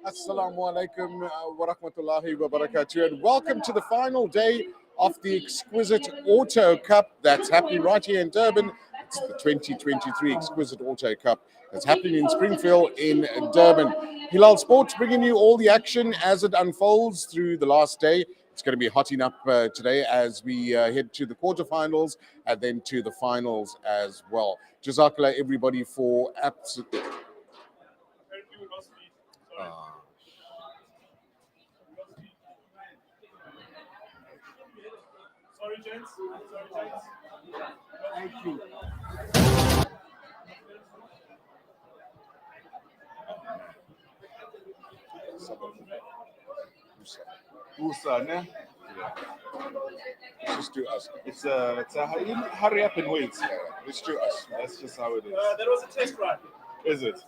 Assalamu alaikum wa rahmatullahi wa barakatuh, and welcome to the final day of the Exquisite Auto Cup that's happening right here in Durban. It's the 2023 Exquisite Auto Cup that's happening in Springfield in Durban. Hilaal Sports bringing you all the action as it unfolds through the last day. It's going to be hotting up today as we head to the quarterfinals and then to the finals as well. Jazakallah everybody for absolutely. Sorry, gents. Thank you. Usa, ne? Yeah. Let's just do us. It's a hurry up and wait. Yeah, let's do us. That's just how it is. That was a test run. Is it?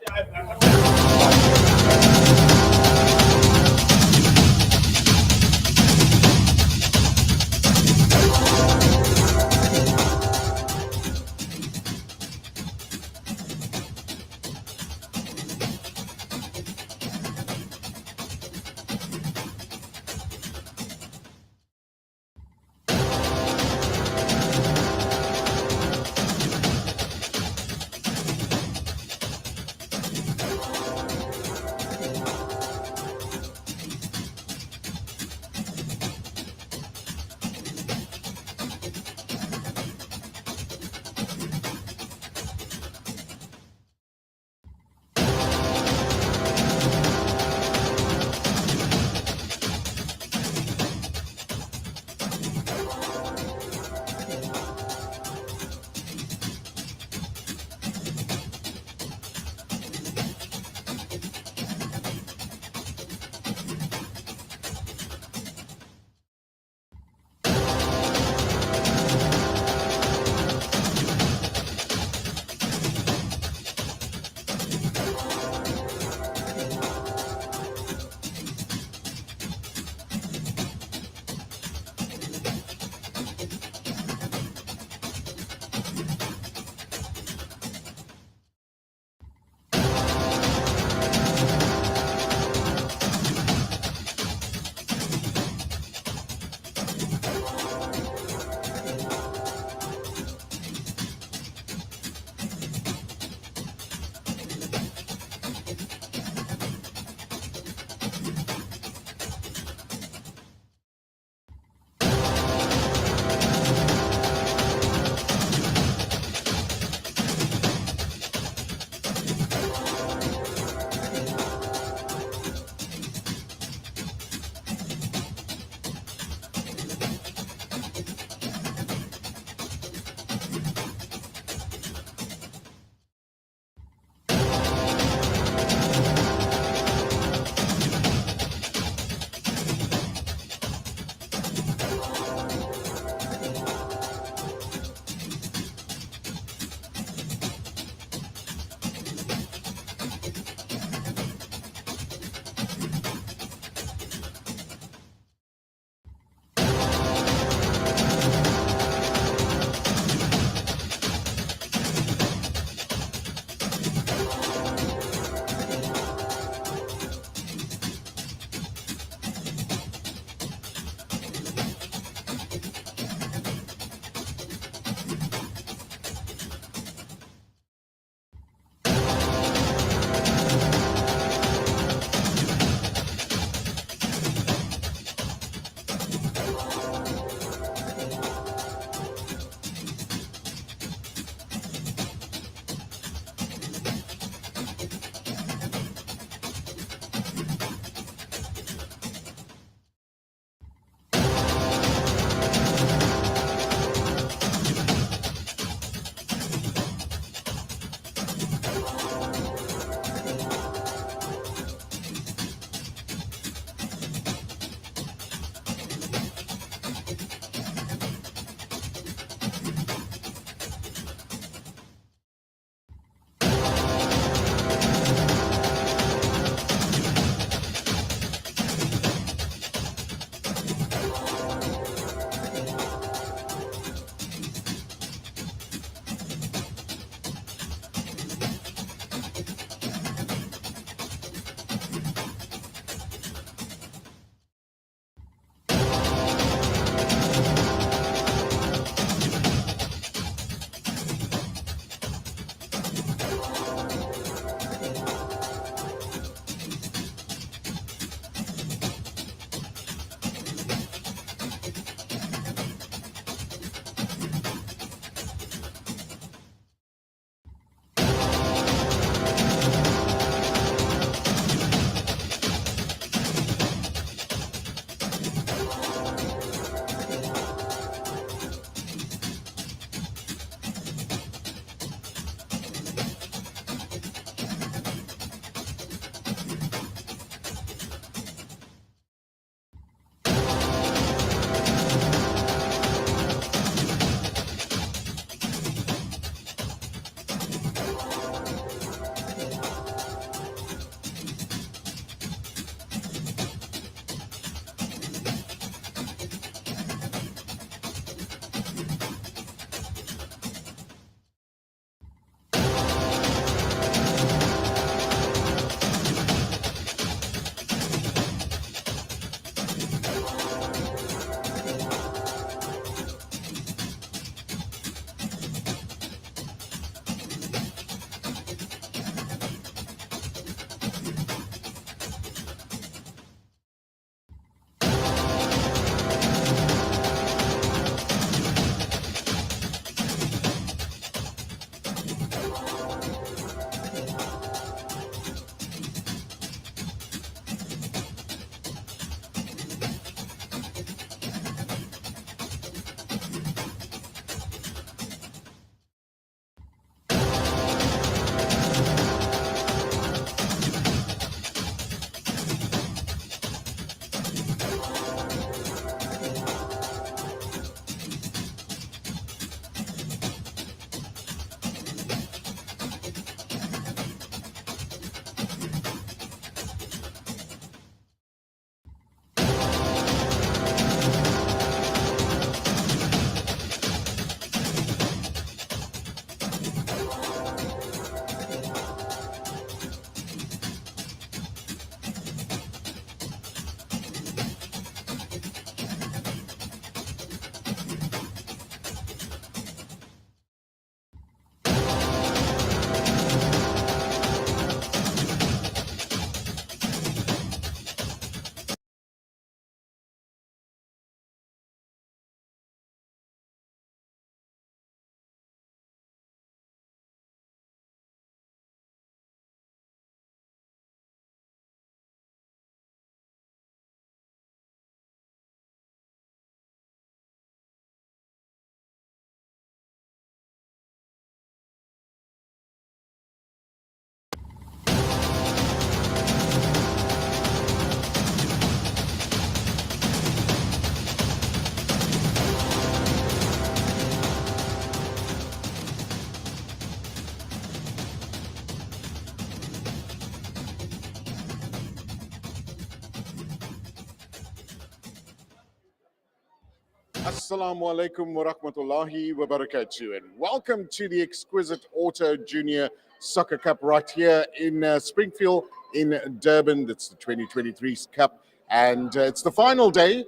Assalamu alaikum wa rahmatullahi wa barakatuh, and welcome to the Exquisite Auto Junior Soccer Cup right here in Springfield in Durban. That's the 2023 Cup, and it's the final day.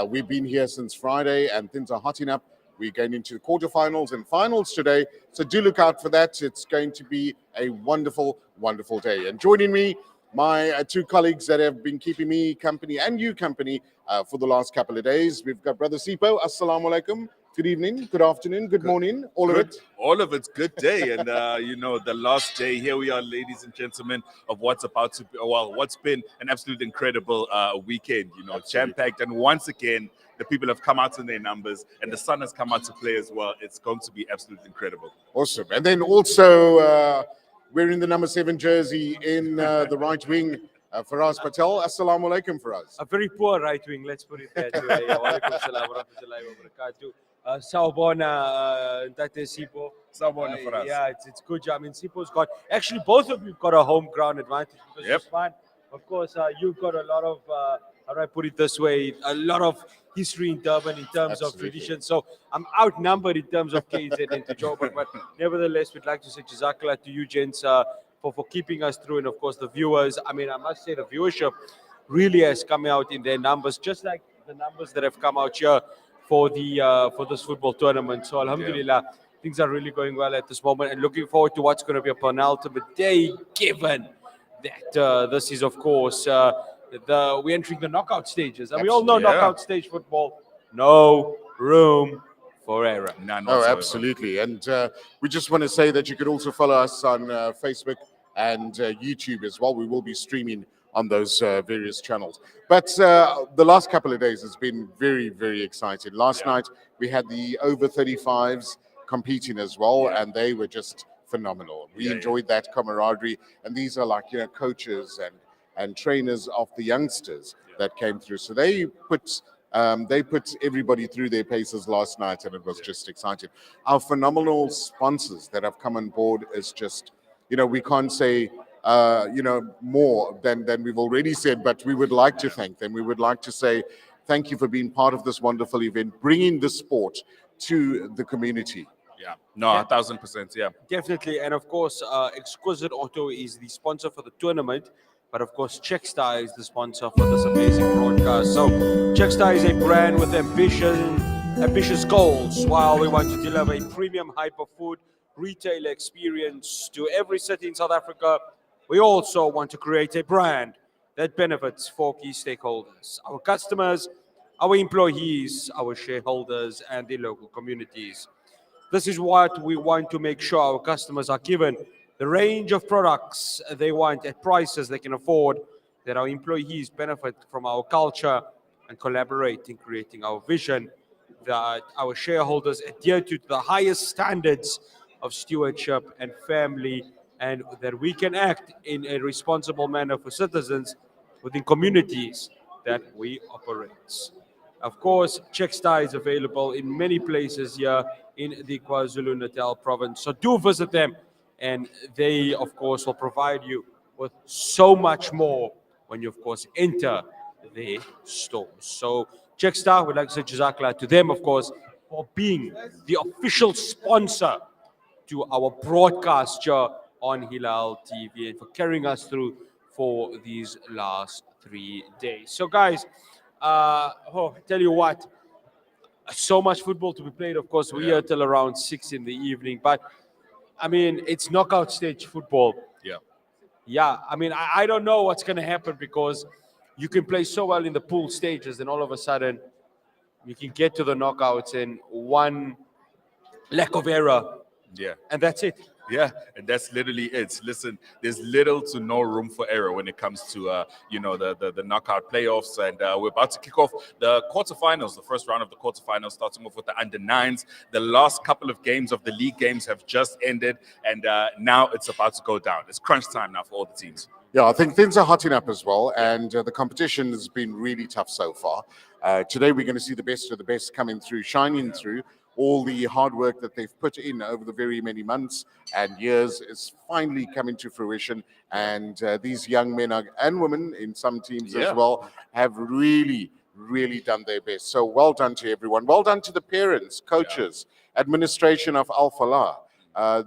We've been here since Friday, and things are hotting up. We're going into the quarterfinals and finals today, so do look out for that. It's going to be a wonderful, wonderful day. And joining me, my two colleagues that have been keeping me company and you company for the last couple of days. We've got Brother Sipo. Assalamu alaikum. Good evening, good afternoon, good morning, all of it. All of it's good day. And, the last day, here we are, ladies and gentlemen, of what's about to be, what's been an absolute incredible weekend, jam-packed. And once again, the people have come out in their numbers and the sun has come out to play as well. It's going to be absolutely incredible. Awesome. And then also wearing the number 7 jersey in the right wing, Faraz Patel. Assalamu alaikum, Faraz. A very poor right wing, let's put it that way. Wa alaikum salam wa rahmatullahi wa barakatuh. Sawubona, Ntate Sipo. Sawubona, Faraz. Yeah, it's good job. I mean, Sipo's got, actually both of you've got a home ground advantage because Yep. Usman, of course, you've got a lot of, how do I put it this way, a lot of history in Durban in terms of Absolutely. tradition. So I'm outnumbered in terms of KZ and Joburg, but nevertheless, we'd like to say Jazakallah to you, gents, for keeping us through, and of course the viewers. I mean, I must say the viewership really has come out in their numbers, just like the numbers that have come out here for the for this football tournament. So alhamdulillah, things are really going well at this moment, and looking forward to what's going to be a penultimate day, given that this is, of course, we're entering the knockout stages, and we all know Absolutely, yeah. knockout stage football, no room for error. None Oh, whatsoever. absolutely. And we just want to say that you could also follow us on Facebook and YouTube as well. We will be streaming on those various channels. But the last couple of days has been very, very exciting. Last night we had the over 35s competing as well, and they were just phenomenal. We enjoyed that camaraderie, and these are like, coaches and trainers of the youngsters that came through. So they put everybody through their paces last night, and it was just exciting. Our phenomenal sponsors that have come on board is just, we can't say, more than we've already said, but we would like to thank them. We would like to say thank you for being part of this wonderful event, bringing the sport to the community. Yeah, no, 1,000%, yeah. Definitely, and of course, Exquisite Auto is the sponsor for the tournament, but of course, Checkstar is the sponsor for this amazing broadcast. So, Checkstar is a brand with ambitious goals. While we want to deliver a premium hyperfood retail experience to every city in South Africa, we also want to create a brand that benefits 4 key stakeholders: our customers, our employees, our shareholders, and the local communities. This is what we want to make sure our customers are given the range of products they want at prices they can afford, that our employees benefit from our culture and collaborate in creating our vision, that our shareholders adhere to the highest standards of stewardship and family, and that we can act in a responsible manner for citizens within communities that we operate. Of course, Checkstar is available in many places here in the KwaZulu-Natal province. So do visit them, and they, of course, will provide you with so much more when you, of course, enter their stores. So Checkstar, we'd like to say Jazakallah to them, of course, for being the official sponsor to our broadcast here on Hilaal TV, and for carrying us through for these last 3 days. So guys, tell you what, so much football to be played. Of course, we're here till around 6 in the evening, but I mean, it's knockout stage football. Yeah. Yeah, I mean, I don't know what's going to happen, because you can play so well in the pool stages, and all of a sudden you can get to the knockouts in one lack of error, Yeah. and that's it. Yeah, and that's literally it. Listen, there's little to no room for error when it comes to the knockout playoffs, and we're about to kick off the quarterfinals, the first round of the quarterfinals, starting off with the under-9s. The last couple of games of the league games have just ended, and now it's about to go down. It's crunch time now for all the teams. Yeah, I think things are hotting up as well, and the competition has been really tough so far. Today we're going to see the best of the best coming through, shining through. All the hard work that they've put in over the very many months and years is finally coming to fruition, and these young men and women in some teams as well have really really done their best. So well done to everyone. Well done to the parents, coaches, administration of Al Falah.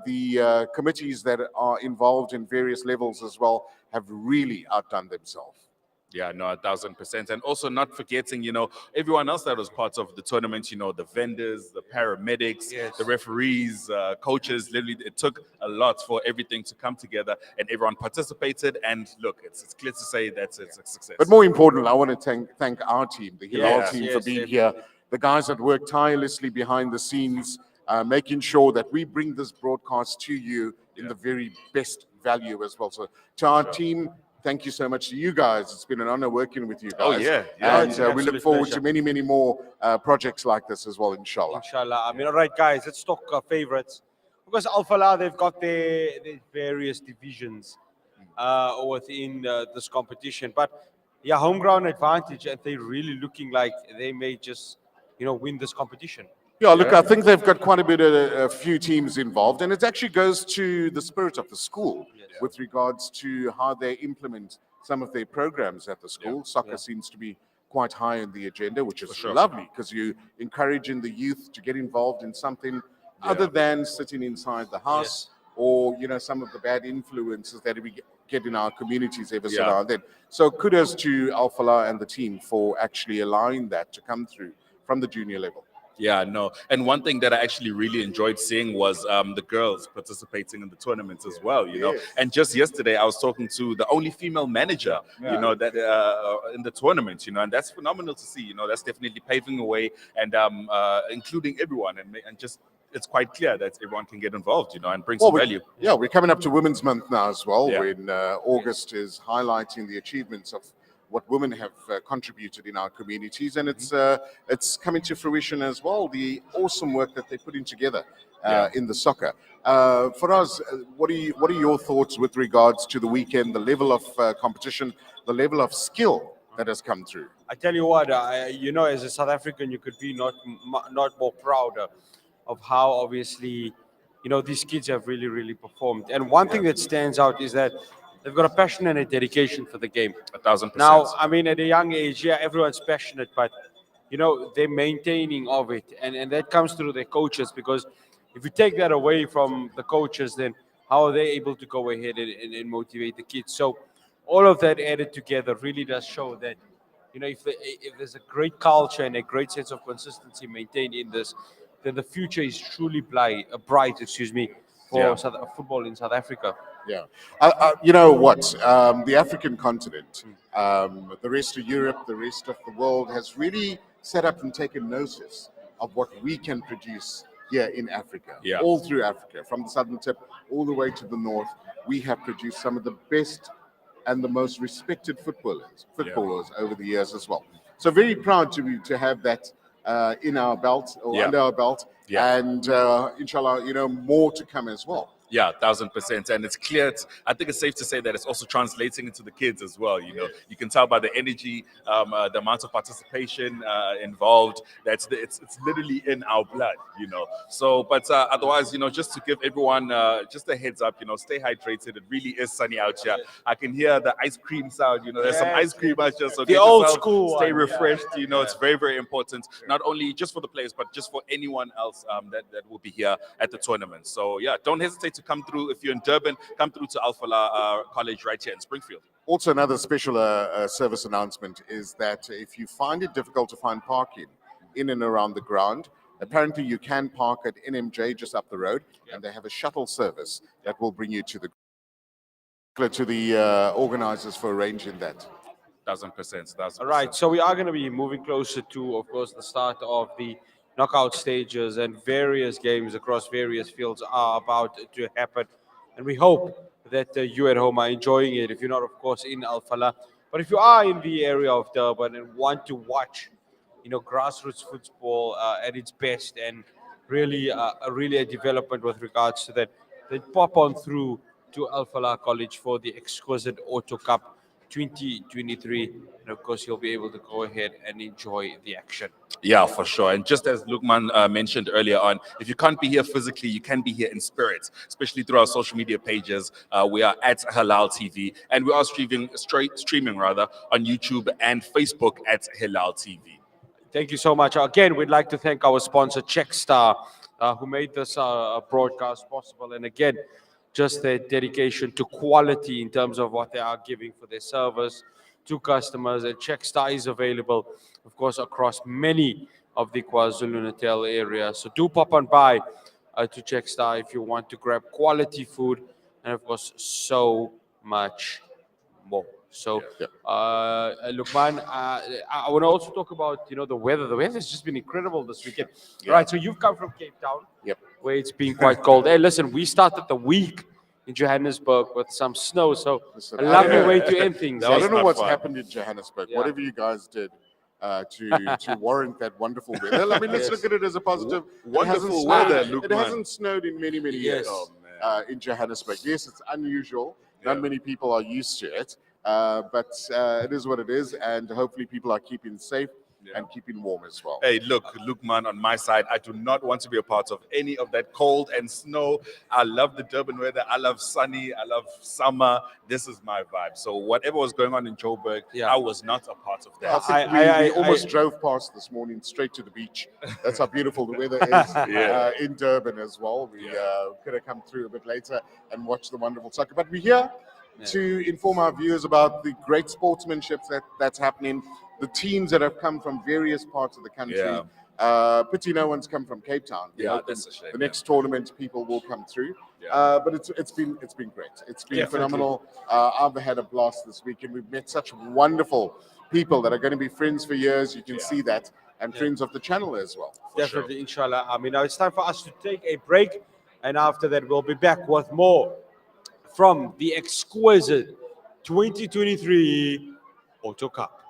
The committees that are involved in various levels as well have really outdone themselves. Yeah, no, 1,000%. And also not forgetting, everyone else that was part of the tournament, the vendors, the paramedics, Yes. the referees, coaches. Literally, it took a lot for everything to come together and everyone participated. And look, it's clear to say that it's a success. But more important, I want to thank our team, the Hilaal Yes, team, yes, for being definitely. here. The guys that work tirelessly behind the scenes, making sure that we bring this broadcast to you in the very best value as well. So to our team, thank you so much to you guys. It's been an honor working with you guys. Oh, yeah. And It's an we look absolute forward pleasure. to many, many more projects like this as well, inshallah. Inshallah. I mean, all right, guys, let's talk favorites. Because Al Falah, they've got their various divisions within this competition. But yeah, home ground advantage, and they're really looking like they may just, win this competition. Yeah, look, I think they've got quite a few teams involved, and it actually goes to the spirit of the school with regards to how they implement some of their programs at the school. Soccer seems to be quite high on the agenda, which is lovely because you're encouraging the youth to get involved in something other than sitting inside the house or, some of the bad influences that we get in our communities every so now and then. So kudos to Al Falah and the team for actually allowing that to come through from the junior level. Yeah, no. And one thing that I actually really enjoyed seeing was the girls participating in the tournaments as well, Yes. And just yesterday, I was talking to the only female manager, that in the tournament, and that's phenomenal to see. That's definitely paving the way and including everyone, and just it's quite clear that everyone can get involved, and bring some value. Yeah, we're coming up to Women's Month now as well, Yeah. when August is highlighting the achievements of what women have contributed in our communities, and it's coming to fruition as well. The awesome work that they're putting together in the soccer. For us, what are your thoughts with regards to the weekend, the level of competition, the level of skill that has come through? I tell you what, as a South African, you could be not more prouder of how obviously, these kids have really, really performed. And one thing that stands out is that they've got a passion and a dedication for the game. 1,000%. Now, I mean, at a young age, everyone's passionate, but they're maintaining of it, and that comes through their coaches. Because if you take that away from the coaches, then how are they able to go ahead and motivate the kids? So all of that added together really does show that if there's a great culture and a great sense of consistency maintained in this, then the future is truly bright. For football in South Africa. Yeah. You know what? The African continent, the rest of Europe, the rest of the world has really set up and taken notice of what we can produce here in Africa. Yeah. All through Africa, from the southern tip all the way to the north, we have produced some of the best and the most respected footballers over the years as well. So very proud to have that in our belt or under our belt. Yeah. And inshallah, more to come as well. Yeah, 1,000%. And it's clear, I think it's safe to say that it's also translating into the kids as well. You can tell by the energy, the amount of participation involved, it's literally in our blood, So, but otherwise, just to give everyone just a heads up, stay hydrated. It really is sunny out here. I can hear the ice cream sound, there's some ice cream out here. So The get old yourself, school stay one, refreshed, it's very, very important. Not only just for the players, but just for anyone else that will be here at the tournament. So yeah, don't hesitate to come through. If you're in Durban, come through to Al Falah College right here in Springfield. Also, another special service announcement is that if you find it difficult to find parking in and around the ground, apparently you can park at NMJ just up the road, and they have a shuttle service that will bring you to the organizers for arranging that. 1,000%. All right, so we are going to be moving closer to, of course, the start of the knockout stages, and various games across various fields are about to happen. And we hope that you at home are enjoying it. If you're not, of course, in Al Falah, but if you are in the area of Durban and want to watch, grassroots football at its best, and really a development with regards to that, then pop on through to Al Falah College for the Exquisite Auto Cup. 2023. And of course, you'll be able to go ahead and enjoy the action. Yeah, for sure. And just as Lukman mentioned earlier on, if you can't be here physically, you can be here in spirit, especially through our social media pages. We are at Hilaal TV, and we are streaming rather on YouTube and Facebook at Hilaal TV. Thank you so much. Again, we'd like to thank our sponsor, Checkstar, who made this broadcast possible. And again, just their dedication to quality in terms of what they are giving for their service to customers. And Checkstar is available, of course, across many of the KwaZulu-Natal area. So do pop on by to Checkstar if you want to grab quality food and, of course, so much more. So, Lukman, I want to also talk about the weather. The weather has just been incredible this weekend. Yeah. Right. So you've come from Cape Town, Yep. where it's been quite cold. Hey, listen, we started the week in Johannesburg with some snow. So Listen, a I lovely don't know. way to end things. That I was don't know not what's fun. happened in Johannesburg. Yeah. Whatever you guys did to warrant that wonderful weather. I mean, let's look at it as a positive. Wonderful it weather, hasn't snowed, it Lukman. hasn't snowed in many Yes. years Oh, man. in Johannesburg. Yes, it's unusual. Yeah. Not many people are used to it, but it is what it is, and hopefully people are keeping safe and keeping warm as well. Hey, look, Lukman, on my side, I do not want to be a part of any of that cold and snow. I love the Durban weather. I love sunny. I love summer. This is my vibe. So whatever was going on in Joburg, Yeah. I was not a part of I that. think we almost drove past this morning straight to the beach. That's how beautiful the weather is Yeah. in Durban as well. We could have come through a bit later and watched the wonderful soccer. But we're here to inform our viewers about the great sportsmanship that's happening, the teams that have come from various parts of the country. Yeah. Pity no one's come from Cape Town. You Yeah, know, that's a shame, the next tournament, people will come through. Yeah. But it's been great. It's been Definitely. phenomenal. I've had a blast this week, and we've met such wonderful people that are going to be friends for years. You can see that, and friends of the channel as well. Definitely, inshallah. I mean, now it's time for us to take a break. And after that, we'll be back with more from the exquisite 2023 Auto Cup.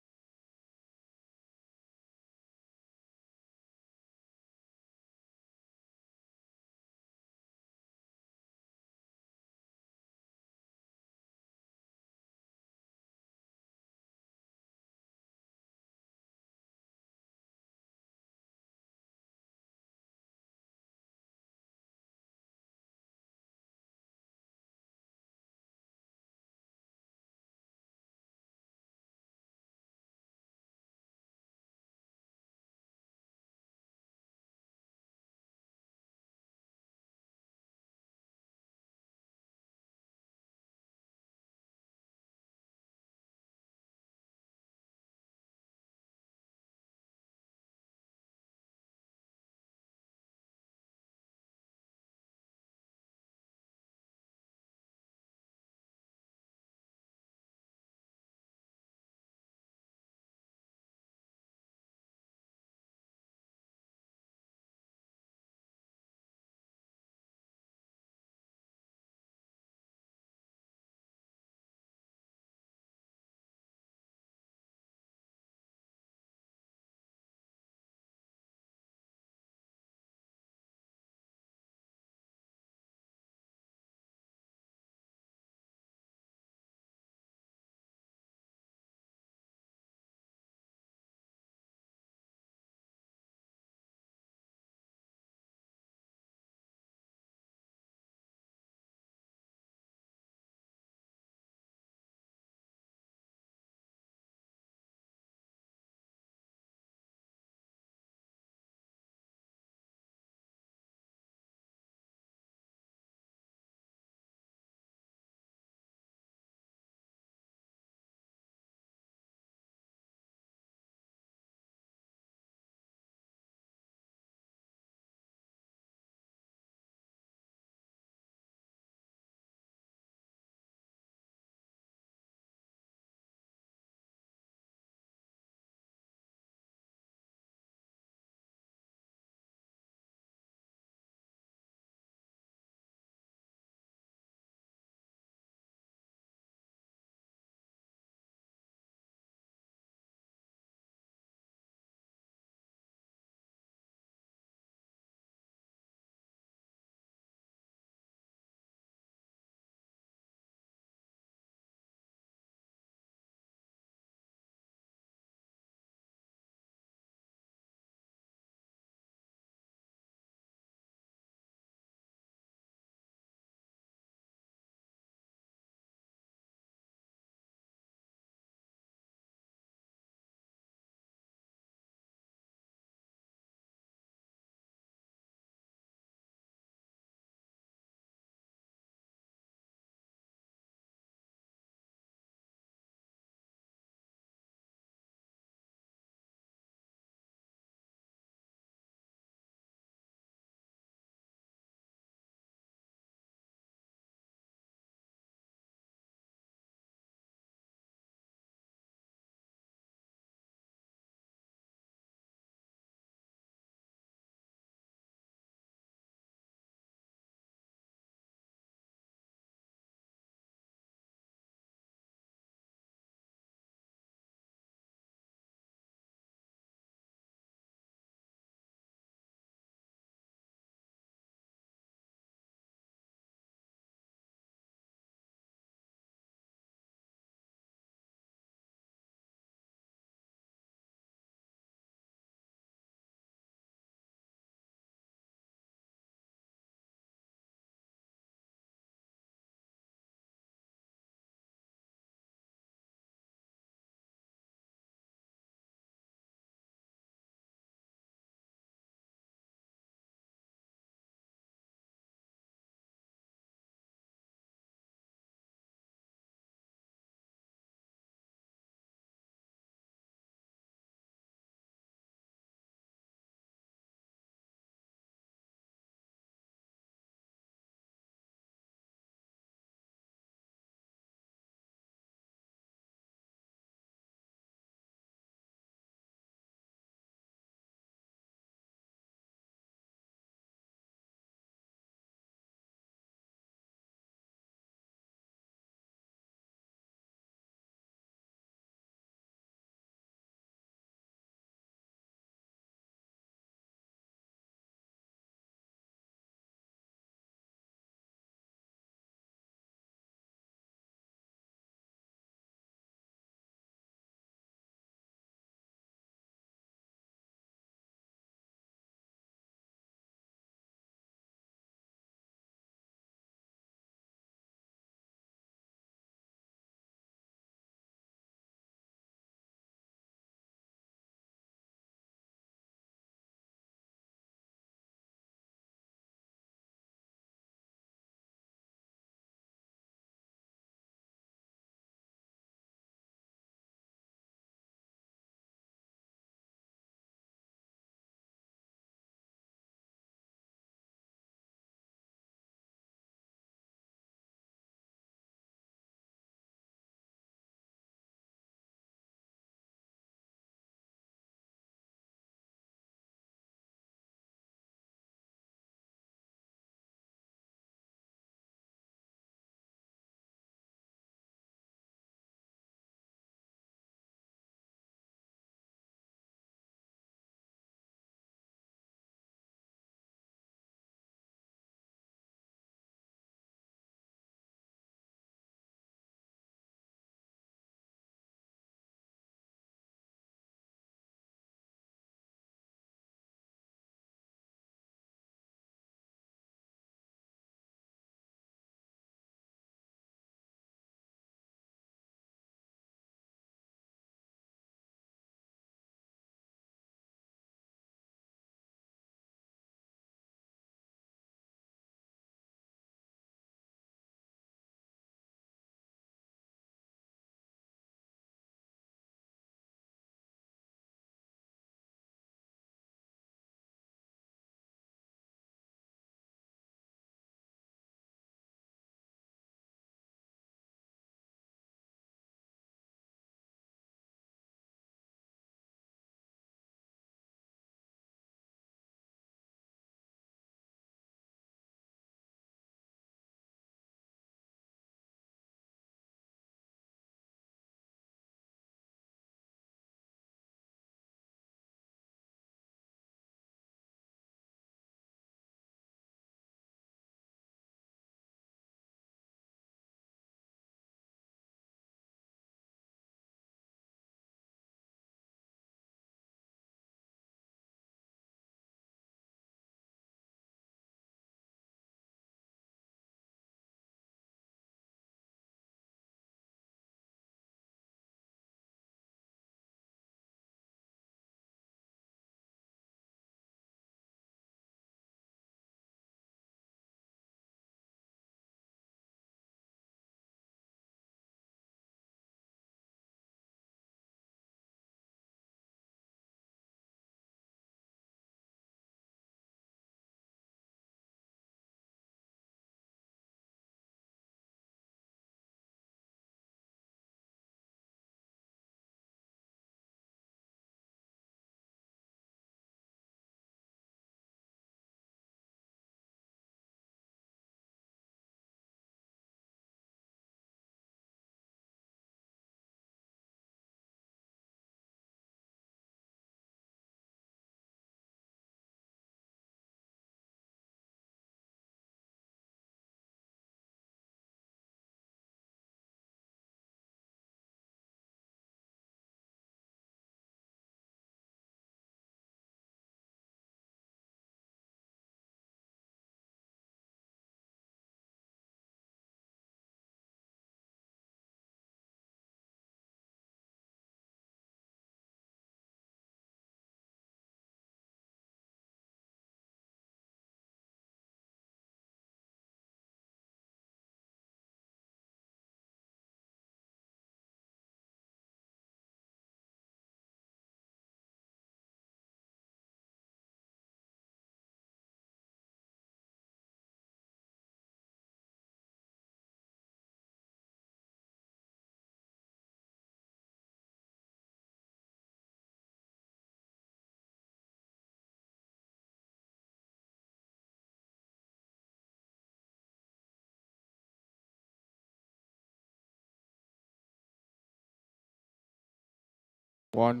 One.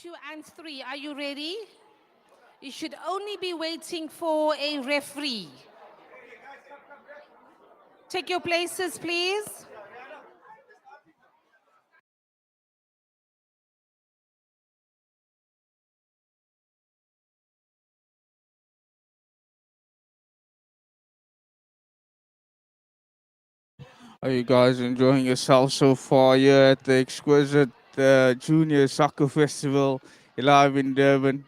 Two and three, are you ready? You should only be waiting for a referee. Take your places, please. Are you guys enjoying yourself so far here at the exquisite Junior Soccer Festival live in Durban?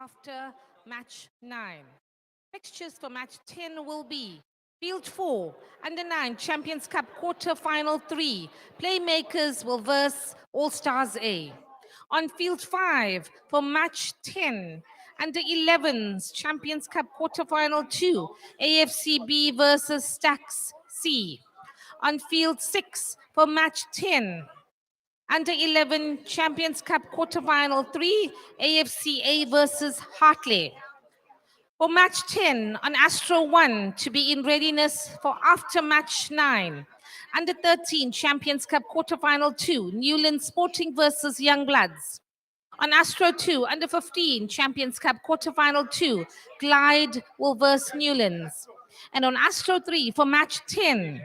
After match 9. Fixtures for match 10 will be Field 4, Under 9 Champions Cup Quarter Final 3. Playmakers will verse All Stars A. On Field 5 for match 10, Under 11s Champions Cup Quarter Final 2. AFC B versus Stacks C. On Field 6 for match 10, Under 11 Champions Cup Quarterfinal 3, AFC A versus Hartley. For match 10 on Astro 1 to be in readiness for after match 9. Under 13 Champions Cup Quarterfinal 2, Newland Sporting versus Youngbloods. On Astro 2, under 15 Champions Cup Quarterfinal 2, Glide will verse Newlands. And on Astro 3 for match 10,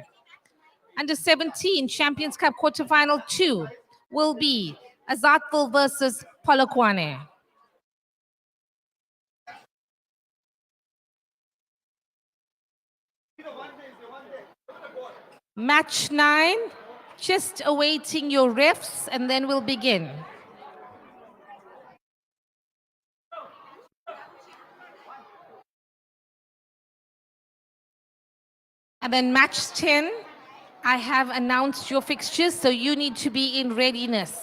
under 17 Champions Cup Quarterfinal 2 will be Azatville versus Polokwane. Match 9, just awaiting your refs and then we'll begin. And then match 10, I have announced your fixtures, so you need to be in readiness.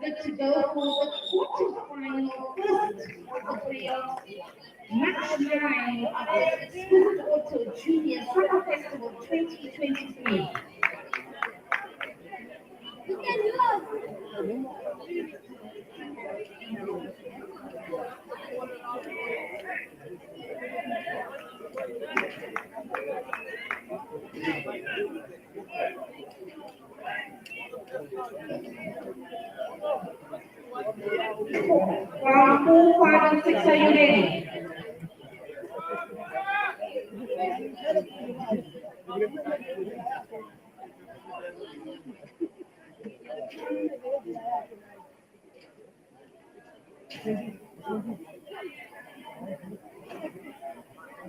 good to go for the quarterfinal first of the playoffs. Match 9 of the Exquisite Auto Junior Summer Festival 2023. Round 4, 5 and 6, are you ready?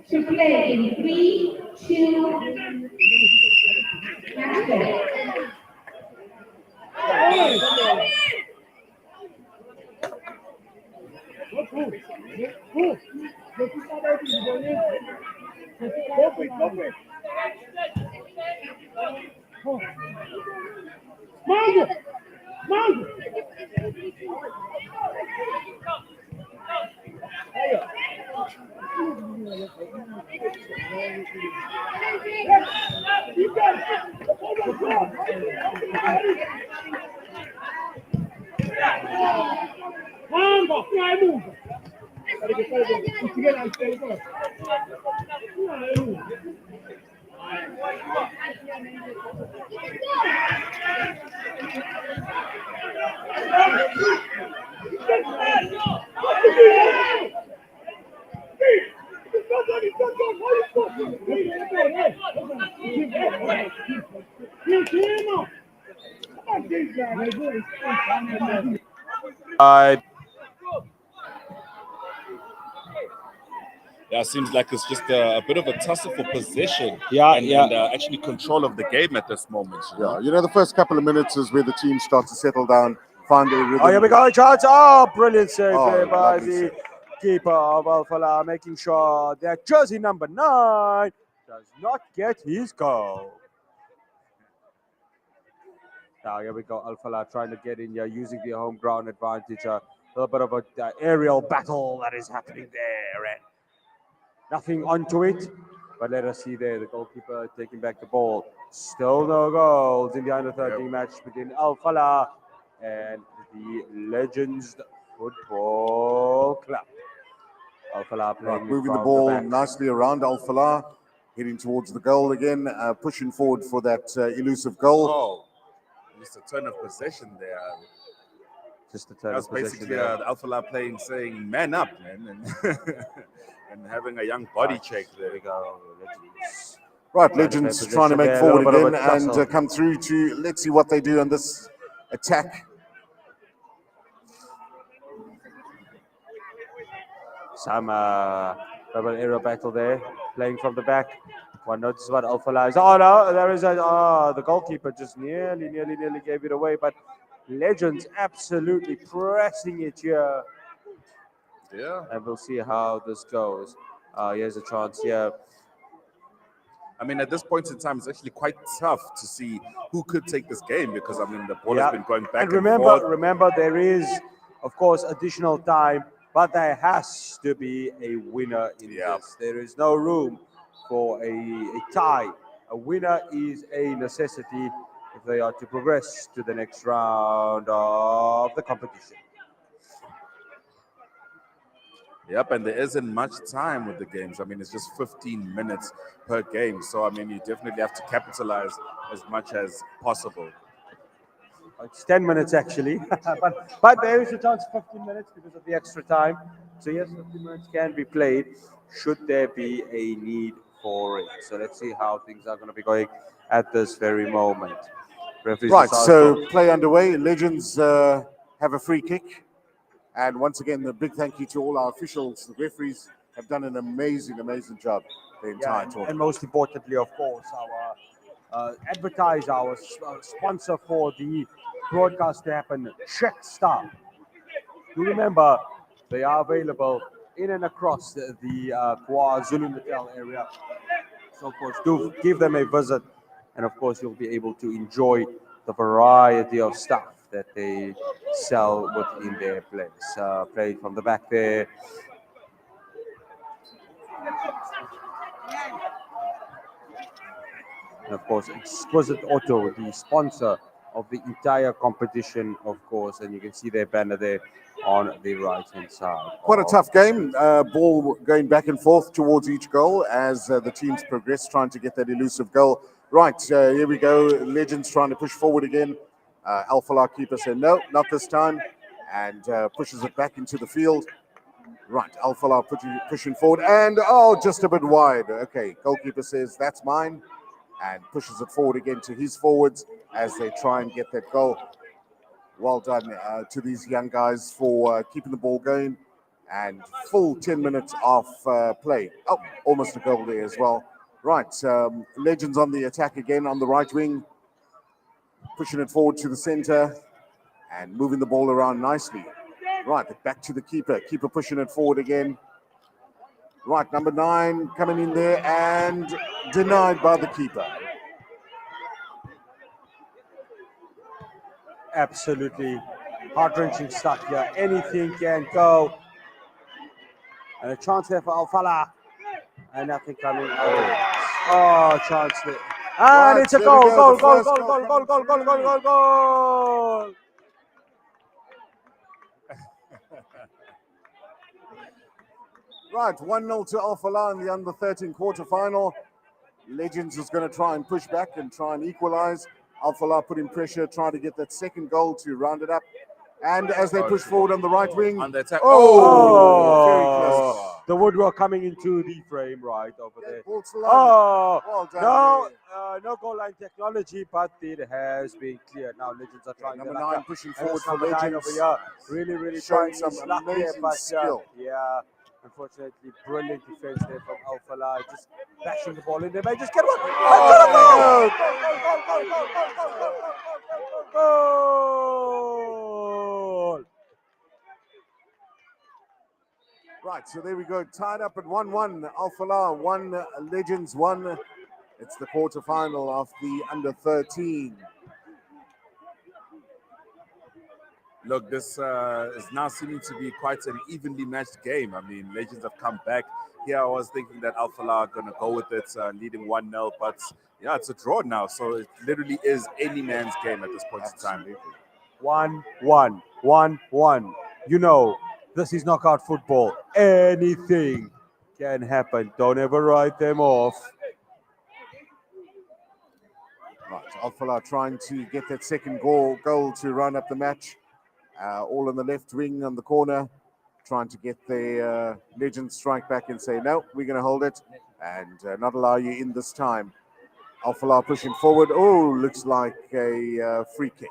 To play in 3, 2, match play. Yeah, it seems like it's just a bit of a tussle for possession and actually control of the game at this moment. Yeah, you know, the first couple of minutes is where the team starts to settle down, find their rhythm. Oh, here we go, chance. Oh, brilliant save Oh, there by lovely the save. keeper of Al-Falah, making sure that jersey number 9 does not get his goal. Now, here we go, Al-Falah trying to get in here, using the home ground advantage. A little bit of an aerial battle that is happening there. And nothing onto it, but let us see there, the goalkeeper taking back the ball. Still no goals in the under 13 match between Al-Falah and the Legends Football Club. Al-Falah playing moving the from ball back. nicely around Al-Falah, heading towards the goal again, pushing forward for that elusive goal. Oh, just a turn of possession there. Just a turn That's of possession basically there. the Al-Falah playing, saying, man up, man. And, and having a young body check there. There we go, Legends. Right, Trying to Legends play trying to possession make there, a forward little bit again of a tussle. and come through to, let's see what they do on this attack. Some aerial battle there, playing from the back. One notices what Al-Falah is. Oh no, there is the goalkeeper just nearly gave it away, but Legends absolutely pressing it here. Yeah. And we'll see how this goes. Here's a chance here. I mean, at this point in time, it's actually quite tough to see who could take this game because, I mean, the ball has been going back and forth. Remember, there is, of course, additional time, but there has to be a winner in this. There is no room for a tie. A winner is a necessity if they are to progress to the next round of the competition. Yep, and there isn't much time with the games. I mean, it's just 15 minutes per game. So, I mean, you definitely have to capitalize as much as possible. It's 10 minutes, actually. but there is a chance of 15 minutes because of the extra time. So, yes, 15 minutes can be played should there be a need for it. So, let's see how things are going to be going at this very moment. Right, so play underway. Legends have a free kick. And once again, a big thank you to all our officials. The referees have done an amazing job the entire tournament. And most importantly, of course, our advertiser, our sponsor for the broadcast to happen, Checkstar. You remember, they are available in and across the KwaZulu-Natal area. So, of course, do give them a visit. And, of course, you'll be able to enjoy the variety of stuff that they sell within their place. Played from the back there. And of course, Exquisite Auto, the sponsor of the entire competition, of course, and you can see their banner there on the right-hand side. Quite a tough game. Ball going back and forth towards each goal as the teams progress, trying to get that elusive goal. Right, here we go. Legends trying to push forward again. Al-Falah keeper said, no, not this time, and pushes it back into the field. Right, Al-Falah pushing forward, and just a bit wide. Okay, goalkeeper says, that's mine, and pushes it forward again to his forwards as they try and get that goal. Well done to these young guys for keeping the ball going, and full 10 minutes of play. Oh, almost a goal there as well. Right, Legends on the attack again on the right wing, pushing it forward to the center and moving the ball around nicely. Right, back to the keeper pushing it forward again. Right, number 9 coming in there and denied by the keeper. Absolutely heart-wrenching stuff here. Anything can go. And a chance there for Al-Falah. And nothing coming out. Oh, chance there. And Right, it's a there we goal, go, goal, the goal, first goal, goal goal, goal, coming goal, goal, goal, goal. Right, 1-0 to Al-Falah in the under-13 quarterfinal. Legends is going to try and push back and try and equalize. Al-Falah putting pressure, trying to get that second goal to round it up. And as they push forward on the right wing, On the attack. very close. The woodwork coming into the frame right over there. Ball to line. Oh, Well done. no goal line technology, but it has been cleared. Now Legends are trying Number their 9 luck. pushing And forward that's for number 9 Legends. over here. Really Showing trying some his luck there, amazing but skill. yeah, unfortunately, brilliant defense there from Al-Falah, just bashing the ball in there. But just get one. Oh, Goal! Right, so there we go. Tied up at 1-1. Al-Falah 1, Legends 1. It's the quarterfinal of the under-13. Look, this is now seeming to be quite an evenly matched game. I mean, Legends have come back. Here I was thinking that Al-Falah are going to go with it, leading 1-0. But yeah, it's a draw now. So it literally is any man's game at this point in time. 1-1, 1-1. You know, this is knockout football. Anything can happen. Don't ever write them off. Right, Al-Falah trying to get that second goal to round up the match. All on the left wing on the corner, trying to get the Legends strike back and say, no, we're going to hold it and not allow you in this time. Al-Falah pushing forward. Oh, looks like a free kick.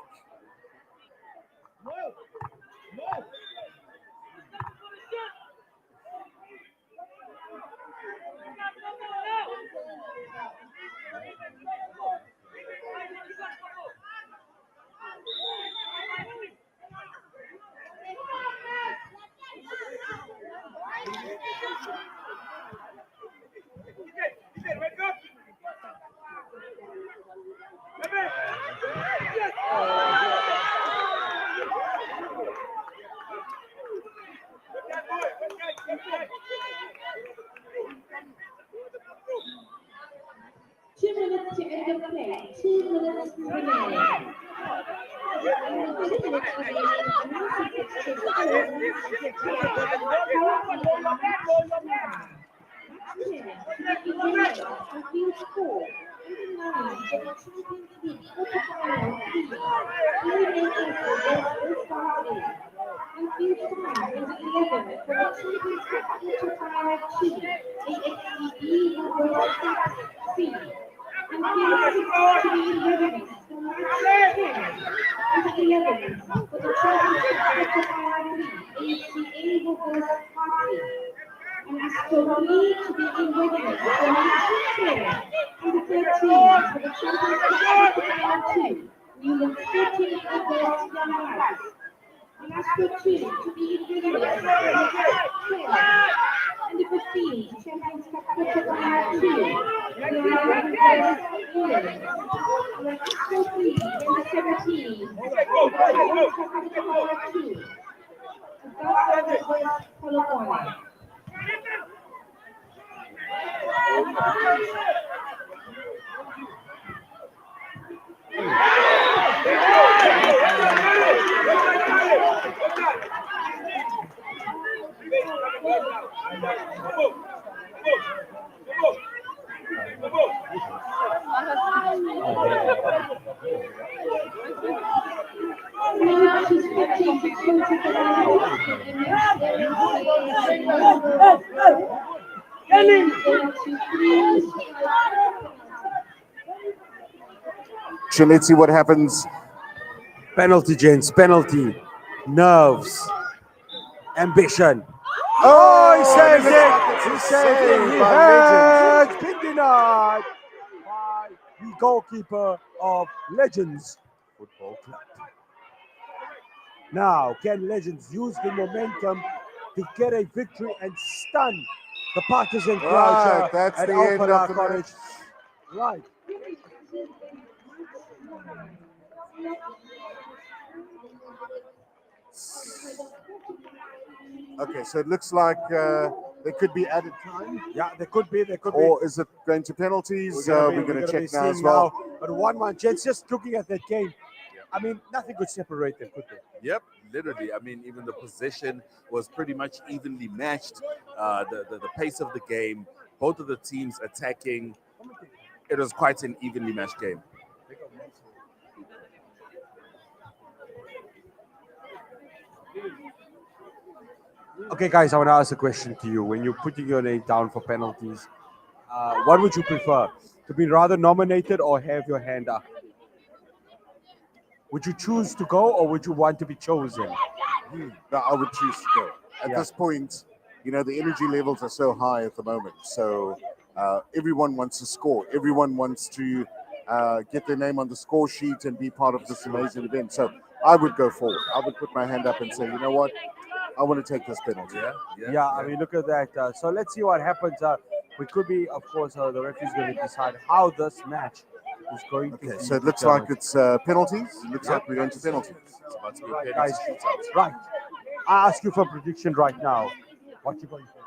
To end of play, 2 minutes remaining. 2 minutes remaining. Now fixtures on field 4. Champions League quarterfinal 3. Eliminating will start in. On field 5 and 11 for the Champions League quarterfinal 2. AXCB will go to C. And field 6 to be ready for match 10 and 11 for the Champions League quarterfinal 3. ACA will go to party. And Astro B to be in readiness for match 10 and 13 for the Champions League quarterfinal 2. Newlands 14 August Young Lions. And Astro 2 to be in readiness for match 10 Under 15, Champions Cup quarterfinal 2. England versus England. After 3, number 17. Champions Cup quarterfinal 2. South versus California. So let's see what happens. Penalty, gents. Penalty. Nerves. Ambition. Oh, He saves it. He He saves it. He by has been denied by the goalkeeper of Legends Football Club. Now, can Legends use the momentum to get a victory and stun the partisan crowd Right, that's at the end Alphala of the College? match. Right. Okay, so it looks like there could be added time. Yeah, there could be. There could be. Or is it going to penalties? We're going to be check now as seeing well. But 1-1, gents, just looking at that game, I mean, nothing could separate them, could they? Yep, literally. I mean, even the possession was pretty much evenly matched. The pace of the game, both of the teams attacking, it was quite an evenly matched game. Okay, guys, I want to ask a question to you. When you're putting your name down for penalties, what would you prefer? To be rather nominated or have your hand up? Would you choose to go or would you want to be chosen? No, I would choose to go. At Yeah. this point, you know, the energy levels are so high at the moment. So everyone wants to score. Everyone wants to get their name on the score sheet and be part of this amazing event. So I would go forward. I would put my hand up and say, you know what? I want to take this penalty. Yeah, I mean, look at that. So let's see what happens. We could be, of course, the referee's going to decide how this match is going to Okay, be so it looks like determined. it's penalties. It looks like we're going to penalties. It's about to be a Right, penalty guys. shootout. Right. I ask you for prediction right now. What you going for?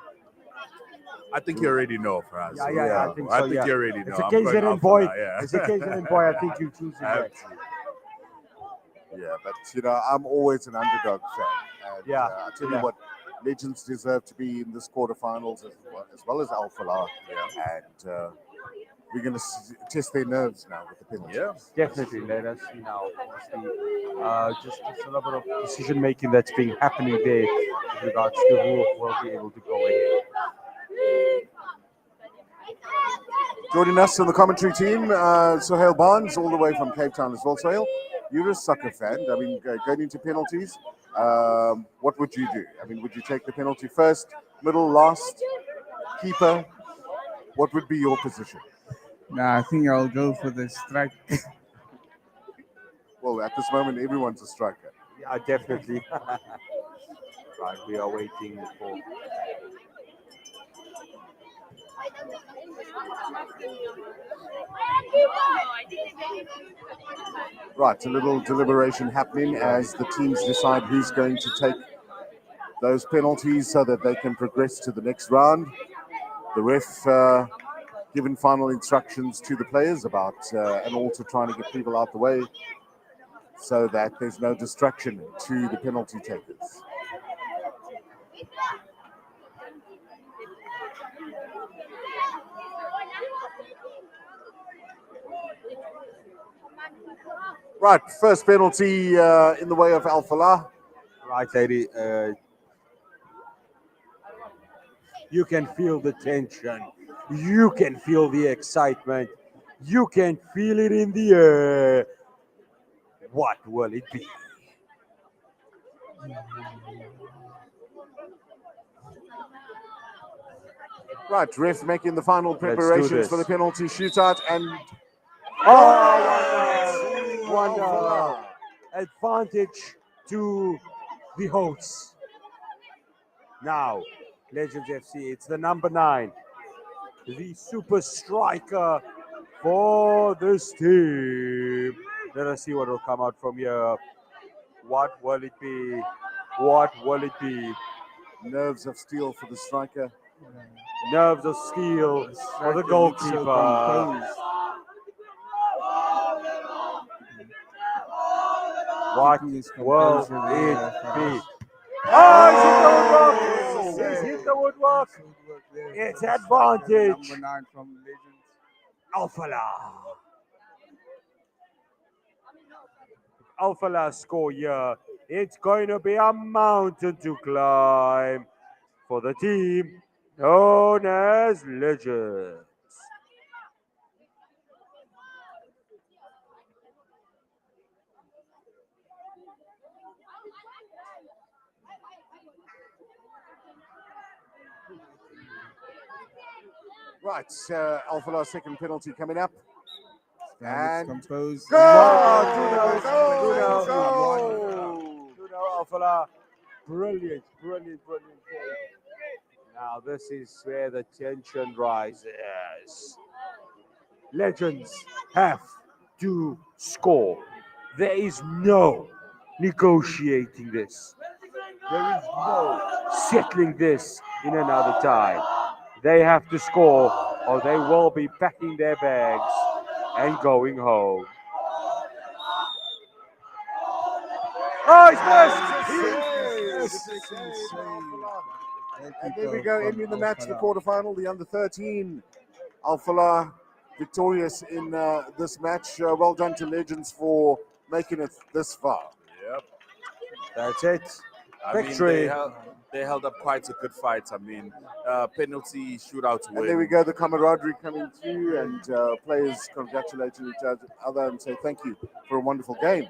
I think you already know, Faraz. Yeah, I think so, yeah. you already know. It's a I'm going KZN Alpha boy. now, yeah. It's a KZN boy. I think you choose it. Right. Yeah, but you know, I'm always an underdog fan. And, Yeah, I tell yeah. you what, Legends deserve to be in this quarterfinals as well as Alphala. And we're going to test their nerves now with the penalties. Yeah. Definitely. Let us see now. Just a little bit of decision making that's been happening there with regards to who will be able to go ahead. Joining us on the commentary team, Sohail Barnes, all the way from Cape Town as well. Sohail, you're a soccer fan. I mean, going into penalties, what would you do? I mean, would you take the penalty first, middle, last, keeper? What would be your position? Nah, I think I'll go for the strike. Well, at this moment, everyone's a striker. Yeah, definitely. Right, we are waiting for. Right, a little deliberation happening as the teams decide who's going to take those penalties so that they can progress to the next round. The ref giving final instructions to the players about and also trying to get people out the way so that there's no distraction to the penalty takers. Right, first penalty in the way of Alphala. Right, lady. You can feel the tension. You can feel the excitement. You can feel it in the air. What will it be? Right, ref making the final preparations for the penalty shootout and Wonder. Advantage to the hosts. Now, Legends FC. It's the number 9, the super striker for this team. Let us see what will come out from here. What will it be? What will it be? Nerves of steel for the striker. Nerves of steel for the Striker looks so goalkeeper. composed. What Keeping his will composure it there, be? fellas. Oh, he's hit the woodwork. He's hit the woodwork. Woodwork there. It's The striker, advantage. Number 9 from Legends. Alphala score here. It's going to be a mountain to climb for the team known as Legends. Right, Alpha second penalty coming up. Standards And composed. Go! Alphala. Brilliant. Now this is where the tension rises. Legends have to score. There is no negotiating this. There is no settling this in another time. They have to score or they will be packing their bags and going home. Oh, he's missed! And there we go, ending the match, the quarterfinal, the under-13. Alphala victorious in this match. Well done to Legends for making it this far. Yep. That's it. I Victory. mean, they held up quite a good fight. I mean, penalty shootout win. And there we go, the camaraderie coming through, and players congratulating each other and say thank you for a wonderful game.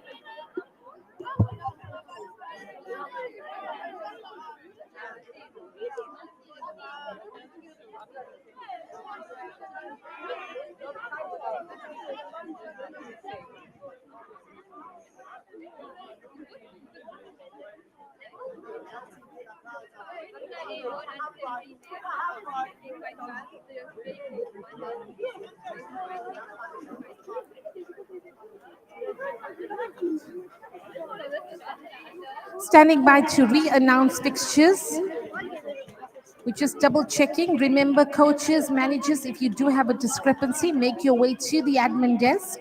Standing by to re-announce fixtures. We're just double checking. Remember, coaches, managers, if you do have a discrepancy, make your way to the admin desk.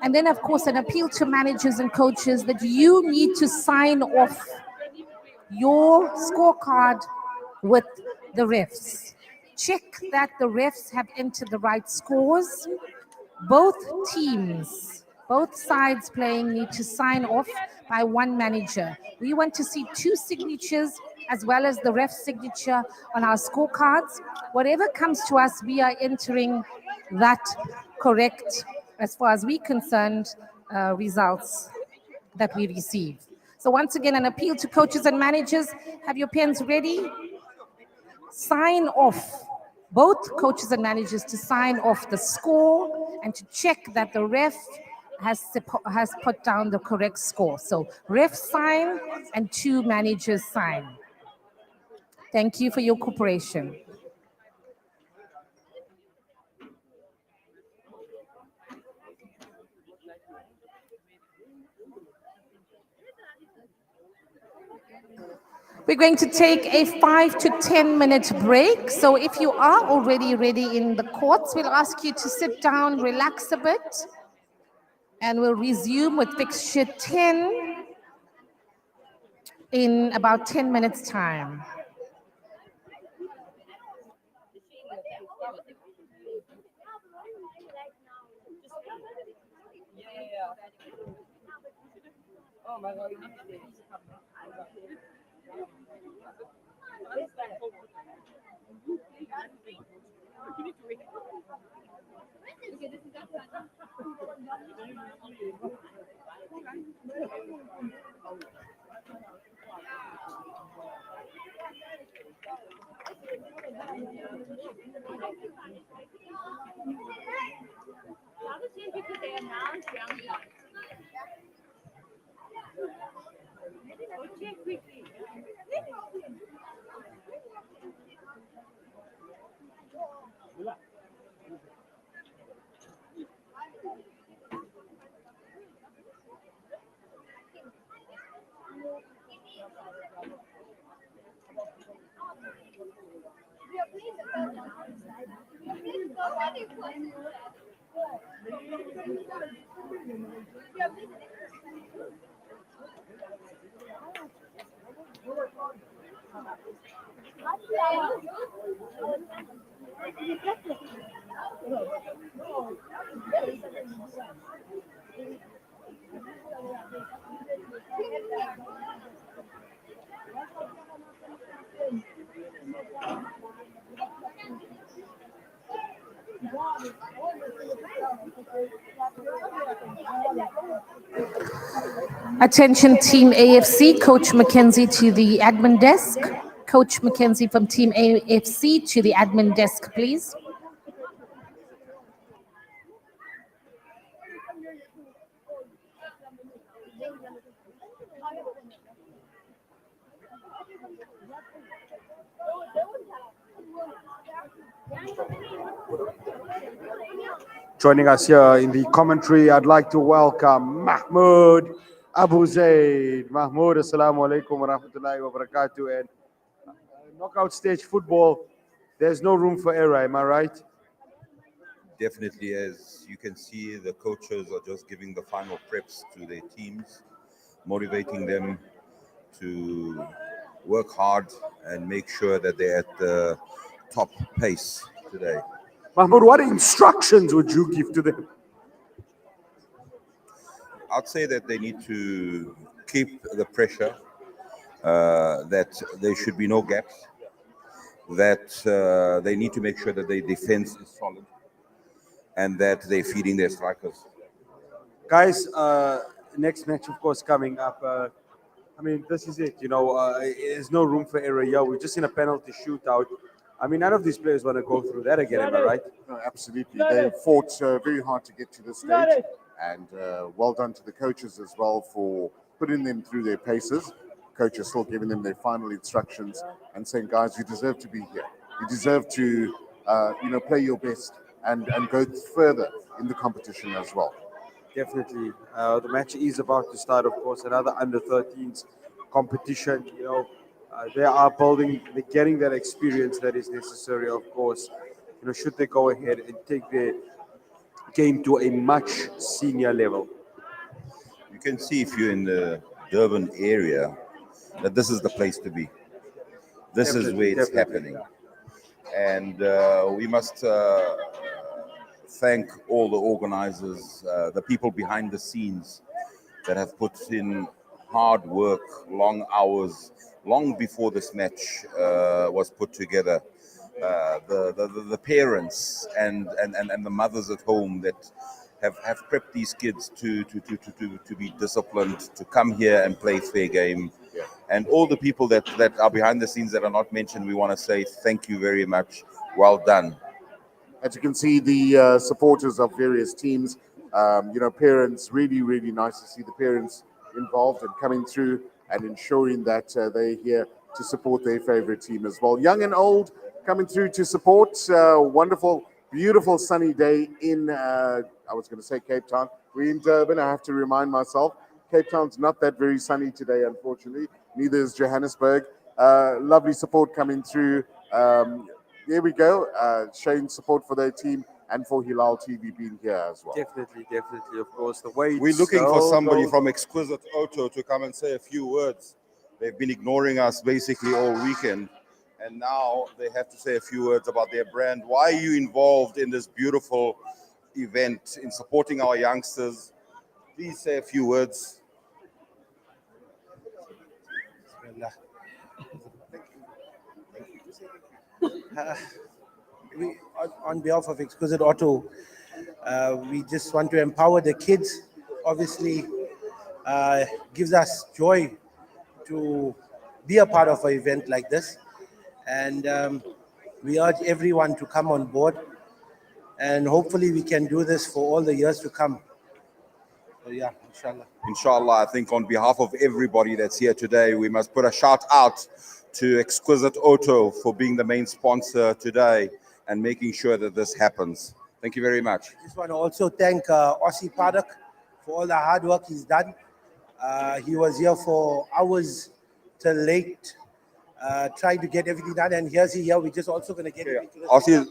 And then, of course, an appeal to managers and coaches that you need to sign off your scorecard with the refs. Check that the refs have entered the right scores. Both teams, both sides playing need to sign off by one manager. We want to see 2 signatures as well as the ref signature on our scorecards. Whatever comes to us, we are entering that correct, as far as we're concerned, results that we receive. So once again, an appeal to coaches and managers. Have your pens ready. Sign off, both coaches and managers, to sign off the score and to check that the ref has put down the correct score. So ref sign and 2 managers sign. Thank you for your cooperation. We're going to take a 5 to 10 minute break. So if you are already ready in the courts, we'll ask you to sit down, relax a bit, and we'll resume with fixture 10 in about 10 minutes' time. Oh my God. Attention Team AFC, Coach Mackenzie to the admin desk. Coach Mackenzie from Team AFC to the admin desk, please. Joining us here in the commentary, I'd like to welcome Mahmoud Abu Zaid. Mahmoud, assalamu alaikum wa rahmatullahi wa barakatuh. And knockout stage football, there's no room for error, am I right? Definitely, as you can see, the coaches are just giving the final preps to their teams, motivating them to work hard and make sure that they're at the top pace today. Mahmoud, what instructions would you give to them? I'd say that they need to keep the pressure, that there should be no gaps, that they need to make sure that their defense is solid, and that they're feeding their strikers. Guys, next match, of course, coming up. I mean, this is it. There's no room for error here. We're just in a penalty shootout. I mean, none of these players want to go through that again, am I right? No, absolutely. They fought very hard to get to this stage, and well done to the coaches as well for putting them through their paces. Coaches still giving them their final instructions and saying, guys, you deserve to be here. You deserve to, play your best and go further in the competition as well. Definitely. The match is about to start, of course, another under-13s competition. They are building, they're getting that experience that is necessary, of course. Should they go ahead and take their game to a much senior level. You can see if you're in the Durban area that this is the place to be. This is where it's happening. And we must thank all the organizers, the people behind the scenes that have put in hard work, long hours, long before this match was put together. The parents and the mothers at home that have prepped these kids to be disciplined, to come here and play fair game. Yeah. And all the people that are behind the scenes that are not mentioned, we want to say thank you very much. Well done. As you can see, the supporters of various teams, parents, really, really nice to see the parents involved and coming through and ensuring that they're here to support their favorite team as well. Young and old coming through to support. Wonderful, beautiful sunny day in, I was going to say Cape Town. We're in Durban, I have to remind myself. Cape Town's not that very sunny today, unfortunately. Neither is Johannesburg. Lovely support coming through. There we go, showing support for their team and for Hilaal TV being here as well. Definitely, of course. The way we're looking for somebody from Exquisite Auto to come and say a few words. They've been ignoring us basically all weekend, and now they have to say a few words about their brand. Why are you involved in this beautiful event, in supporting our youngsters? Please say a few words. On behalf of Exquisite Auto, we just want to empower the kids. Obviously, gives us joy to be a part of an event like this. And we urge everyone to come on board. And hopefully we can do this for all the years to come. So yeah, inshallah. Inshallah, I think on behalf of everybody that's here today, we must put a shout out to Exquisite Auto for being the main sponsor today. and making sure that this happens. Thank you very much. I just want to also thank Ossie Paddock for all the hard work he's done. He was here for hours till late, trying to get everything done. And here's he here. We're just also going to get everything. Ossie,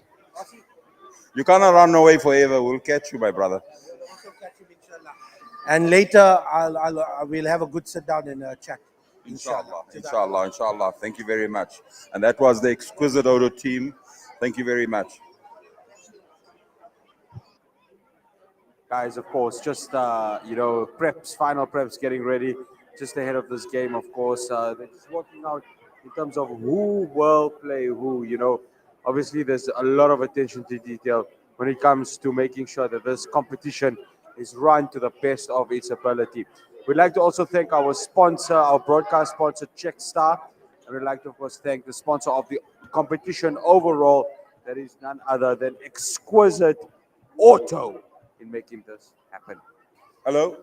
you cannot run away forever. We'll catch you, my brother. And later, we'll have a good sit down and chat. Inshallah, inshallah, inshallah. Thank you very much. And that was the Exquisite Auto team. Thank you very much. Guys, of course, just preps, final preps, getting ready just ahead of this game. Of course, they're just working out in terms of who will play who. Obviously, there's a lot of attention to detail when it comes to making sure that this competition is run to the best of its ability. We'd like to also thank our sponsor, our broadcast sponsor, Checkstar, and we'd like to, of course, thank the sponsor of the competition overall, that is none other than Exquisite Auto, in making this happen. Hello.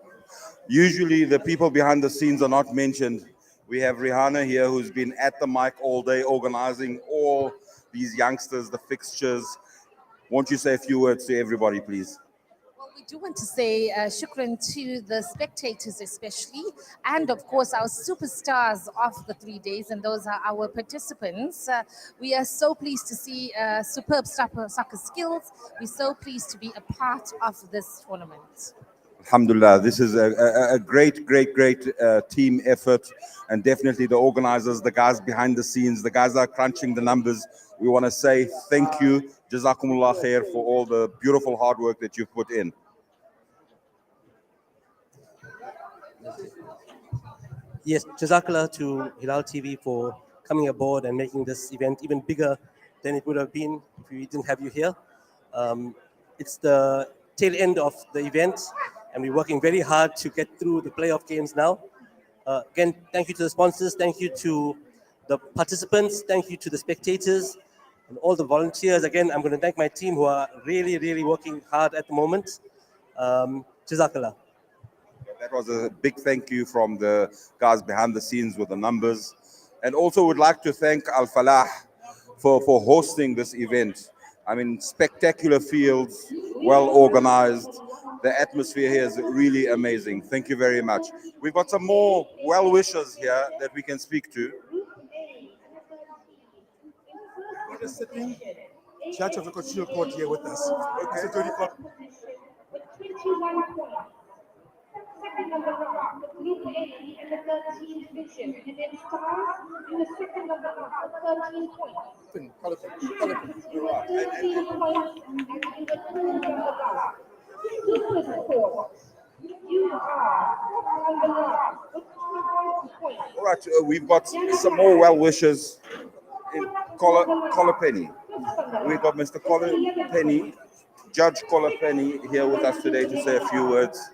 Usually the people behind the scenes are not mentioned. We have Rihanna here, who's been at the mic all day organizing all these youngsters, the fixtures. Won't you say a few words to everybody, please? Well, we do want to say shukran to the spectators especially, and of course our superstars of the 3 days, and those are our participants. We are so pleased to see superb soccer skills. We're so pleased to be a part of this tournament. Alhamdulillah, this is a great team effort, and definitely the organizers, the guys behind the scenes, the guys that are crunching the numbers. We want to say thank you, Jazakumullah khair, for all the beautiful hard work that you've put in. Yes, Jazakallah to Hilaal TV for coming aboard and making this event even bigger than it would have been if we didn't have you here. It's the tail end of the event, and we're working very hard to get through the playoff games now. Again, thank you to the sponsors, thank you to the participants, thank you to the spectators and all the volunteers. Again, I'm going to thank my team who are really working hard at the moment. Jazakallah. That was a big thank you from the guys behind the scenes with the numbers. And also would like to thank Al Falah for hosting this event. I mean, spectacular fields, well organized. The atmosphere here is really amazing. Thank you very much. We've got some more well-wishers here that we can speak to. We're sitting Judge of the Constitutional Court here with us. Okay. Second number Group A in the 13th division, and then Stars in the second number 13 points. 13 points, and in the third number Super Sports. You are on the line with 5 points. All right, we've got some more well-wishers in Collar Penny. We've got Mr. Collar Penny, Judge Collar Penny, here with us today to say a few words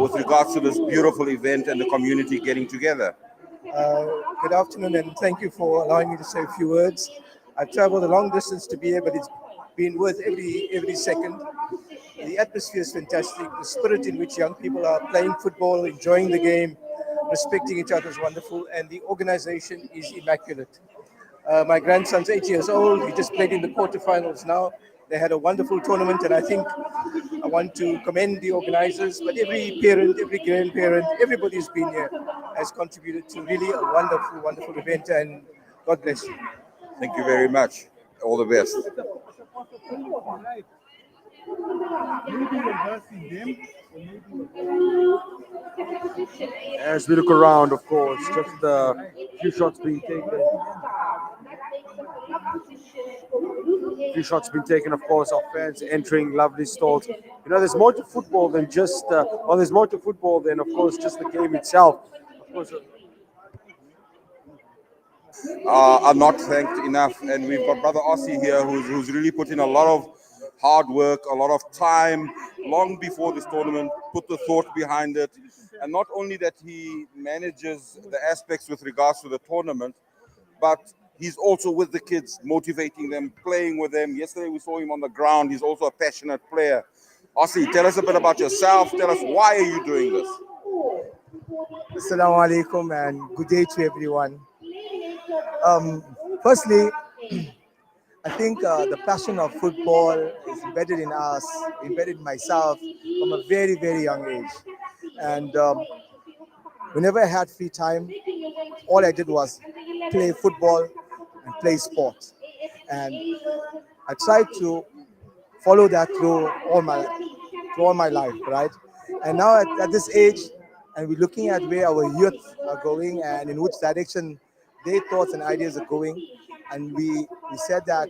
with regards to this beautiful event and the community getting together. Good afternoon, and thank you for allowing me to say a few words. I've traveled a long distance to be here, but it's been worth every second. The atmosphere is fantastic. The spirit in which young people are playing football, enjoying the game, respecting each other is wonderful, and the organization is immaculate. My grandson's 8 years old. He just played in the quarterfinals now. They had a wonderful tournament, and I think I want to commend the organizers, but every parent, every grandparent, everybody who's been here has contributed to really a wonderful event, and God bless you. Thank you very much. All the best. As we look around, of course, just a few shots being taken. Of course, of fans entering lovely stalls. There's more to football than just, there's more to football than, of course, just the game itself. Of course, are not thanked enough, and we've got Brother Ossie here who's really put in a lot of hard work, a lot of time, long before this tournament, put the thought behind it. And not only that he manages the aspects with regards to the tournament, but he's also with the kids, motivating them, playing with them. Yesterday we saw him on the ground. He's also a passionate player. Ossie, tell us a bit about yourself. Tell us, why are you doing this? Assalamu alaikum and good day to everyone. Firstly, I think the passion of football is embedded in us, embedded in myself from a very, very young age. And whenever I had free time, all I did was play football and play sport. And I tried to follow that through all my life, right? And now at this age, and we're looking at where our youth are going and in which direction their thoughts and ideas are going. And we said that,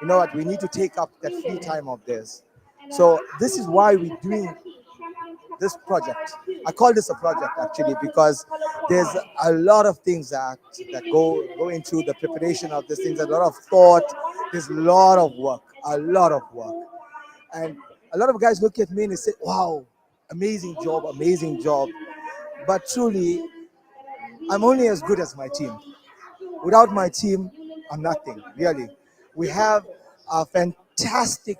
you know what, we need to take up that free time of theirs. So this is why we're doing this project. I call this a project actually because there's a lot of things that go into the preparation of this thing. There's a lot of thought. There's a lot of work, and a lot of guys look at me and they say, "Wow, amazing job, amazing job." But truly, I'm only as good as my team. Without my team, I'm nothing, really. We have a fantastic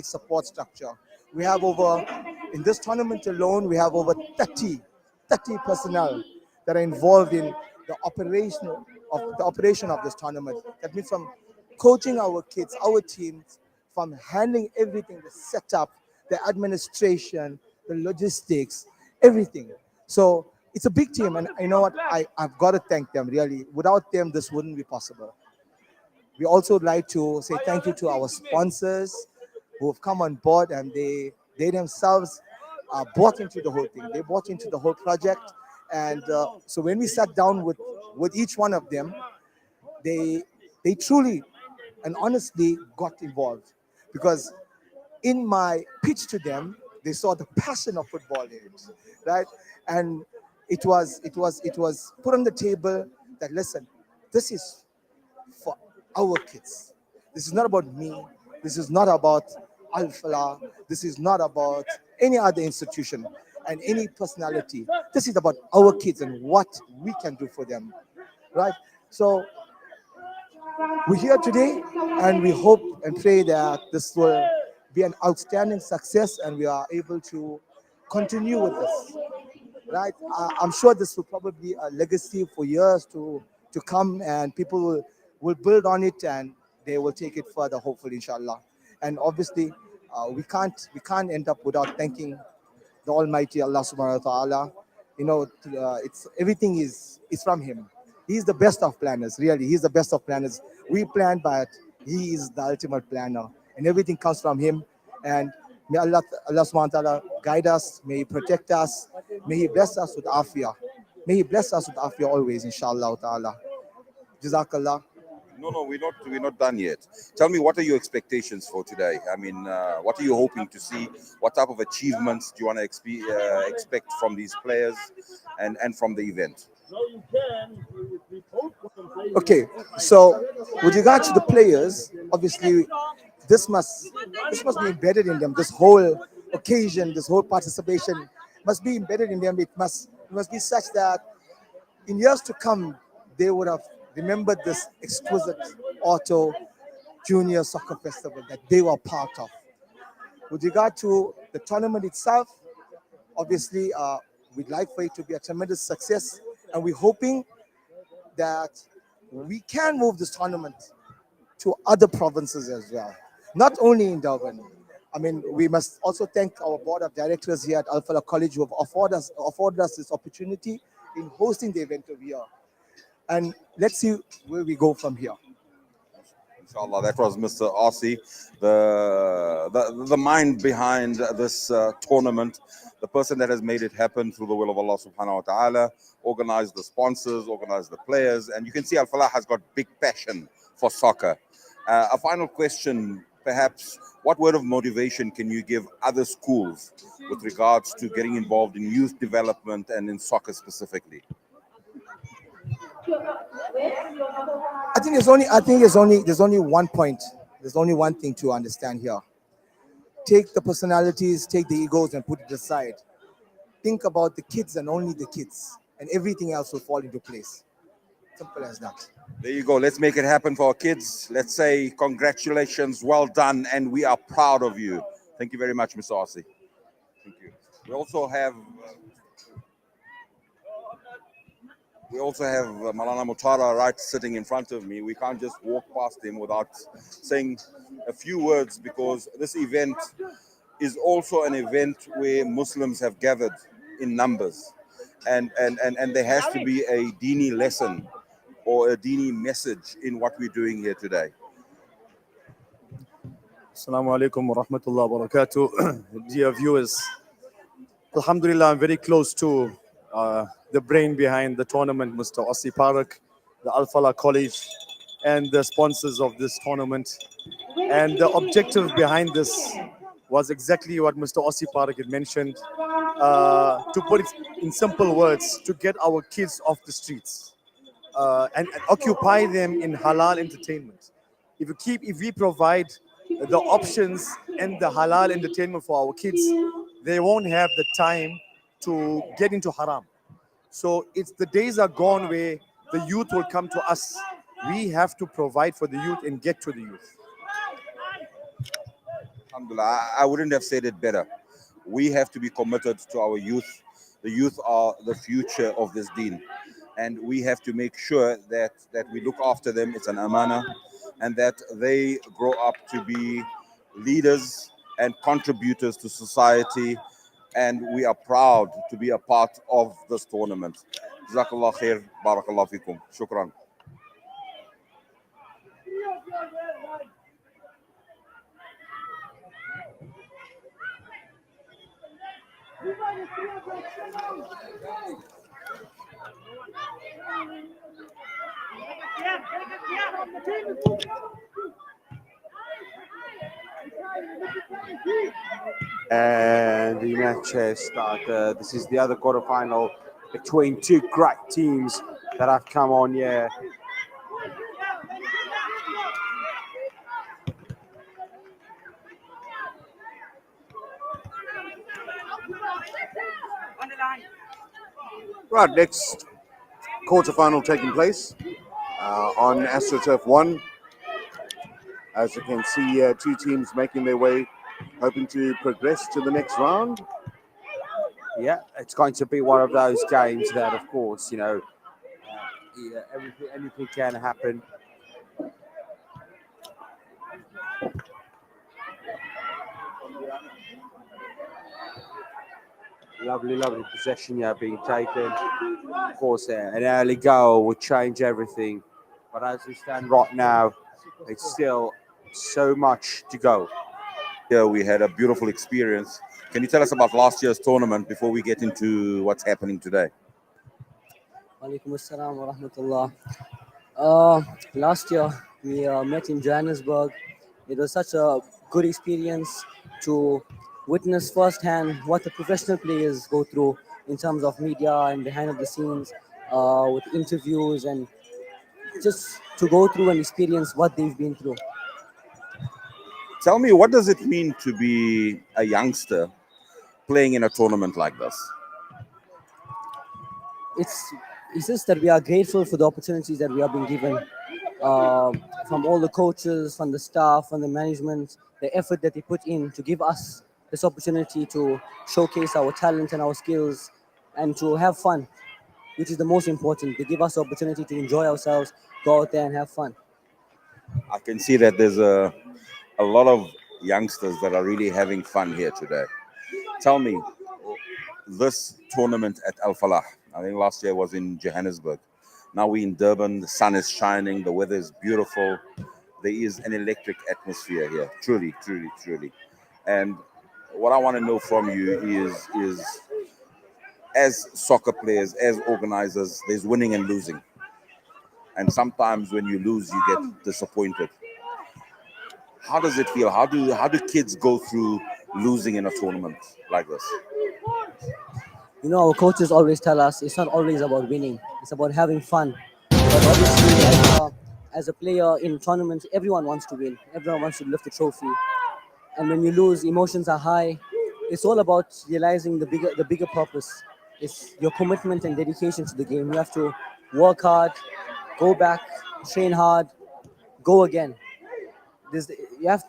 support structure. We have in this tournament alone, we have over 30 personnel that are involved in the operation of this tournament. That means from coaching our kids, our teams, from handling everything, the setup, the administration, the logistics, everything. So it's a big team, and you know what? I've got to thank them, really. Without them, this wouldn't be possible. We also would like to say thank you to our sponsors who have come on board, and they themselves bought into the whole thing. They bought into the whole project. And so when we sat down with each one of them, they truly and honestly got involved, because in my pitch to them, they saw the passion of football in it, right? And it was put on the table that, listen, this is for our kids. This is not about me. This is not about Al Falah. This is not about any other institution and any personality. This is about our kids and what we can do for them, right? So we're here today, and we hope and pray that this will be an outstanding success and we are able to continue with this, right? I'm sure this will probably be a legacy for years to come, and people will build on it and they will take it further, hopefully, inshallah. And obviously, we can't end up without thanking the Almighty Allah Subhanahu wa Taala. You know, it's everything is from Him. He's the best of planners, really. He's the best of planners. We plan, but He is the ultimate planner, and everything comes from Him. And may Allah Subhanahu wa Taala guide us. May He protect us. May He bless us with afiyah. May He bless us with afiyah always, inshallah ta'ala. Jazakallah. No, we're not done yet. Tell me, what are your expectations for today? I mean, what are you hoping to see? What type of achievements do you want to expect from these players and from the event? Okay, so with regard to the players, obviously this must be embedded in them. This whole occasion, this whole participation must be embedded in them. It must be such that in years to come they would have remembered this exquisite Auto Junior Soccer Festival that they were part of. With regard to the tournament itself, obviously we'd like for it to be a tremendous success, and we're hoping that we can move this tournament to other provinces as well, not only in Durban. I mean, we must also thank our board of directors here at Al Falah College who have afforded us this opportunity in hosting the event over here. And let's see where we go from here. Inshallah, that was Mr. Asi, the mind behind this tournament, the person that has made it happen through the will of Allah subhanahu wa ta'ala, organized the sponsors, organized the players, and you can see Al Falah has got big passion for soccer. A final question, perhaps, what word of motivation can you give other schools with regards to getting involved in youth development and in soccer specifically? I think there's only one point. There's only one thing to understand here. Take the personalities, take the egos, and put it aside. Think about the kids and only the kids, and everything else will fall into place. Simple as that. There you go. Let's make it happen for our kids. Let's say congratulations, well done, and we are proud of you. Thank you very much, Mr. Asi. Thank you. We also have We also have Malana Mutara right sitting in front of me. We can't just walk past him without saying a few words, because this event is also an event where Muslims have gathered in numbers. And there has to be a Dini lesson or a Dini message in what we're doing here today. Assalamu alaikum wa rahmatullahi wa barakatuh. Dear viewers, Alhamdulillah, I'm very close to the brain behind the tournament, Mr. Ossi Parak, the Al Falah College, and the sponsors of this tournament. And the objective behind this was exactly what Mr. Ossi Parak had mentioned. To put it in simple words, to get our kids off the streets and occupy them in halal entertainment. If we provide the options and the halal entertainment for our kids, they won't have the time to get into haram. So the days are gone where the youth will come to us. We have to provide for the youth and get to the youth. Alhamdulillah, I wouldn't have said it better. We have to be committed to our youth. The youth are the future of this deen. And we have to make sure that we look after them. It's an amana. And that they grow up to be leaders and contributors to society. And we are proud to be a part of this tournament. Jazakallah khair, barakallah fikum. Shukran. And the match has started. This is the other quarterfinal between two great teams that have come on here. Right, next quarterfinal taking place on AstroTurf 1. As you can see, two teams making their way, hoping to progress to the next round. Yeah, it's going to be one of those games that, of course, anything can happen. Lovely possession here being taken. Of course, an early goal would change everything. But as we stand right now, it's still so much to go. Yeah, we had a beautiful experience. Can you tell us about last year's tournament before we get into what's happening today? Walaikum assalam wa rahmatullah. Last year, we met in Johannesburg. It was such a good experience to witness firsthand what the professional players go through in terms of media and behind of the scenes with interviews, and just to go through and experience what they've been through. Tell me, what does it mean to be a youngster playing in a tournament like this? It's just that we are grateful for the opportunities that we have been given from all the coaches, from the staff, from the management, the effort that they put in to give us this opportunity to showcase our talent and our skills and to have fun, which is the most important. They give us the opportunity to enjoy ourselves, go out there and have fun. I can see that there's a lot of youngsters that are really having fun here today. Tell me, this tournament at Al Falah, I think last year was in Johannesburg. Now we're in Durban, the sun is shining, the weather is beautiful. There is an electric atmosphere here, truly, truly, truly. And what I want to know from you is as soccer players, as organizers, there's winning and losing. And sometimes when you lose, you get disappointed. How does it feel? How do kids go through losing in a tournament like this? You know, our coaches always tell us it's not always about winning, it's about having fun. But obviously, as a player in tournaments, everyone wants to win, everyone wants to lift the trophy. And when you lose, emotions are high. It's all about realizing the bigger purpose. It's your commitment and dedication to the game. You have to work hard, go back, train hard, go again.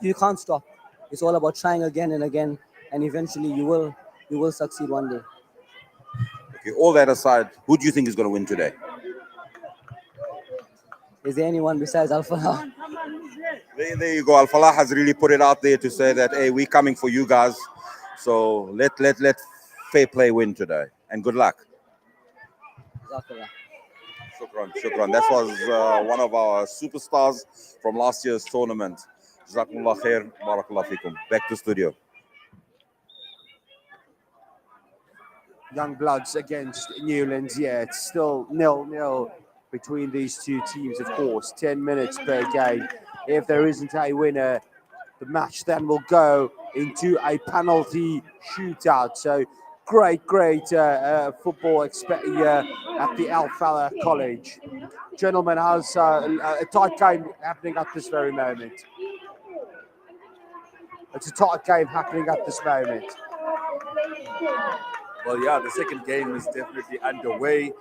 You can't stop. It's all about trying again and again, and eventually you will succeed one day. Okay, all that aside, who do you think is going to win today? Is there anyone besides Al-Falah? There you go. Al Falah has really put it out there to say that, hey, we're coming for you guys. So let fair play win today. And good luck. Shukran, shukran. That was one of our superstars from last year's tournament. Jazakumullah khair, barakallah fikum. Back to studio. Young Bloods against Newlands. Yeah, it's still 0-0 between these two teams, of course. 10 minutes per game. If there isn't a winner, the match then will go into a penalty shootout. So great football at the Al Falah College. Gentlemen, how's a tight game happening at this very moment? It's a tight game happening at this moment. Well, yeah, the second game is definitely underway.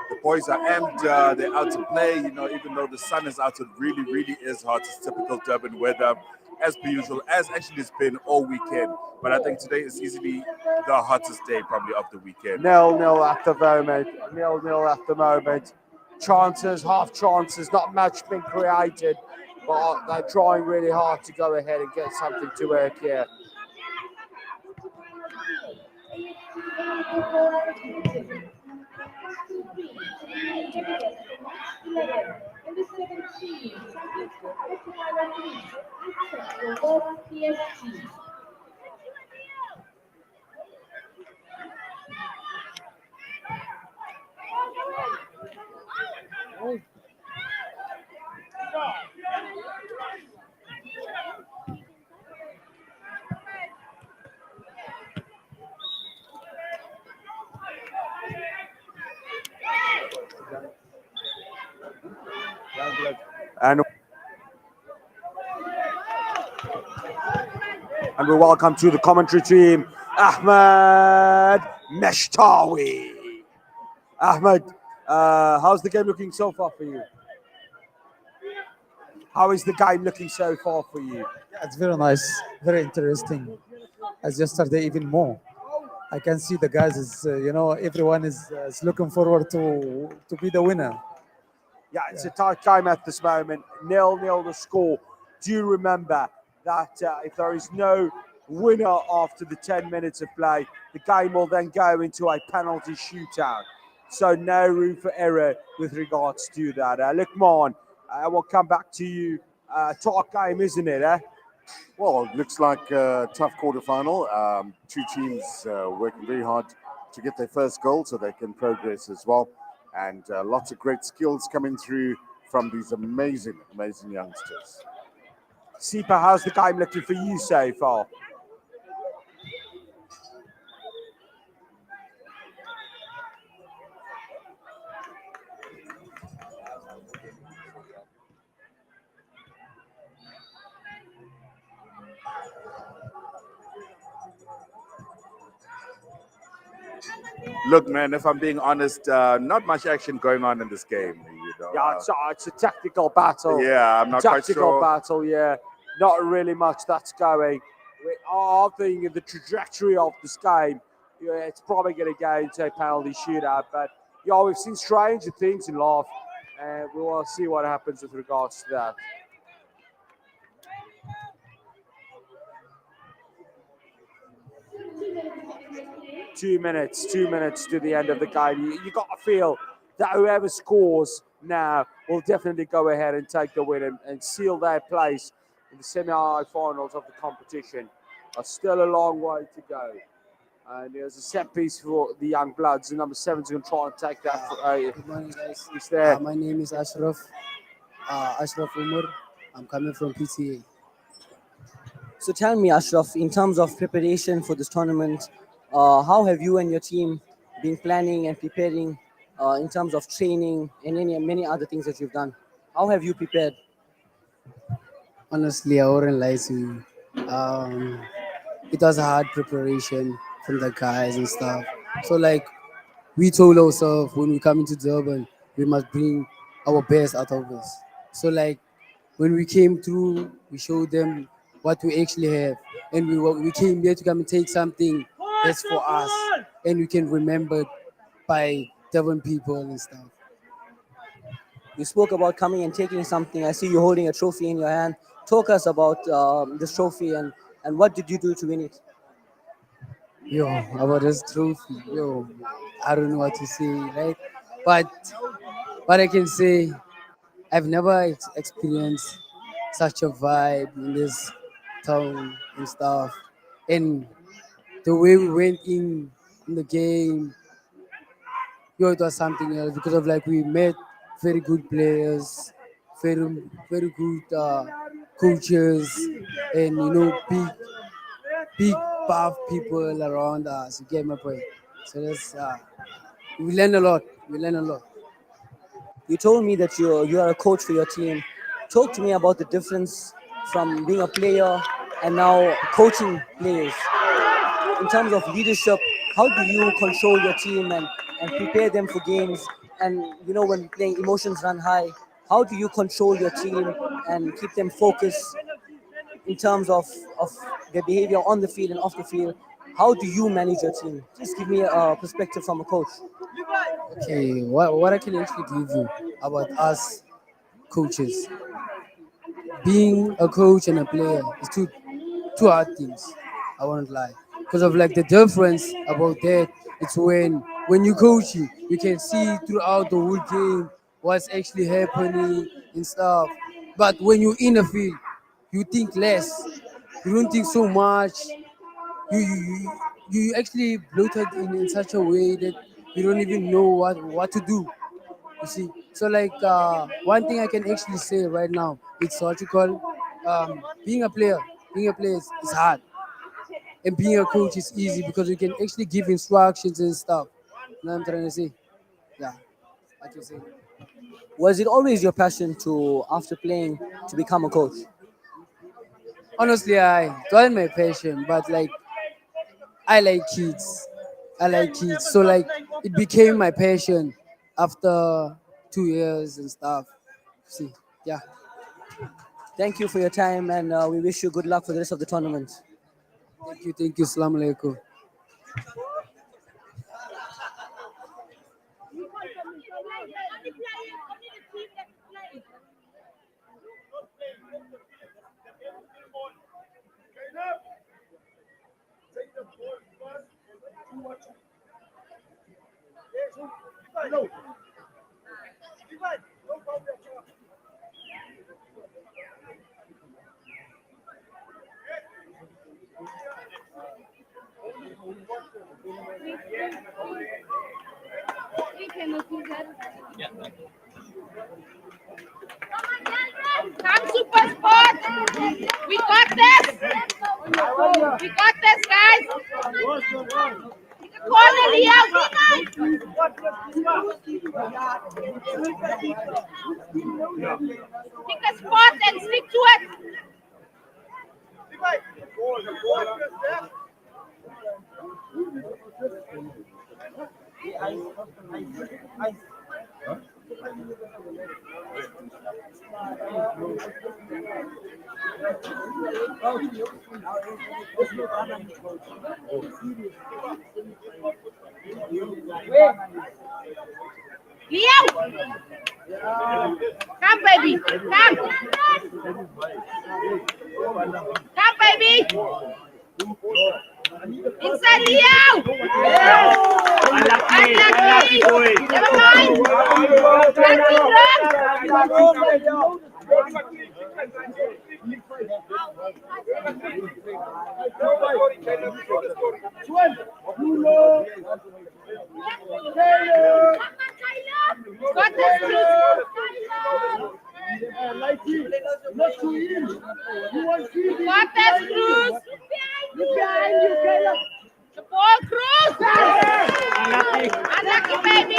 The boys are amped, they're out to play, you know, even though the sun is out, it really, really is hot. It's typical Durban weather, as per usual, as actually it's been all weekend. But I think today is easily the hottest day probably of the weekend. 0-0 at the moment. 0-0 at the moment. Chances, half chances, not much being created, but they're trying really hard to go ahead and get something to work here. And we welcome to the commentary team, Ahmed Meshtawi. Ahmed, how's the game looking so far for you? How is the game looking so far for you? Yeah, it's very nice, very interesting. As yesterday, even more. I can see the guys is, everyone is looking forward to be the winner. Yeah, it's a tight game at this moment. 0-0 the score. Do you remember that if there is no winner after the 10 minutes of play, the game will then go into a penalty shootout. So no room for error with regards to that. Lukman, we'll come back to you. Tight game, isn't it? Well, it looks like a tough quarterfinal. Two teams working very hard to get their first goal so they can progress as well. And lots of great skills coming through from these amazing, amazing youngsters. Sipa, how's the game looking for you so far? Look, man, if I'm being honest, not much action going on in this game. You know? Yeah, it's a tactical battle. Yeah, I'm not quite sure. Tactical battle, yeah. Not really much that's going. We are thinking the trajectory of this game. Yeah, it's probably going to go into a penalty shootout. But, yeah, we've seen stranger things in life. And we will see what happens with regards to that. Two minutes to the end of the game. You got to feel that whoever scores now will definitely go ahead and take the win and seal their place in the semi-finals of the competition. Still a long way to go. And there's a set piece for the young bloods. And number 7's going to try and take that. Good morning, guys. He's there. My name is Ashraf. Ashraf Umar. I'm coming from PTA. So tell me, Ashraf, in terms of preparation for this tournament, how have you and your team been planning and preparing in terms of training and many other things that you've done? How have you prepared? Honestly, I wouldn't lie to you. It was a hard preparation from the guys and stuff. So, we told ourselves when we come into Durban, we must bring our best out of us. So, when we came through, we showed them what we actually have. And we came here to come and take something that's for us. And we can remember by Durban people and stuff. You spoke about coming and taking something. I see you holding a trophy in your hand. Talk us about this trophy and what did you do to win it? Yo, about this trophy, yo, I don't know what to say, right? But what I can say, I've never experienced such a vibe in this town and stuff. And the way we went in the game, yo, it was something else because of like we met very good players, very good coaches, and big buff people around us. You get my point. So that's we learn a lot. We learn a lot. You told me that you are a coach for your team. Talk to me about the difference from being a player and now coaching players. In terms of leadership, how do you control your team and prepare them for games? And when playing, emotions run high. How do you control your team and keep them focused in terms of their behavior on the field and off the field? How do you manage your team? Just give me a perspective from a coach. Okay, what I can actually give you about us coaches. Being a coach and a player is two hard things. I won't lie. Because of like the difference about that, it's when you coaching, you can see throughout the whole game what's actually happening and stuff. But when you're in the field, you think less. You don't think so much. You actually bloated in such a way that you don't even know what to do. You see, so like one thing I can actually say right now, it's what you call being a player. Being a player is hard, and being a coach is easy because you can actually give instructions and stuff. You know what I'm trying to say? Yeah, I can say. Was it always your passion to, after playing, to become a coach? Honestly, it wasn't my passion, but like I like kids. I like kids, so like it became my passion after 2 years and stuff. See, yeah. Thank you for your time, and we wish you good luck for the rest of the tournament. Thank you. Assalamu alaikum. Come Super Sport! We got this! We got this, guys! Corner here! Pick a spot and stick to it! Leo! Come, baby! Come! Come, baby! Inside Leo! Unlucky! Never mind! Got this, Got this, Cruz! The ball, Cruz! Unlucky, baby!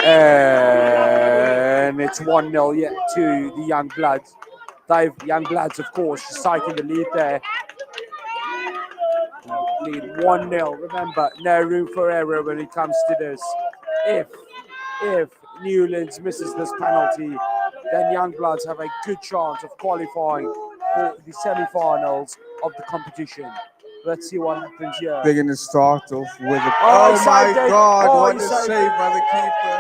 And it's 1-0 yet to the Young Bloods. Young Bloods, of course, citing the lead there. Lead 1-0. Remember, no room for error when it comes to this. If Newlands misses this penalty, then Young Bloods have a good chance of qualifying for the semi-finals of the competition. Let's see what happens here. They're going to start off with a... Oh, Oh my saved it. God, Oh, what he a saved save it. by the keeper.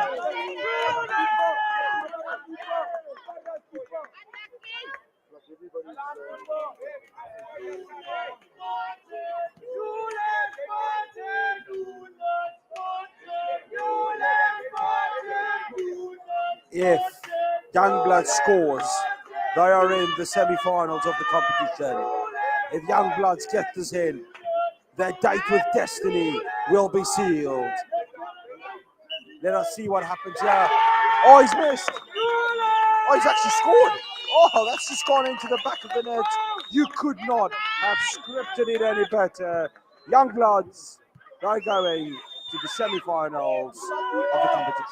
If Youngblood scores, they are in the semi-finals of the competition. If Youngbloods get this in, their date with destiny will be sealed. Let us see what happens here. Oh, he's missed. Oh, he's actually scored. Oh, that's just gone into the back of the net. You could not have scripted it any better. Youngbloods, they're going to the semi-finals of the competition.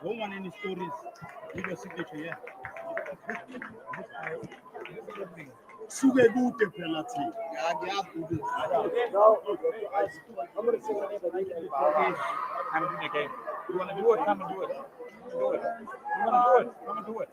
Don't want any stories. Leave your signature here. Suge gute penalty. Yeah, good. Come and do the game. You want to do it? Come and do it. Do it. You want to do it? Come and do it.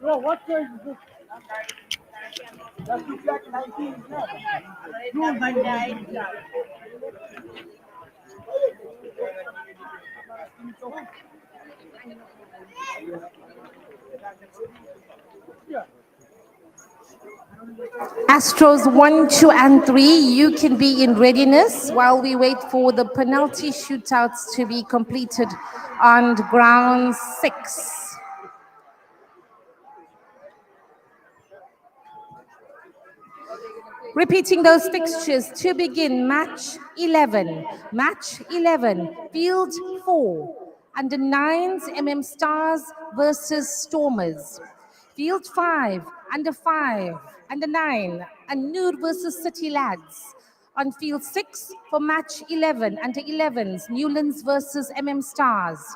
Bro, what size is this? That looks like 19. No, my dad. Astros 1, 2, and 3, you can be in readiness while we wait for the penalty shootouts to be completed on ground 6. Repeating those fixtures to begin match 11. Match 11, field 4. Under 9s, Stars versus Stormers. Field 5, under 5, under 9, Noor versus City Lads. On field 6 for match 11, under 11s, Newlands versus Stars.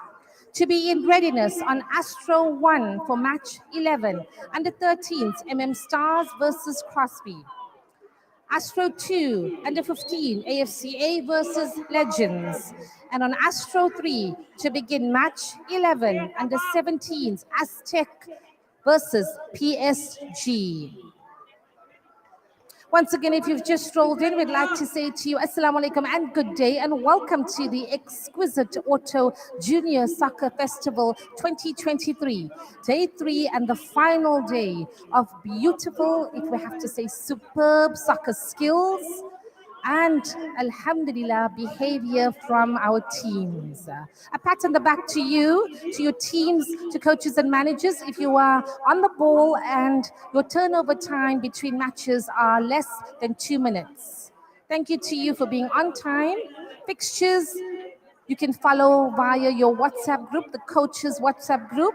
To be in readiness on Astro 1 for match 11, under 13s, Stars versus Crosby. Astro 2, under 15, AFCA versus Legends. And on Astro 3, to begin match 11, under 17s, Aztec versus PSG. Once again, if you've just strolled in, we'd like to say to you, Assalamu alaikum and good day, and welcome to the Exquisite Auto Junior Soccer Festival 2023. Day 3 and the final day of beautiful, if we have to say, superb soccer skills and, alhamdulillah, behavior from our teams. A pat on the back to you, to your teams, to coaches and managers. If you are on the ball and your turnover time between matches are less than 2 minutes. Thank you to you for being on time. Fixtures, you can follow via your WhatsApp group, the coaches WhatsApp group.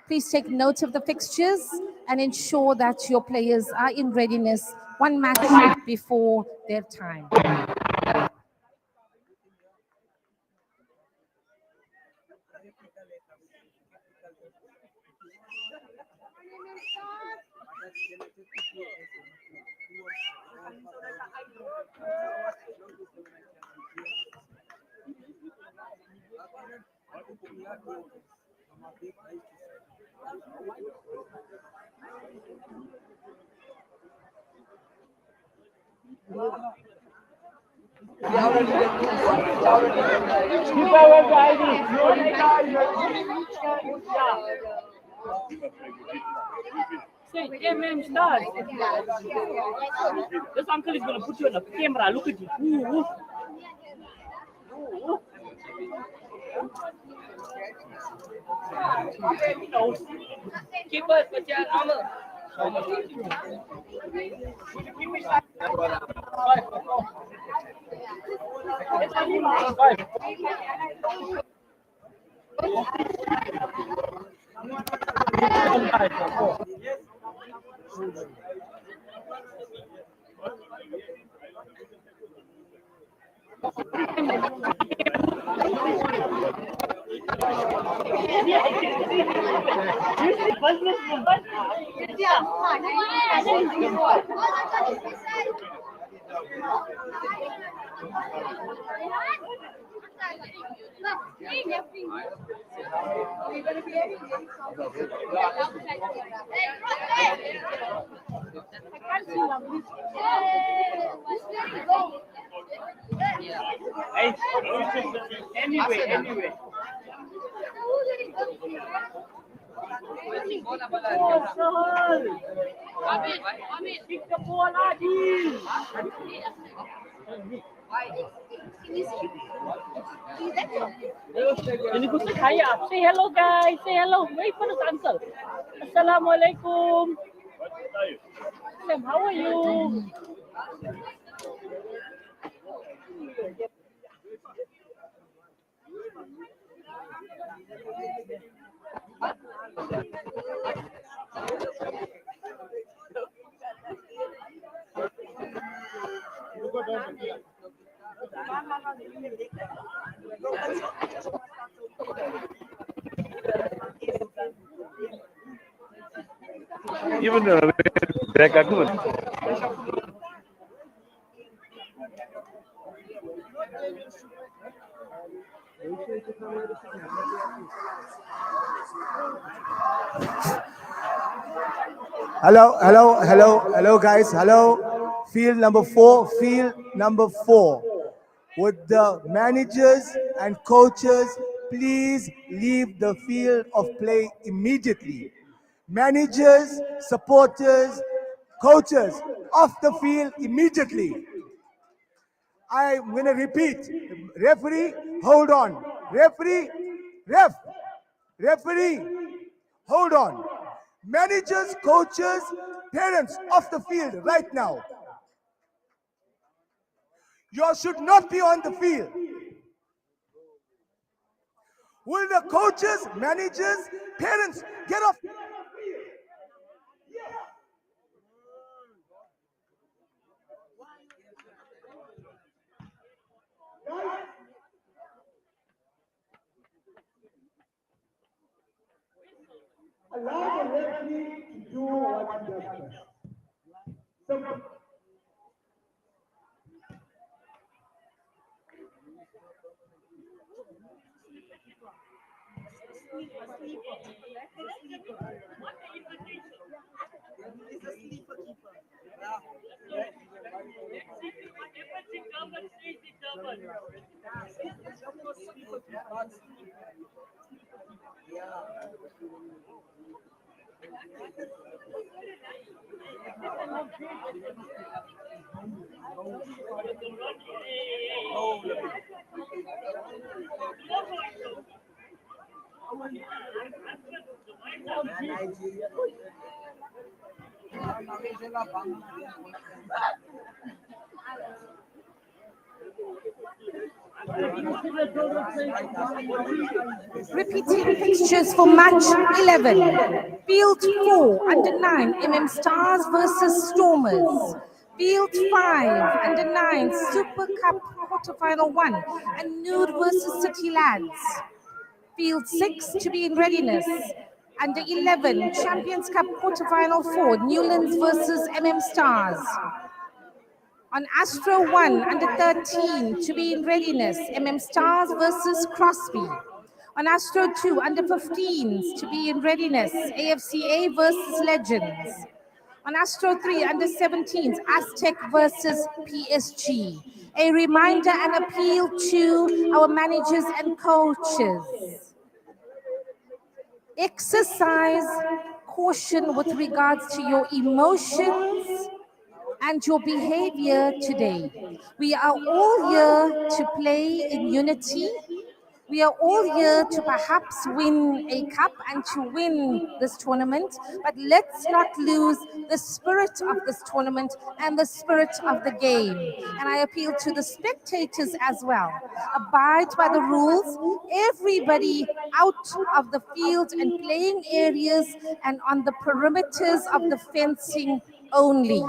Please take note of the fixtures and ensure that your players are in readiness one match before their time. Say, Stars. This uncle is going to put you on the camera. Look at you. Ooh. Ooh. Keeper macam normal. Anyway. Oh, Sahal. Pick the ball, Adi. Ini Gusti Kaya. Say hello, guys. Say hello. Wait for the answer. Assalamualaikum. Sam, how are you? Even back good. Hello, guys. Hello. Field number 4. Field number 4. Would the managers and coaches please leave the field of play immediately? Managers, supporters, coaches, off the field immediately. I'm going to repeat. Referee, hold on. Referee, referee, hold on. Managers, coaches, parents off the field right now. You should not be on the field. Will the coaches, managers, parents get off? Allow the referee to do what he does best. Simple. Repeating fixtures for match 11. Field 4, under 9, Stars versus Stormers. Field 5, under 9, Super Cup quarterfinal 1, and Nude versus City Lads. Field 6 to be in readiness. Under 11, Champions Cup quarterfinal 4, Newlands versus Stars. On Astro 1, under 13, to be in readiness, Stars versus Crosby. On Astro 2, under 15s, to be in readiness, AFCA versus Legends. On Astro 3, under 17s, Aztec versus PSG. A reminder and appeal to our managers and coaches. Exercise caution with regards to your emotions and your behavior today. We are all here to play in unity. We are all here to perhaps win a cup and to win this tournament, but let's not lose the spirit of this tournament and the spirit of the game. And I appeal to the spectators as well. Abide by the rules. Everybody out of the field and playing areas and on the perimeters of the fencing only.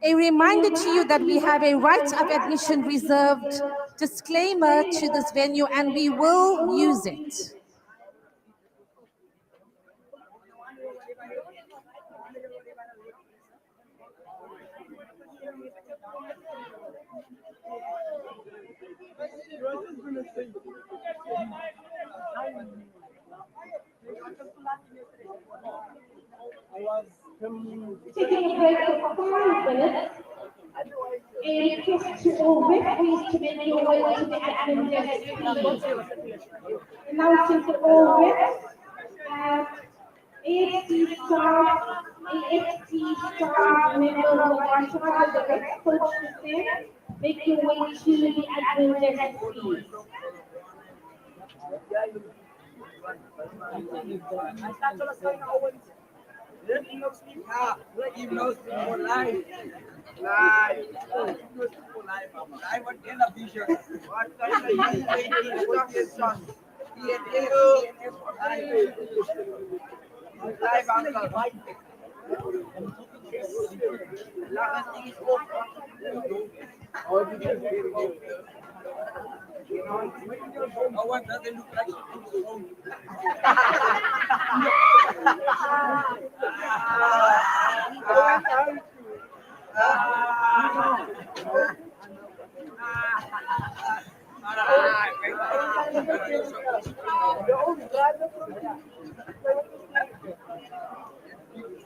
A reminder to you that we have a right of admission reserved disclaimer to this venue, and we will use it. Taking a break for 5 minutes. A request to all referees to make your way to the admin desk, please. Announcing to all refs and AFC staff members of our charge of the ref coach system, make your way to the admin desk, please. One doesn't look like she's home.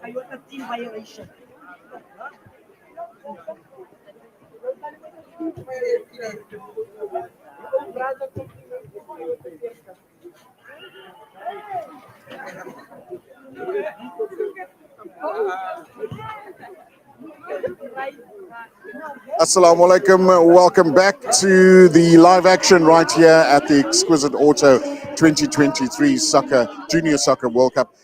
I want a team violation. Assalamu alaikum. Welcome back to the live action right here at the Exquisite Auto 2023 Junior Soccer World Cup.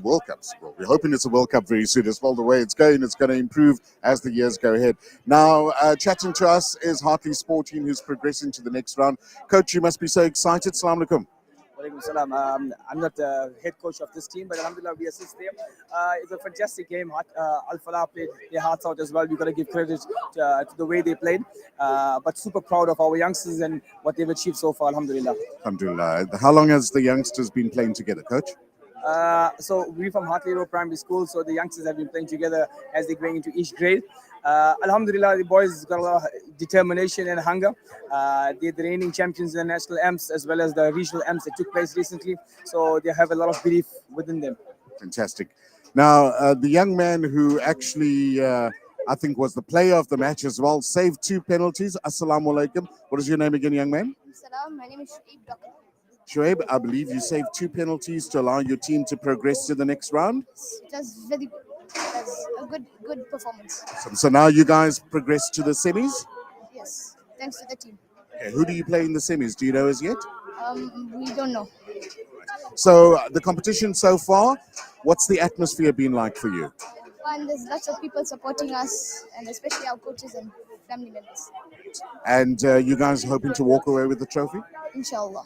World Cups. Well, we're hoping it's a World Cup very soon as well. The way it's going to improve as the years go ahead. Now, chatting to us is Hartley Sport Team, who's progressing to the next round. Coach, you must be so excited. Assalamu alaikum. Walaikum salam. I'm not the head coach of this team, but alhamdulillah, we assist them. It's a fantastic game. Al Falah played their hearts out as well. We've got to give credit to the way they played. But super proud of our youngsters and what they've achieved so far, alhamdulillah. Alhamdulillah. How long has the youngsters been playing together, Coach? So we're from Hartley Road Primary School, so the youngsters have been playing together as they're going into each grade. Alhamdulillah, the boys got a lot of determination and hunger. They're the reigning champions in the national AMPs as well as the regional AMPs that took place recently. So they have a lot of belief within them. Fantastic. Now, the young man who actually, I think, was the player of the match as well, saved 2 penalties. Assalamu alaikum. What is your name again, young man? Salam, my name is Shoaib Dr. Shoaib, I believe you saved 2 penalties to allow your team to progress to the next round. It was very good. It was a good performance. So now you guys progress to the semis? Yes, thanks to the team. Okay, who do you play in the semis? Do you know as yet? We don't know. So the competition so far, what's the atmosphere been like for you? And there's lots of people supporting us, and especially our coaches and family members. And you guys hoping to walk away with the trophy? Inshallah.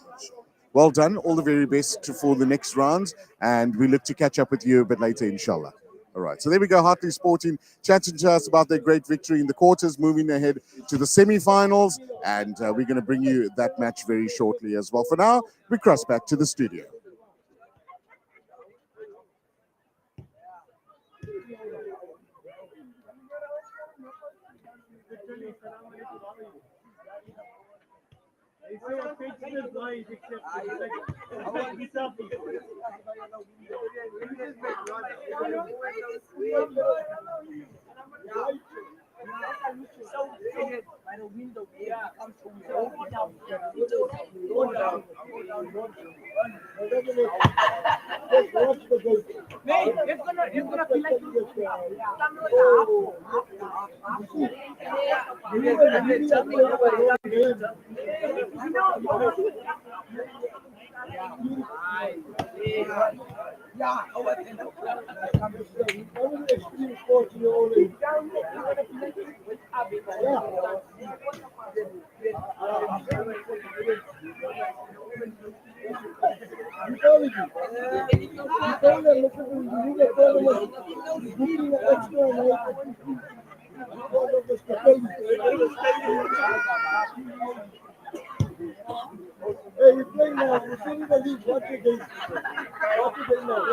Well done. All the very best for the next rounds. And we look to catch up with you a bit later, inshallah. All right. So there we go. Hartley Sporting chatting to us about their great victory in the quarters, moving ahead to the semi-finals. And we're going to bring you that match very shortly as well. For now, we cross back to the studio. Hey, you're playing now. You're still in the league. What's your game? What's your game now?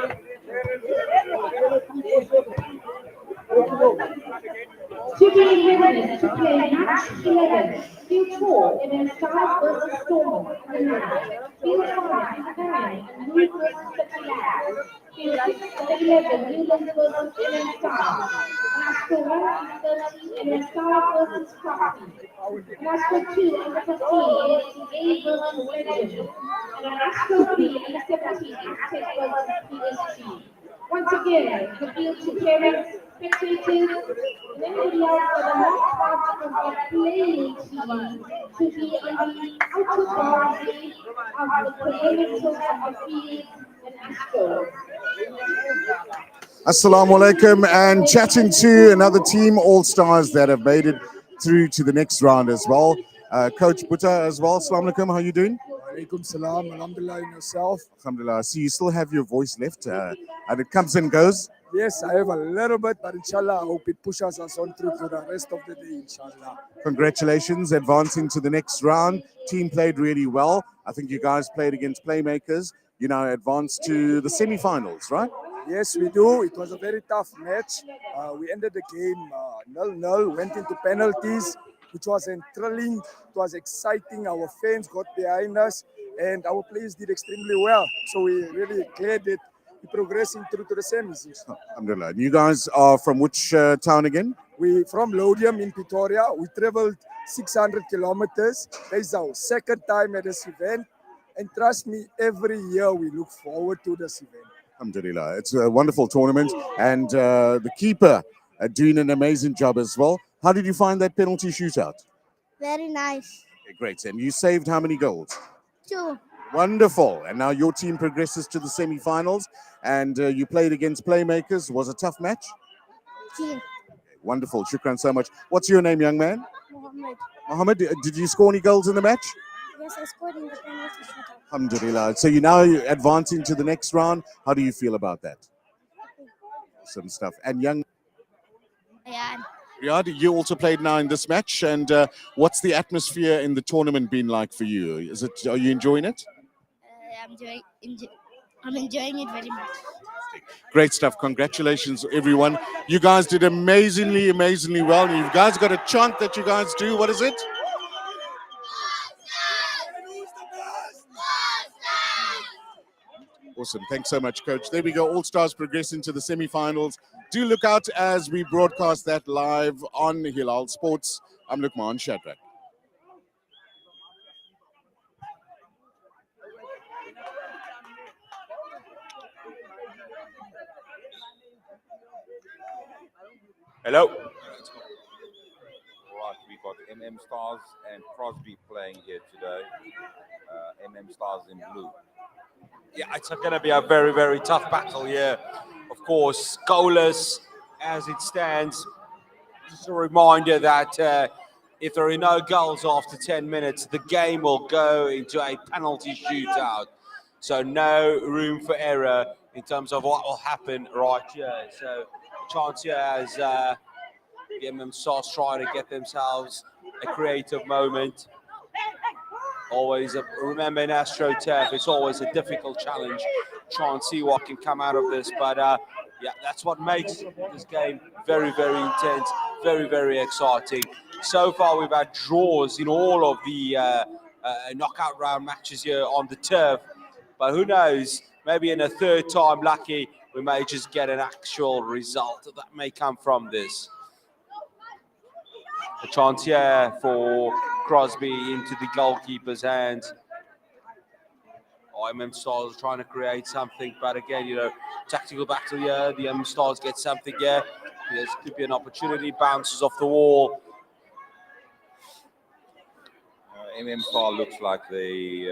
3-4-7. To be ready to play match 11, Field 4, in Stars versus Storm, and 9, Field 5, Karen, and Louis versus the Lab. Field 6 and 11, Newlands versus NN Stars. National 1 and 13, NN Stars versus Crosby. National 2 and 15, NSTA versus Legend. And National 3 and 17, Aztec versus PSG. Once again, the field to parents, spectators, and anybody else that are not part of the playing team to be on the outer boundary of the perimeter of fields and Astros. Assalamu alaikum, and chatting to another team, All Stars, that have made it through to the next round as well. Coach Butta as well. Assalamu alaikum, how are you doing? Alaikum salam, alhamdulillah, and yourself? Alhamdulillah. See, you still have your voice left, and it comes and goes. Yes, I have a little bit, but inshallah, I hope it pushes us on through to the rest of the day, inshallah. Congratulations, advancing to the next round. Team played really well. I think you guys played against playmakers. You know, advanced to the semi-finals, right? Yes, we do. It was a very tough match. We ended the game 0-0, went into penalties, which was thrilling. It was exciting. Our fans got behind us, and our players did extremely well. So we really glad that we're progressing through to the semis. Alhamdulillah. You guys are from which town again? We from Lodium in Pretoria. We traveled 600 kilometers. This is our second time at this event. And trust me, every year we look forward to this event. Alhamdulillah. It's a wonderful tournament, and the keeper doing an amazing job as well. How did you find that penalty shootout? Very nice. Okay, great. And you saved how many goals? 2. Wonderful. And now your team progresses to the semi-finals, and you played against playmakers. Was a tough match? Team. Wonderful. Shukran so much. What's your name, young man? Mohammed. Mohammed, did you score any goals in the match? Yes, I scored in the penalty shootout. Alhamdulillah. So you now advancing to the next round. How do you feel about that? Some stuff. And young Riyad, you also played now in this match. And what's the atmosphere in the tournament been like for you? Are you enjoying it? I'm enjoying it very much. Great stuff. Congratulations, everyone. You guys did amazingly well. You guys got a chant that you guys do. What is it? Awesome. Thanks so much, Coach. There we go. All Stars progress into the semi-finals. Do look out as we broadcast that live on Hilaal Sports. I'm Lukman Shadrach. Hello. All right, we got MM Stars and Crosby playing here today. MM Stars in blue. Yeah, it's going to be a very, very tough battle here. Of course, goalless as it stands. Just a reminder that if there are no goals after 10 minutes, the game will go into a penalty shootout. So no room for error in terms of what will happen right here. So a chance here as the MM Stars trying to get themselves a creative moment. Always, remember in AstroTurf, it's always a difficult challenge. Try and see what can come out of this. But yeah, that's what makes this game very, very intense, very, very exciting. So far, we've had draws in all of the knockout round matches here on the turf. But who knows, maybe in a third time lucky, we may just get an actual result that may come from this. A chance here for Crosby into the goalkeeper's hands. MM Stars trying to create something, but again, you know, tactical battle here. The MM Stars get something here. There could be an opportunity, bounces off the wall. MM Star looks like they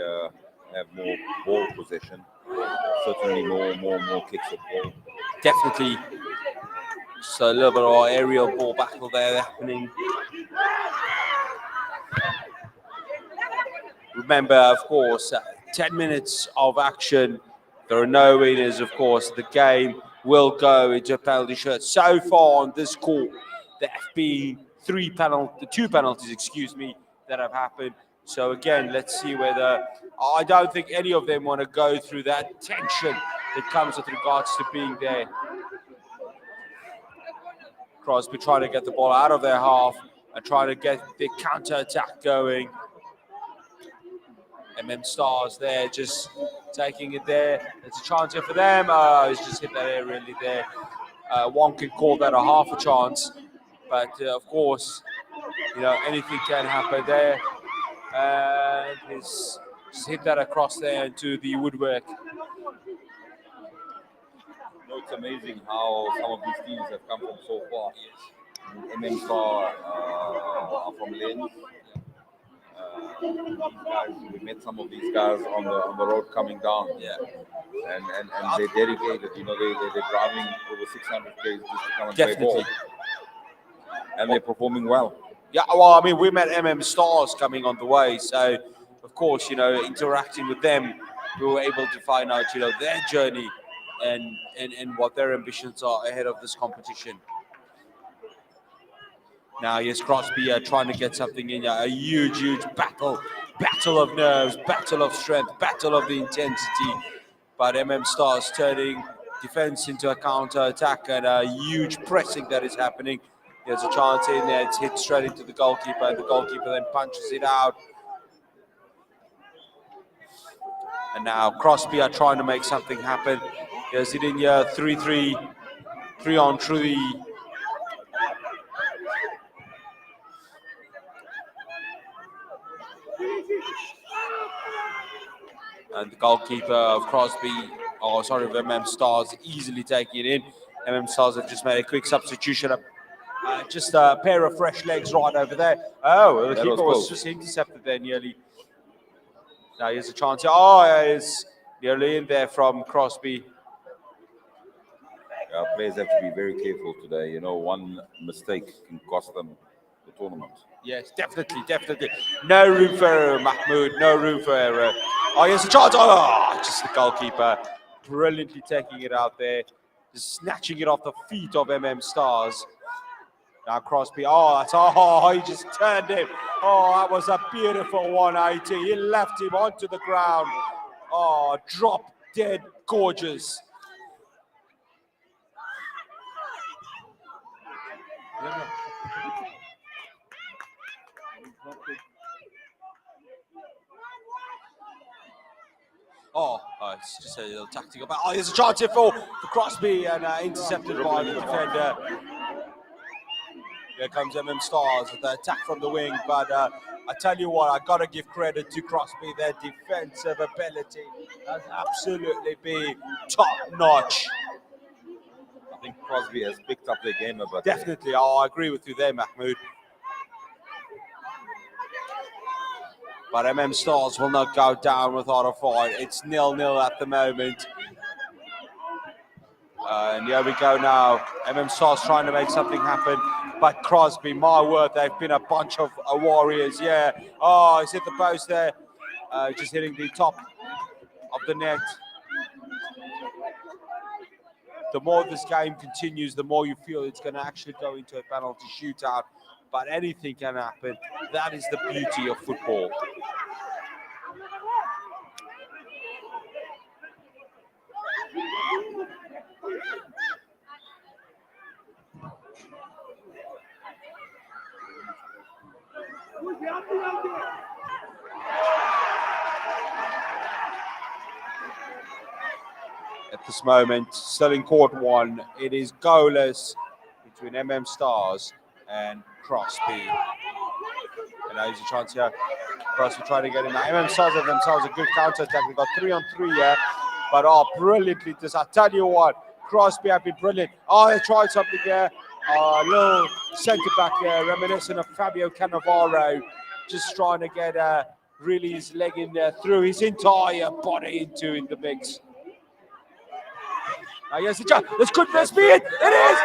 have more ball possession. Certainly more kicks of ball. Definitely. So a little bit of aerial ball battle there happening. Remember, of course, 10 minutes of action. There are no winners, of course. The game will go into a penalty shoot. So far on this court, there have been two penalties, excuse me, that have happened. So again, let's see whether, I don't think any of them want to go through that tension that comes with regards to being there. Crosby trying to get the ball out of their half and trying to get the counter-attack going. MM Stars there, just taking it there. It's a chance here for them. He's just hit that aerially there. One can call that a half a chance, but of course, you know, anything can happen there. And he's just hit that across there into the woodwork. You know, it's amazing how some of these teams have come from so far. MM Star are from Lens. These guys, we met some of these guys on the road coming down. Yeah. And they're dedicated. You know, they're driving over 600 km just to come and play ball. And they're performing well. Yeah, well, I mean, we met MM Stars coming on the way, so of course, you know, interacting with them, we were able to find out, you know, their journey and what their ambitions are ahead of this competition. Now, yes, Crosby trying to get something in, a huge battle of nerves, battle of strength, battle of the intensity. But MM Stars turning defense into a counter-attack and a huge pressing that is happening. There's a chance in there, it's hit straight into the goalkeeper, and the goalkeeper then punches it out. And now Crosby are trying to make something happen. There's it in here, 3-3, 3-on-3. And the goalkeeper of Crosby, of MM Stars, easily taking it in. MM Stars have just made a quick substitution. Just a pair of fresh legs right over there. Oh, well, the keeper was just intercepted there nearly. Now here's a chance here. Oh, it's nearly in there from Crosby. Our players have to be very careful today. You know, one mistake can cost them the tournament. Yes, definitely. No room for error, Mahmoud. No room for error. Oh, here's a chance. Oh, just the goalkeeper brilliantly taking it out there. Just snatching it off the feet of MM Stars. Now Crosby, he just turned him. Oh, that was a beautiful 180. He left him onto the ground. Oh, drop dead gorgeous. It's just a little tactical. But there's a chance here for Crosby and intercepted by the defender. Here comes MM Stars with the attack from the wing. But I tell you what, I got to give credit to Crosby. Their defensive ability has absolutely been top-notch. I think Crosby has picked up their game a bit. Definitely. I agree with you there, Mahmoud. But MM Stars will not go down without a fight. It's 0-0 at the moment. And here we go now. MM Stars trying to make something happen. But Crosby, my word, they've been a bunch of warriors. Yeah. Oh, he's hit the post there. Just hitting the top of the net. The more this game continues, the more you feel it's going to actually go into a penalty shootout. But anything can happen. That is the beauty of football. At this moment, still in court one, it is goalless between MM Stars and Crosby. And now there's a chance here. Crosby trying to get in. Now MM Stars have themselves a good counter attack. We've got 3-on-3 here. But brilliantly, I tell you what, Crosby have been brilliant. They tried something there. A little centre back there, reminiscent of Fabio Cannavaro, just trying to get really his leg in there, threw his entire body into the mix. Now here's the chance. This could this be it? It is!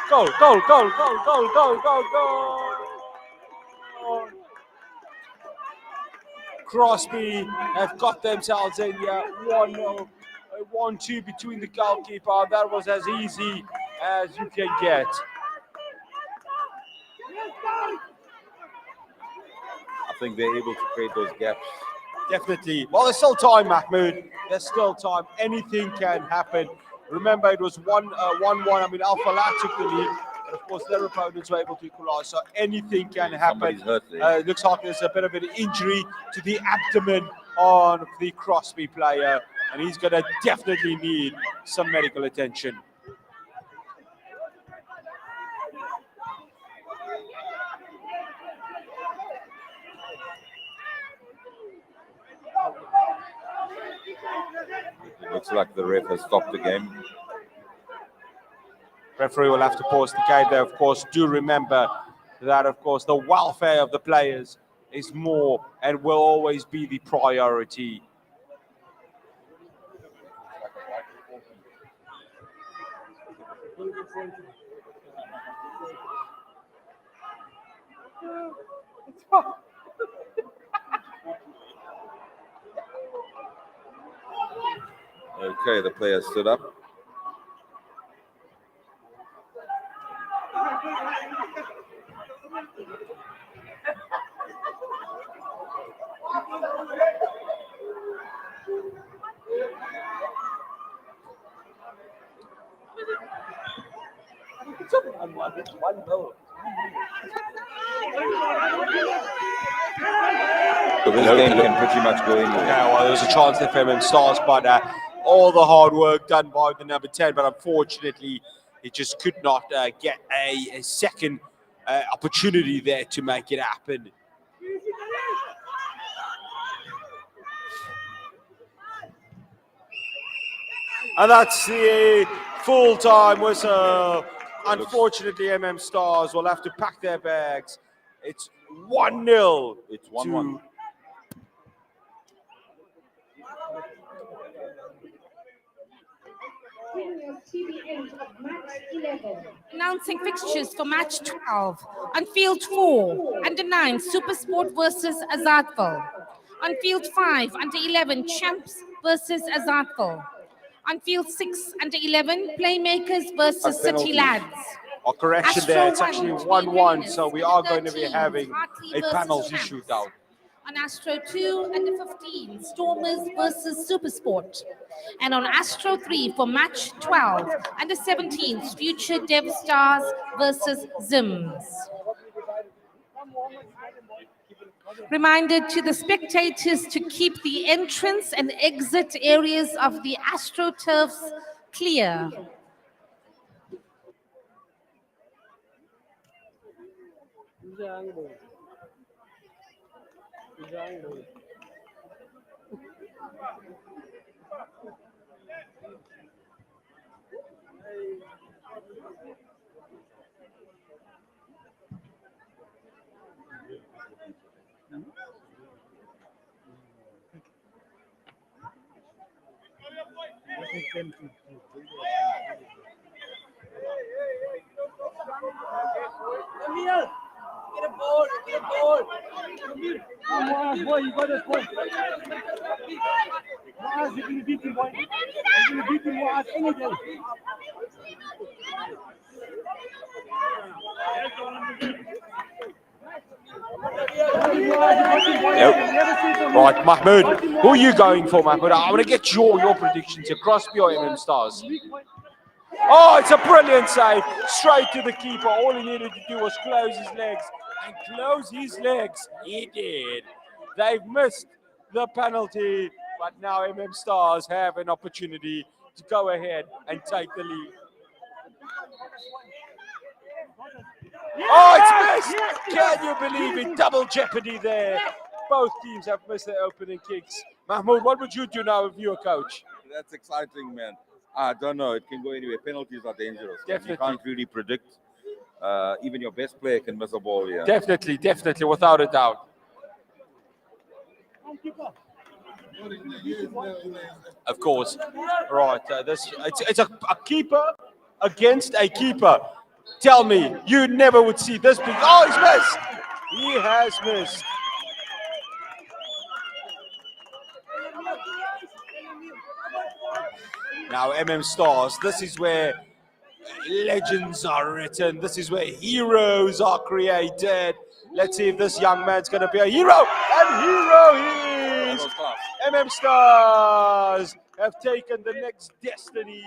Goal, goal, goal, goal, goal, goal, goal, goal. Crosby have got themselves in here. 1-0, 1-2 between the goalkeeper. That was as easy as you can get. I think they're able to create those gaps. Definitely. Well, there's still time, Mahmoud. There's still time. Anything can happen. Remember, it was 1-1. I mean, Al Falah took the lead. But of course, their opponents were able to equalize. So anything can happen. Somebody's hurt there. It looks like there's a bit of an injury to the abdomen on the Crosby player. And he's going to definitely need some medical attention. Looks like the ref has stopped the game. Referee will have to pause the game there. Of course, do remember that, of course, the welfare of the players is more and will always be the priority. Okay, the player stood up. So this game can pretty much go anywhere. Yeah, well, there's a chance that MM Stars, but all the hard work done by the number 10, but unfortunately, it just could not get a second opportunity there to make it happen. And that's the full-time whistle. Unfortunately, MM Stars will have to pack their bags. It's 1-0. It's 1-1. Announcing fixtures for match 12. On field 4, under 9, Supersport versus Azadville. On field 5, under 11, Champs versus Azadville. On field 6, under 11, Playmakers versus City Lads. A correction Astro there, it's 1, actually between 1-1, Winners, so we are going to be 13, having Hartley a versus penalty Champs. shootout. On Astro 2, under 15, Stormers versus Supersport. And on Astro 3 for match 12, under 17, Future Dev Stars versus Zims. Reminder to the spectators to keep the entrance and exit areas of the AstroTurfs clear. Emil, get a ball, get a ball. Come on, boy, you got this boy. Moaz, you're gonna beat him, boy. You're gonna beat him, Moaz, any day. Right, Mahmoud, who are you going for, Mahmoud? I want to get your predictions here. Crosby or MM Stars? Oh, it's a brilliant save. Straight to the keeper. All he needed to do was close his legs. And close his legs. He did. They've missed the penalty. But now MM Stars have an opportunity to go ahead and take the lead. Oh, it's missed! Can you believe it? Double jeopardy there. Both teams have missed their opening kicks. Mahmoud, what would you do now if you were coach? That's exciting, man. I don't know. It can go anywhere. Penalties are dangerous. Definitely. You can't really predict. Even your best player can miss a ball here. Definitely, without a doubt. Of course. Right. It's a keeper against a keeper. Tell me, you never would see this big. Oh, he's missed. He has missed. Now, Stars, this is where legends are written. This is where heroes are created. Let's see if this young man's going to be a hero. And hero he is. Stars have taken the next destiny,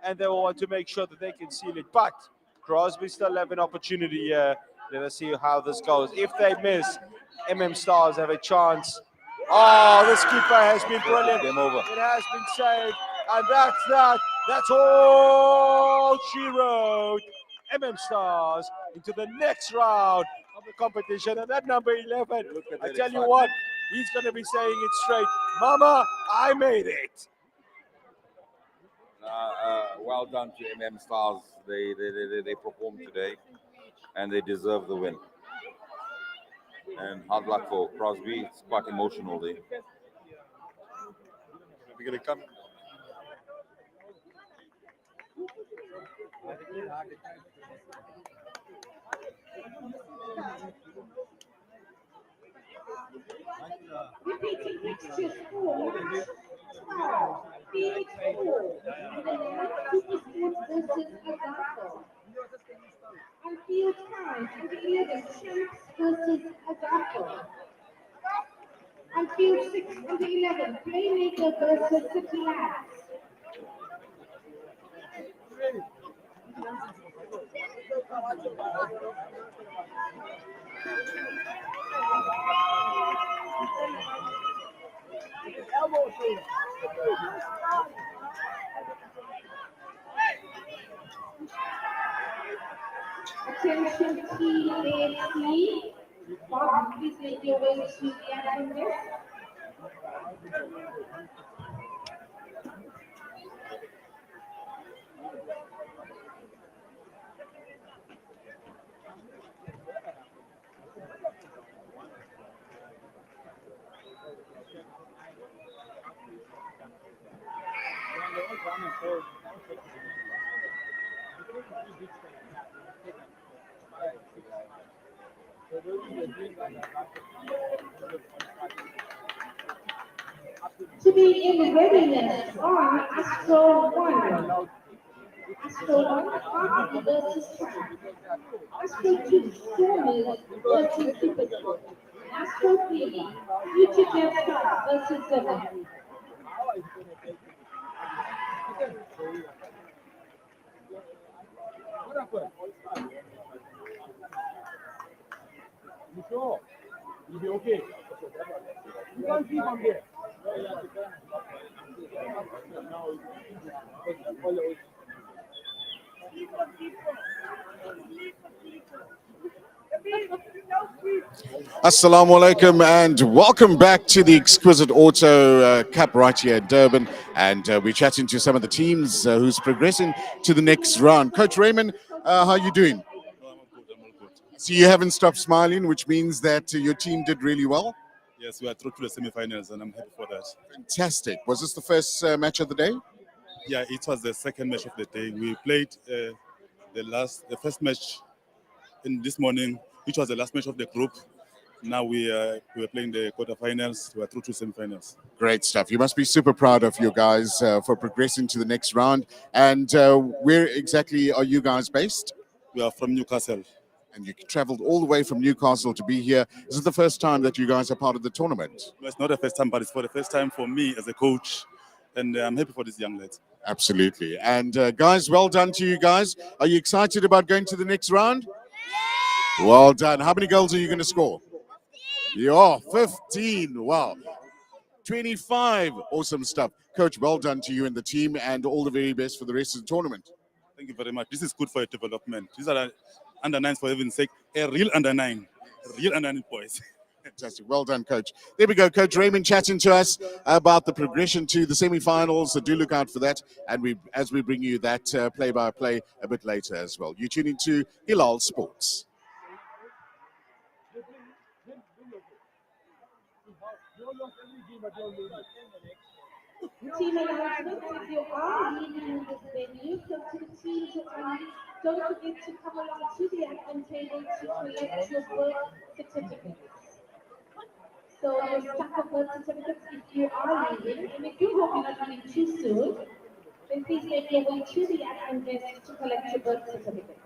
and they want to make sure that they can seal it. But Crosby still have an opportunity here. Let us see how this goes. If they miss, Stars have a chance. Oh, this keeper has been brilliant. Game over. It has been saved. And that's that. That's all she wrote. Stars into the next round of the competition. And that number 11, I tell you what, he's going to be saying it straight. Mama, I made it. Well done to Stars. They performed today, and they deserve the win. And hard luck for Crosby. It's quite emotional there. We're going to come. Repeating fixtures for match 12, Field 4, Supersports versus Agapo. And Field 5, under 11, Champs versus Agapo. And Field 6, under 11, Playmaker versus City Labs. Attention TAC. Bob, please make your way to the admin desk. To be in readiness on Astro 1. Astro 1, Party versus Strike. Astro 2, Stormers versus Supersport. Astro 3, Future Jet Star versus 7. You sure? You'll be okay. You can't see from here. Assalamu alaikum and welcome back to the Exquisite Auto Cup right here in Durban. And we're chatting to some of the teams who's progressing to the next round. Coach Raymond, how are you doing? So you haven't stopped smiling, which means that your team did really well? Yes, we are through to the semi-finals and I'm happy for that. Fantastic. Was this the first match of the day? Yeah, it was the second match of the day. We played the first match in this morning, which was the last match of the group. Now we are playing the quarterfinals. We are through to semi-finals. Great stuff. You must be super proud of you guys for progressing to the next round. And where exactly are you guys based? We are from Newcastle. And you traveled all the way from Newcastle to be here. Is it the first time that you guys are part of the tournament? No, it's not the first time, but it's for the first time for me as a coach. And I'm happy for this young lads. Absolutely. And guys, well done to you guys. Are you excited about going to the next round? Yeah. Well done. How many goals are you going to score? Yeah, 15. Wow. 25. Awesome stuff. Coach, well done to you and the team and all the very best for the rest of the tournament. Thank you very much. This is good for your development. These are under 9s for heaven's sake. A real under 9. Real under 9 boys. Fantastic. Well done, Coach. There we go. Coach Raymond chatting to us about the progression to the semi-finals. So do look out for that. And as we bring you that play-by-play a bit later as well. You're tuning to Hilaal Sports. Team announcements, if you are leaving this venue, come to the teams only. Don't forget to come along to the admin table to collect your birth certificates. So your stack of birth certificates, if you are leaving, and if you hope you're not leaving too soon, then please make your way to the admin desk to collect your birth certificates.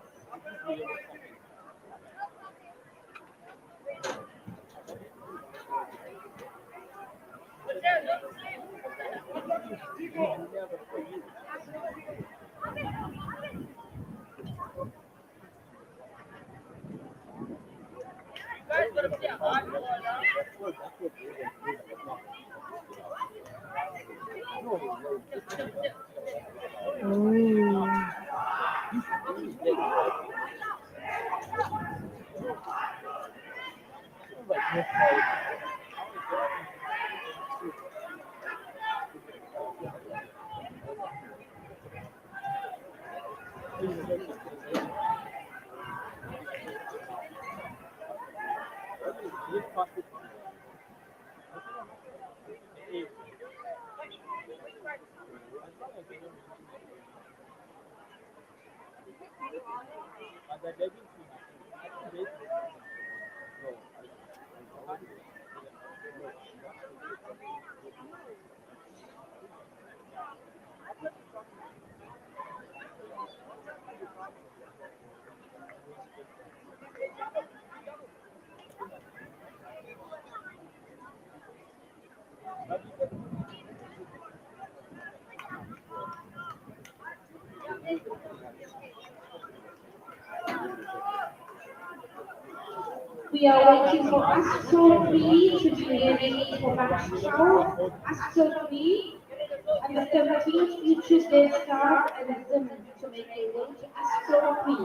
We are waiting for Astro 3 to be ready for match 12. Astro 3 and the 17th, you choose their star and Zim to make their way to Astro 3.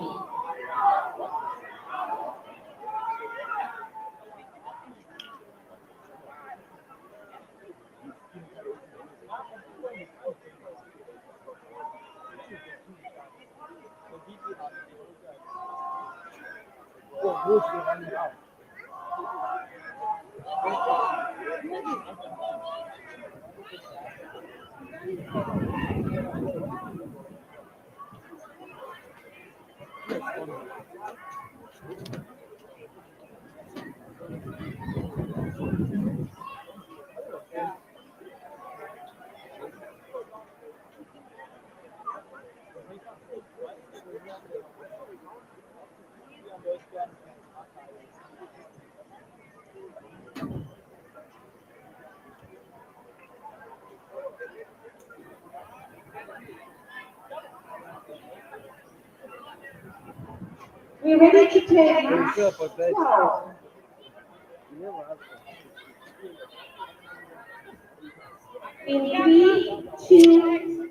We're ready to take match 12. In 3, 2,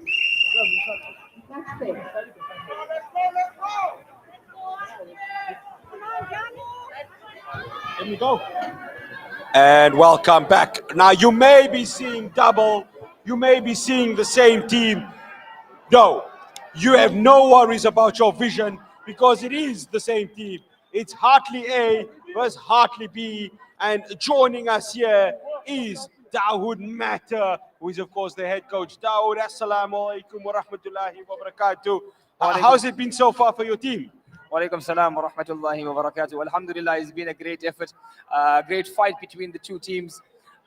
match play. Let me go. And welcome back. Now you may be seeing double, you may be seeing the same team. No, you have no worries about your vision because it is the same team. It's Hartley A versus Hartley B, and joining us here is Dawood Matter, who is of course the head coach. Dawood, assalamu alaikum wa rahmatullahi wa barakatuh. How's it been so far for your team? Walaikum salam wa rahmatullahi wa barakatuh. Alhamdulillah, it's been a great effort, great fight between the two teams.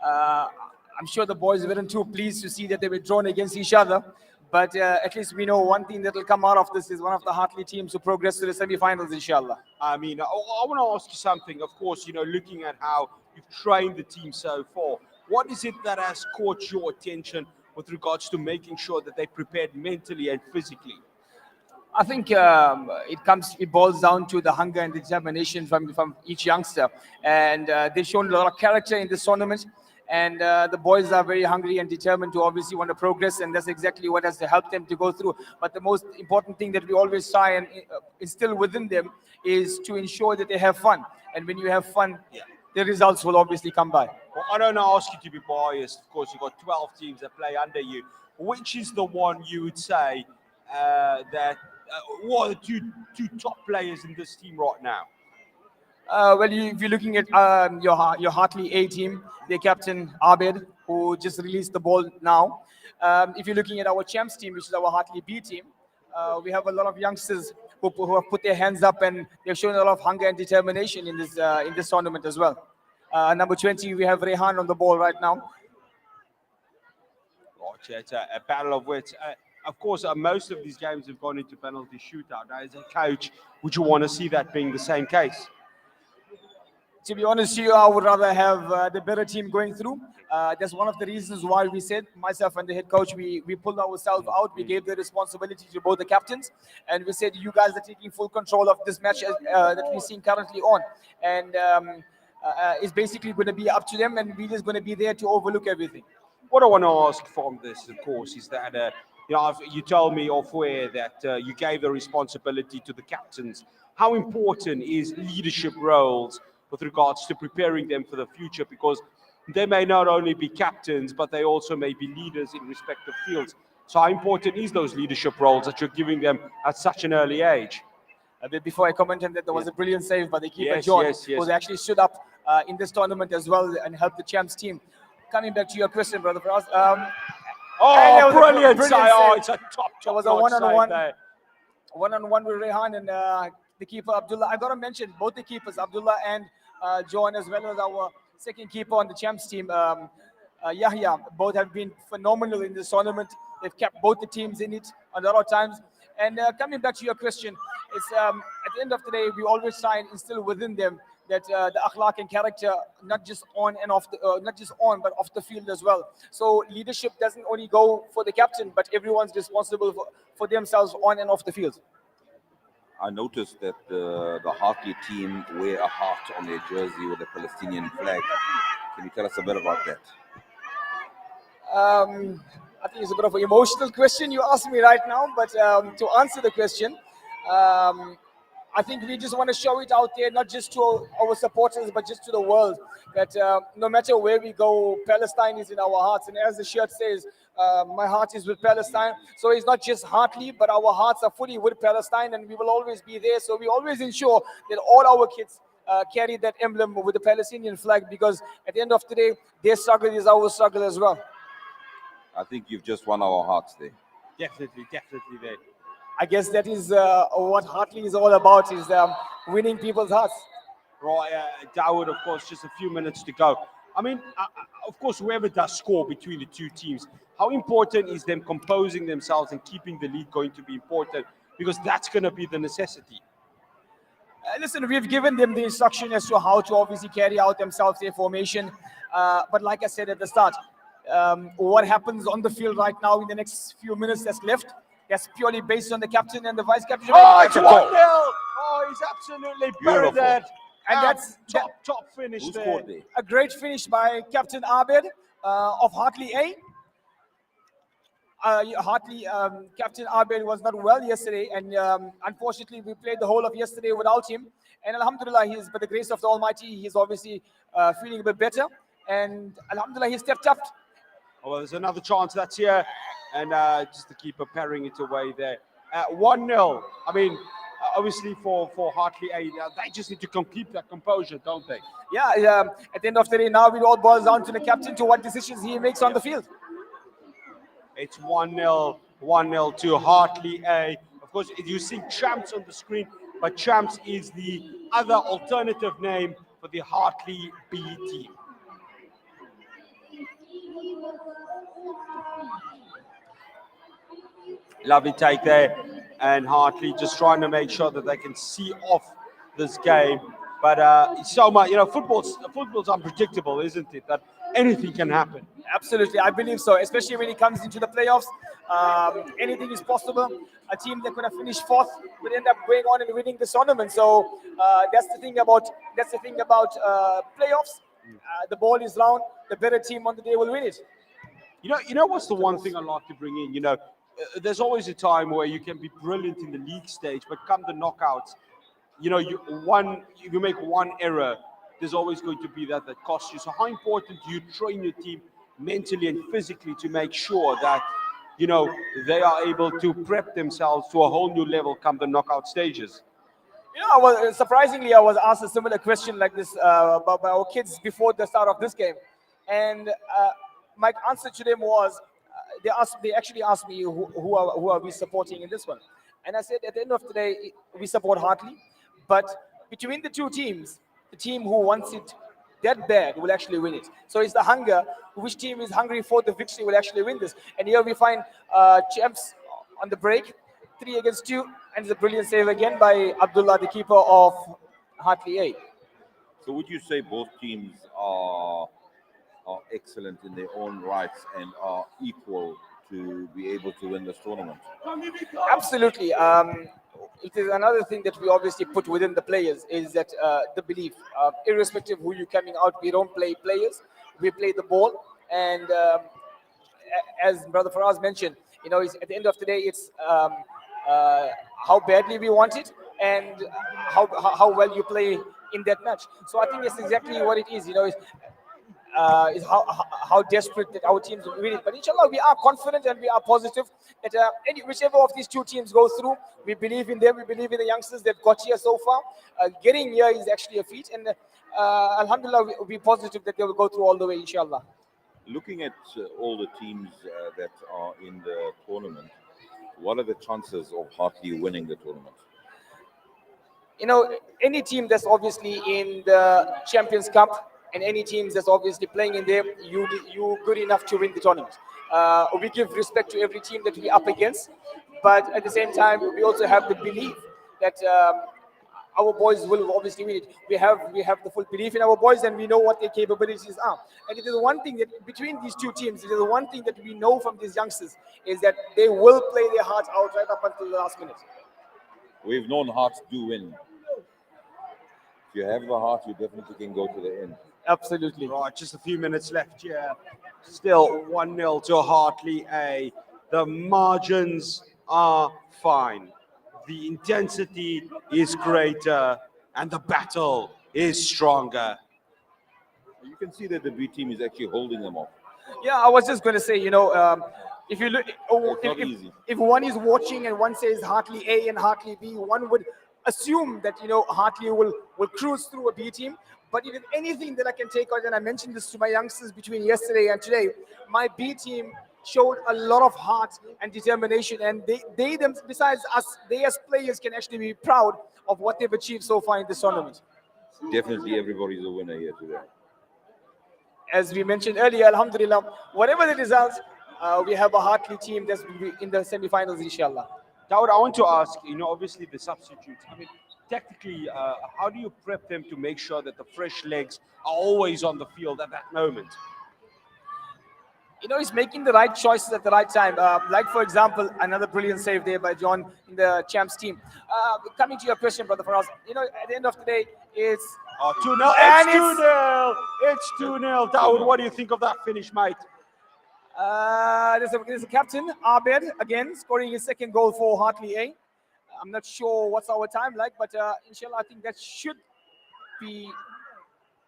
I'm sure the boys weren't too pleased to see that they were drawn against each other, but at least we know one thing that will come out of this is one of the Hartley teams to progress to the semi-finals, inshallah. I mean, I want to ask you something. Of course, you know, looking at how you've trained the team so far, what is it that has caught your attention with regards to making sure that they're prepared mentally and physically? I think it boils down to the hunger and determination from each youngster, and they've shown a lot of character in this tournament. And the boys are very hungry and determined to obviously want to progress, and that's exactly what has to help them to go through. But the most important thing that we always try and instill within them is to ensure that they have fun. And when you have fun, the results will obviously come by. Well, I don't ask you to be biased. Of course, you've got 12 teams that play under you. Which is the one you would say that what are the two top players in this team right now? If you're looking at your Hartley A team, their captain Abed, who just released the ball now. If you're looking at our champs team, which is our Hartley B team, we have a lot of youngsters who have put their hands up and they've shown a lot of hunger and determination in this tournament as well. Number 20, we have Rehan on the ball right now. Gotcha. It's a battle of wits. Of course, most of these games have gone into penalty shootout. Now, as a coach, would you want to see that being the same case? To be honest with you, I would rather have the better team going through. That's one of the reasons why we said, myself and the head coach, we pulled ourselves out. We gave the responsibility to both the captains. And we said, you guys are taking full control of this match that we're seeing currently on. And it's basically going to be up to them. And we're just going to be there to overlook everything. What I want to ask from this, of course, is that you told me off air that you gave the responsibility to the captains. How important is leadership roles with regards to preparing them for the future? Because they may not only be captains, but they also may be leaders in respective fields. So how important is those leadership roles that you're giving them at such an early age? Before I comment on that, there was a brilliant save by the keeper, Yes, John, yes. who actually stood up in this tournament as well and helped the champs team. Coming back to your question, brother, for us. Brilliant save. Oh, it's a top There was a one-on-one with Rehan and the keeper, Abdullah. I got to mention both the keepers, Abdullah and John, as well as our second keeper on the champs team, Yahya. Both have been phenomenal in this tournament. They've kept both the teams in it a lot of times. And coming back to your question, it's at the end of the day, we always try and instill within them that the akhlaq and character, not just on and off, not just on, but off the field as well. So leadership doesn't only go for the captain, but everyone's responsible for themselves on and off the field. I noticed that the Hartley team wear a heart on their jersey with the Palestinian flag. Can you tell us a bit about that? I think it's a bit of an emotional question you asked me right now, but to answer the question, I think we just want to show it out there, not just to our supporters, but just to the world, that no matter where we go, Palestine is in our hearts. And as the shirt says, my heart is with Palestine. So it's not just Hartley, but our hearts are fully with Palestine, and we will always be there. So we always ensure that all our kids carry that emblem with the Palestinian flag, because at the end of the day, their struggle is our struggle as well. I think you've just won our hearts there. Definitely there. I guess that is what Hartley is all about, is winning people's hearts. Right, Dawood, of course, just a few minutes to go. I mean, of course, whoever does score between the two teams, how important is them composing themselves and keeping the lead going to be important? Because that's going to be the necessity. Listen, we've given them the instruction as to how to obviously carry out themselves, their formation. But like I said at the start, what happens on the field right now in the next few minutes that's left, that's purely based on the captain and the vice captain. Oh, it's 1-0. Oh, he's absolutely buried that. And that's top finish there. A great finish by Captain Abed of Hartley A. Captain Abed was not well yesterday, and unfortunately we played the whole of yesterday without him. And Alhamdulillah, by the grace of the Almighty, he's obviously feeling a bit better. And Alhamdulillah, he stepped up. Oh, well, there's another chance that's here. And just to keep parrying it away there. 1-0. I mean, obviously for Hartley A, they just need to keep that composure, don't they? Yeah, at the end of the day, now it all boils down to the captain, to what decisions he makes on the field. It's 1-0 to Hartley A. Of course, you see Champs on the screen, but Champs is the other alternative name for the Hartley B team. Lovely take there, and Hartley just trying to make sure that they can see off this game. But so much, football's unpredictable, isn't it? That anything can happen. Absolutely, I believe so. Especially when it comes into the playoffs, anything is possible. A team that could have finished fourth would end up going on and winning this tournament. So that's the thing about playoffs. The ball is round. The better team on the day will win it. You know what's the one thing I like to bring in? There's always a time where you can be brilliant in the league stage, but come the knockouts, you make one error, there's always going to be that costs you. So how important do you train your team mentally and physically to make sure that they are able to prep themselves to a whole new level come the knockout stages? You know, I was asked a similar question like this by our kids before the start of this game, and my answer to them was they actually asked me who are we supporting in this one, and I said at the end of the day we support Hartley, but between the two teams, the team who wants it that bad will actually win it. So it's the hunger. Which team is hungry for the victory will actually win this. And here we find champs on the break, 3 against 2, and it's a brilliant save again by Abdullah, the keeper of Hartley A. So would you say both teams are excellent in their own rights and are equal to be able to win this tournament? Absolutely. It is another thing that we obviously put within the players is that the belief, irrespective of who you're coming out, we don't play players, we play the ball. And as Brother Faraz mentioned, you know, it's, at the end of the day, it's how badly we want it and how well you play in that match. So I think that's exactly what it is. You know, is how desperate that our teams will win it. But inshallah, we are confident and we are positive that whichever of these two teams go through, we believe in them. We believe in the youngsters they've got here so far. Getting here is actually a feat, and alhamdulillah, we're positive that they will go through all the way, inshallah. Looking at all the teams that are in the tournament, what are the chances of Hartley winning the tournament? You know, any team that's obviously in the Champions Cup and any teams that's obviously playing in there, you good enough to win the tournament. We give respect to every team that we up against, but at the same time, we also have the belief that our boys will obviously win it. We have the full belief in our boys, and we know what their capabilities are. And it is one thing that between these two teams, it is one thing that we know from these youngsters is that they will play their hearts out right up until the last minute. We've known Hearts do win. If you have the heart, you definitely can go to the end. Absolutely. Right, just a few minutes left here. Still 1-0 to Hartley A. The margins are fine. The intensity is greater and the battle is stronger. You can see that the B team is actually holding them off. Yeah, I was just going to say, you know, if you look, It's not easy. if one is watching and one says Hartley A and Hartley B, one would assume that, you know, Hartley will cruise through a B team. But if anything that I can take out, and I mentioned this to my youngsters between yesterday and today, my B team showed a lot of heart and determination, and they them, besides us, they as players can actually be proud of what they've achieved so far in this tournament. Definitely everybody's a winner here today. As we mentioned earlier, alhamdulillah, whatever the results, we have a Hartley team that's in the semi-finals, inshallah. Dawood, I want to ask, you know, obviously the substitutes. I mean, tactically, how do you prep them to make sure that the fresh legs are always on the field at that moment? You know, he's making the right choices at the right time. Like, for example, another brilliant save there by John in the champs team. Coming to your question, Brother Faraz, you know, at the end of the day, it's 2-0. It's 2-0. It's 2-0. Dawood, what do you think of that finish, mate? There's a captain, Abed, again, scoring his second goal for Hartley A. I'm not sure what's our time like, but inshallah, I think that should be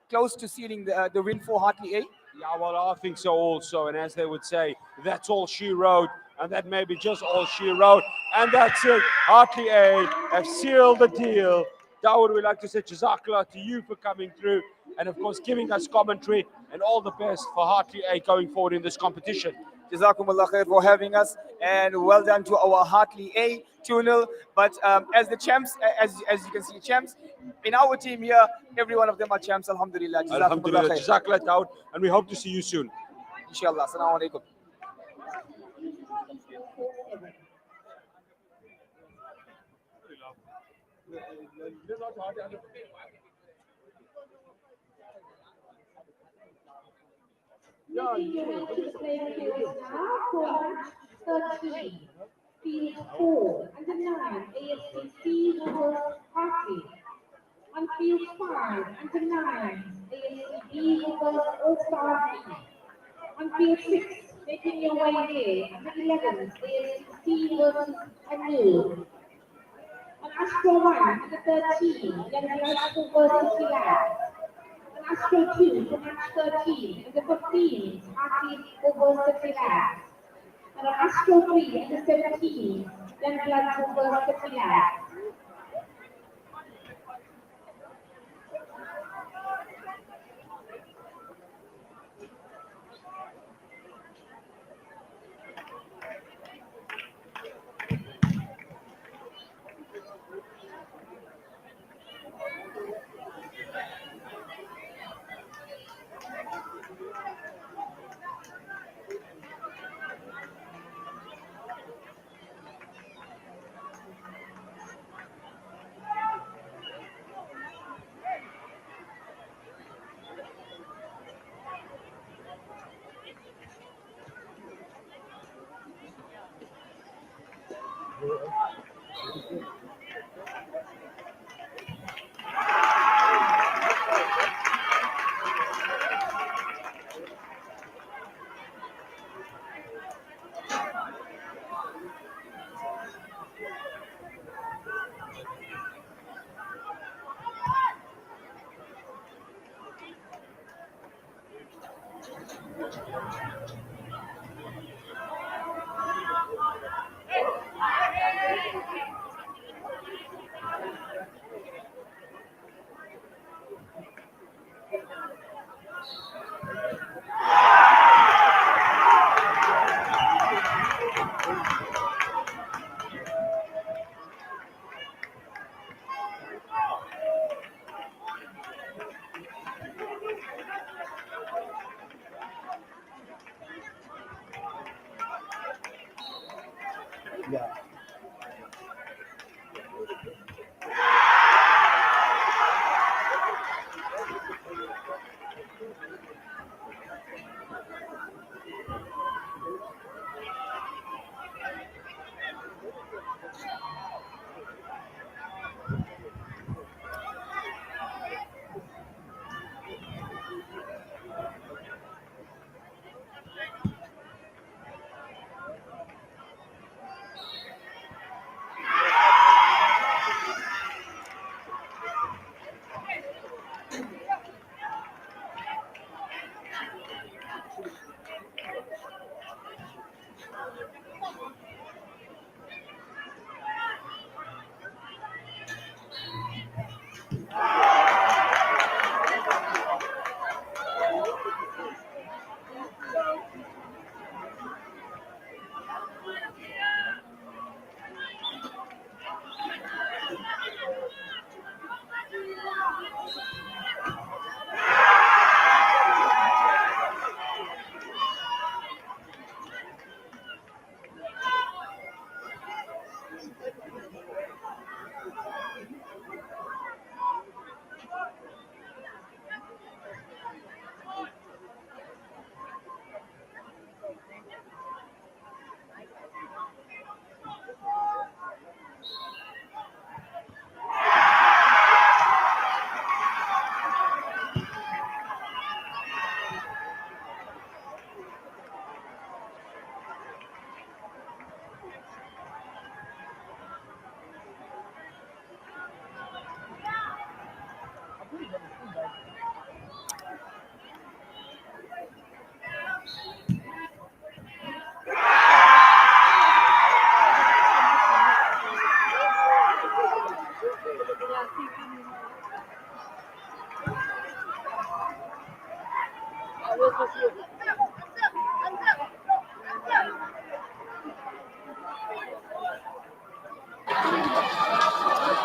close to sealing the win for Hartley A. Yeah, well, I think so also. And as they would say, that's all she wrote. And that may be just all she wrote. And that's it. Hartley A have sealed the deal. Dawood, we'd like to say Jazakallah to you for coming through and, of course, giving us commentary and all the best for Hartley A going forward in this competition. Jazakumullah khair for having us, and well done to our Hartley A, 2-0. But as the champs, as you can see, champs, in our team here, every one of them are champs, alhamdulillah. Alhamdulillah, Jazakallah, Dawood, and we hope to see you soon. Inshallah. Assalamu alaikum. Field 4, under 9, ASCC versus Hartley. On field 5, under 9, ASCB versus All-Star B. On field 6, making your way there, under 11, ASCC versus Anu. On Astro 1, under 13, Young Glasgow versus Hilaal. On Astro 2, for match 13, under 15, Hartley versus Hilaal. And on Astro 3, under 17, Young Glasgow versus Hilaal.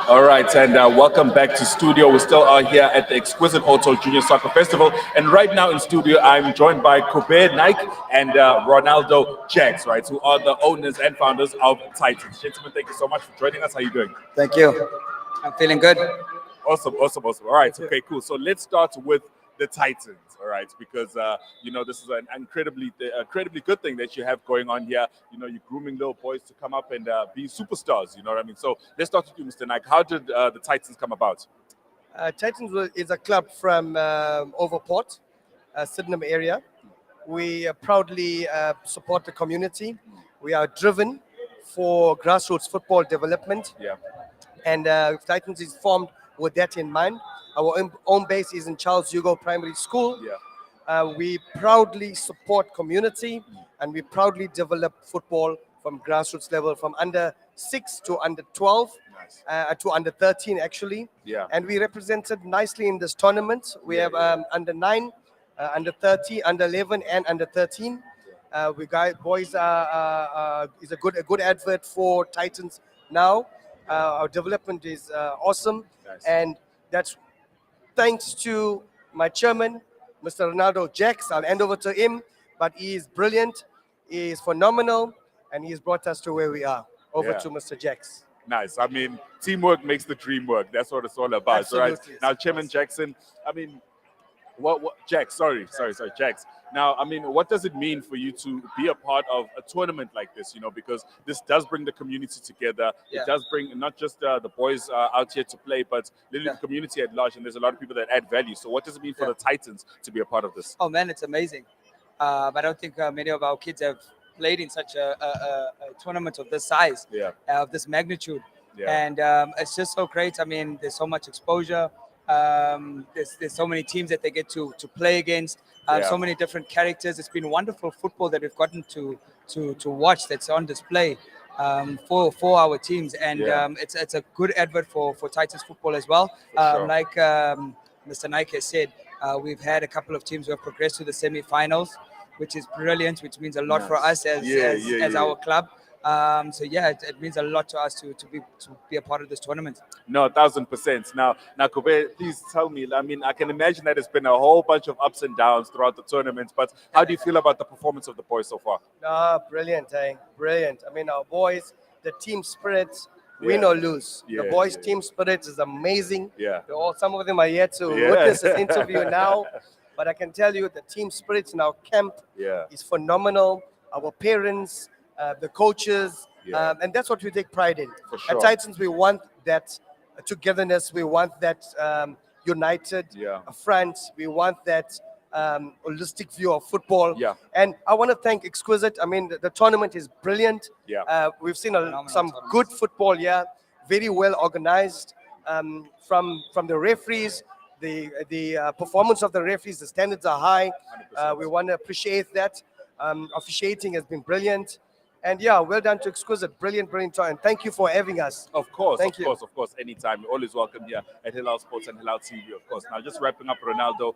All right, and welcome back to studio. We still are here at the Exquisite Auto Junior Soccer Festival, and right now in studio, I'm joined by Kobe Nike and Ronaldo Jags, right, who are the owners and founders of Titans. Gentlemen, thank you so much for joining us. How are you doing? Thank you. I'm feeling good. Awesome, awesome, awesome. All right, okay, cool. So let's start with the Titans, all right, because you know, this is an incredibly good thing that you have going on here. You know, you're grooming little boys to come up and be superstars. You know what I mean? So let's start with you, Mr. Nike. How did the Titans come about? Is a club from Overport, Sydenham area. We proudly support the community. We are driven for grassroots football development. Yeah. And Titans is formed with that in mind. Our own base is in Charles Hugo Primary School. Yeah. We proudly support community, and we proudly develop football from grassroots level, from under 6 to under 12, to under 13 actually. Yeah. And we represented nicely in this tournament. We have under 9, under 30, under 11, and under 13. We got boys is a good advert for Titans now. Our development is awesome, and that's thanks to my chairman, Mr. Ronaldo Jax. I'll hand over to him, but he is brilliant, he is phenomenal, and he's brought us to where we are. Over to Mr. Jax. Nice. I mean, teamwork makes the dream work. That's what it's all about, Absolutely. right? Now, Chairman Jackson, I mean, What Jax, sorry, Jax. Now, I mean, what does it mean for you to be a part of a tournament like this? You know, because this does bring the community together. Yeah. It does bring not just the boys out here to play, but literally the community at large. And there's a lot of people that add value. So, what does it mean for the Titans to be a part of this? Oh man, it's amazing. But I don't think many of our kids have played in such a tournament of this size, of this magnitude. Yeah. And it's just so great. I mean, there's so much exposure. There's so many teams that they get to play against. So many different characters. It's been wonderful football that we've gotten to watch. That's on display for our teams, and it's a good advert for Titans football as well. Sure. Like Mr. Nike has said, we've had a couple of teams who have progressed to the semi-finals, which is brilliant, which means a lot for us as our club. So yeah, it means a lot to us to be a part of this tournament. No, 1000%. Now, Kobe, please tell me. I mean, I can imagine that it's been a whole bunch of ups and downs throughout the tournament. But how do you feel about the performance of the boys so far? Brilliant, brilliant. I mean, our boys, the team spirit, win or lose. The boys' team spirit is amazing. Some of them are yet to witness this interview now. But I can tell you the team spirit in our camp is phenomenal. Our parents, the coaches, and that's what we take pride in. For sure. At Titans, we want that togetherness. We want that united front. We want that holistic view of football. And I want to thank Exquisite. I mean, the tournament is brilliant. We've seen some good football here, very well organized from the referees. The performance of the referees, the standards are high. We want to appreciate that. Officiating has been brilliant. And well done to Exquisite. Brilliant time. And thank you for having us. Of course, Thank you. Of course. Anytime. You're always welcome here at Hilaal Sports and Hilaal TV, of course. Now, just wrapping up, Ronaldo.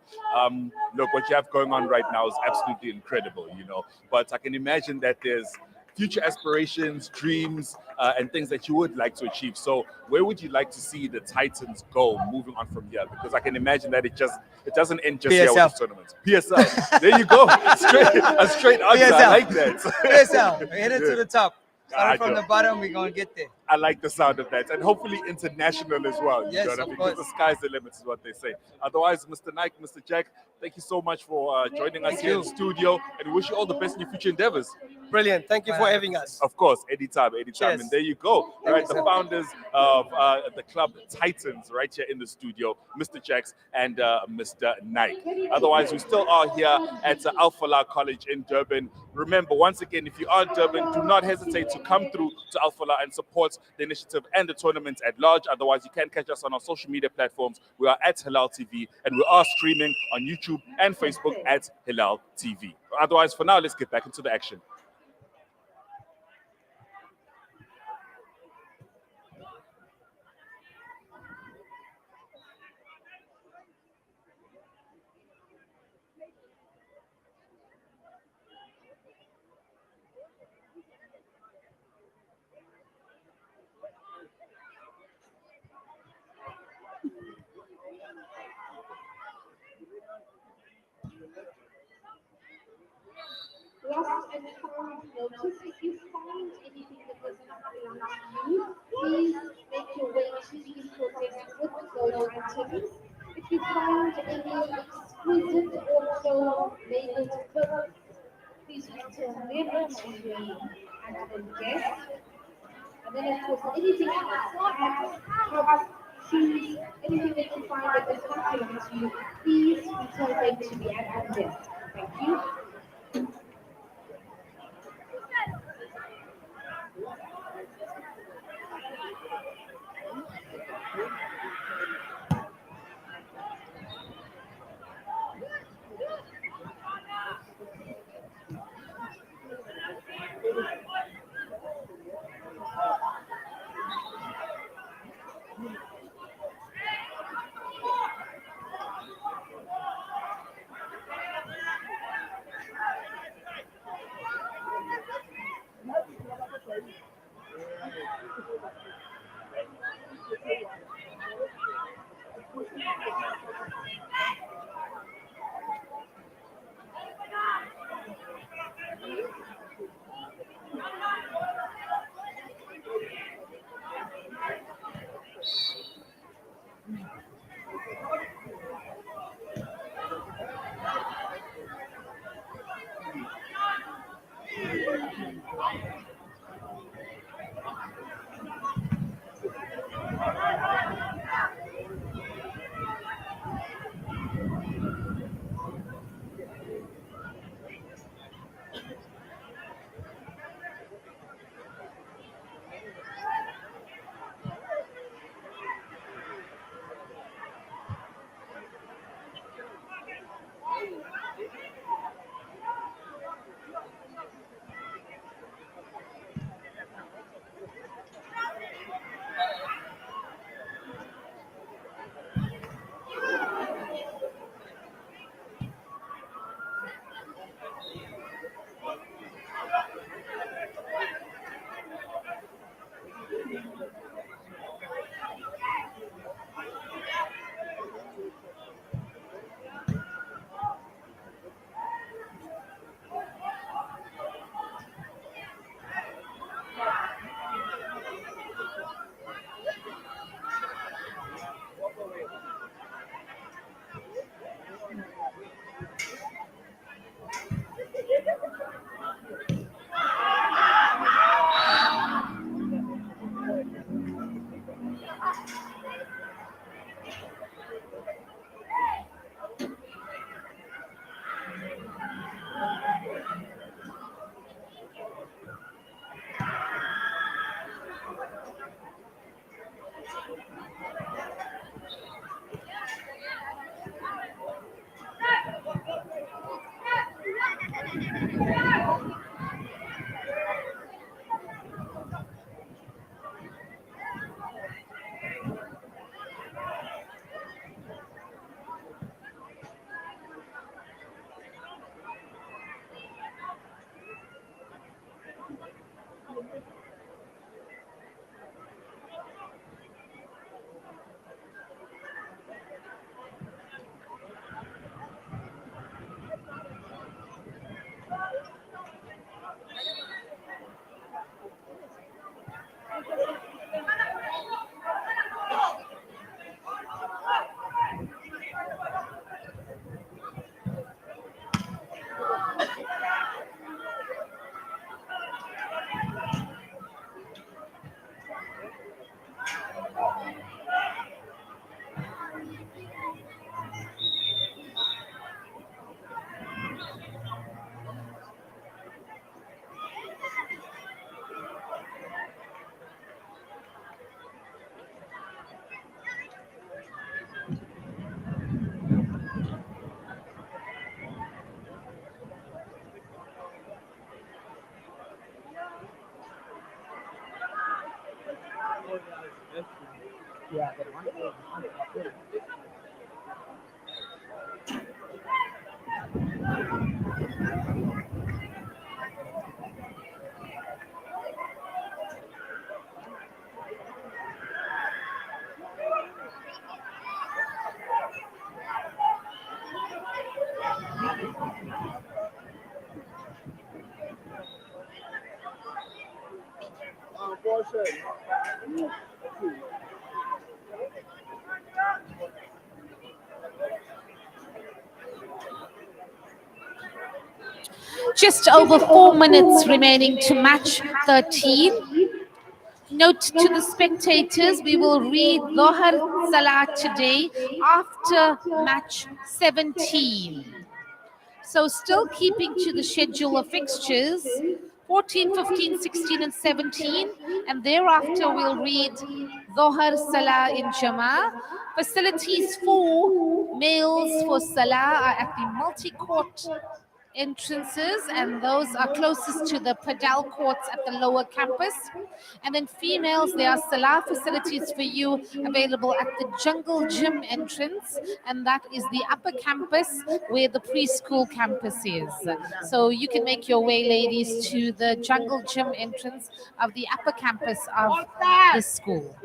Look, what you have going on right now is absolutely incredible, you know. But I can imagine that there's future aspirations, dreams, and things that you would like to achieve. So where would you like to see the Titans go moving on from here? Because I can imagine that it doesn't end just here with this tournament. PSL. There you go. A straight answer. PSL. I like that. PSL. We're headed to the top. Starting from the bottom, we're going to get there. I like the sound of that. And hopefully international as well. You Yes, know what I of mean? course. Because the sky's the limit is what they say. Otherwise, Mr. Nike, Mr. Jack, thank you so much for joining us here in the studio. And we wish you all the best in your future endeavors. Brilliant. Thank you for having us. Of course, anytime. Cheers. And there you go. All right, the founders of the club Titans right here in the studio, Mr. Jax and Mr. Nike. Otherwise, we still are here at Al-Falah College in Durban. Remember, once again, if you are in Durban, do not hesitate to come through to Al-Falah and support the initiative and the tournament at large. Otherwise, you can catch us on our social media platforms. We are at Hilaal TV, and we are streaming on YouTube and Facebook at Hilaal TV. Otherwise, for now, let's get back into the action. Lost and found notice. If you find anything that does not belong to you, please make your way to the protest with those items. If you find any exquisite auto labeled books, please return them to the admin desk. And then, of course, anything else, hats, cups, shoes, anything that you find that does not belong to you, please return them to the admin desk. Thank you. Yeah. Just over 4 minutes remaining to match 13. Note to the spectators, we will read Zohar Salah today after match 17. So still keeping to the schedule of fixtures, 14, 15, 16 and 17. And thereafter we'll read Zohar Salah in Jama. Facilities for males for Salah are at the multi-court entrances, and those are closest to the padel courts at the lower campus. And then females, there are Salah facilities for you available at the Jungle Gym entrance, and that is the upper campus where the preschool campus is. So you can make your way, ladies, to the Jungle Gym entrance of the upper campus of the school.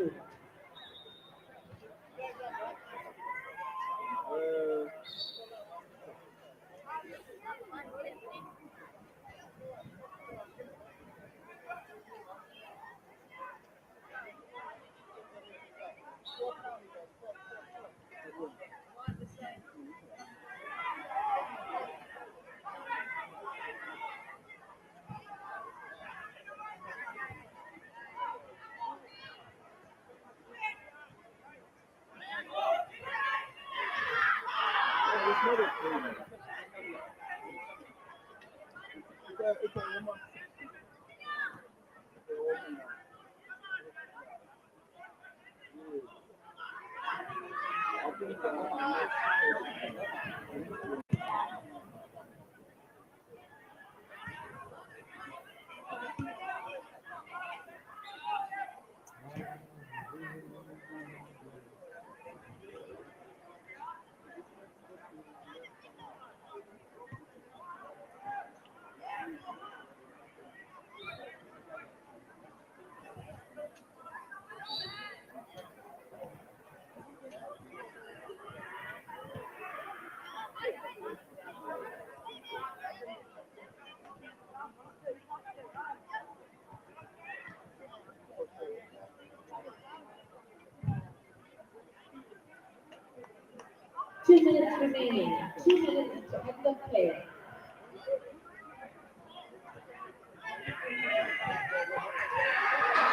Two minutes remaining. 2 minutes to end the play.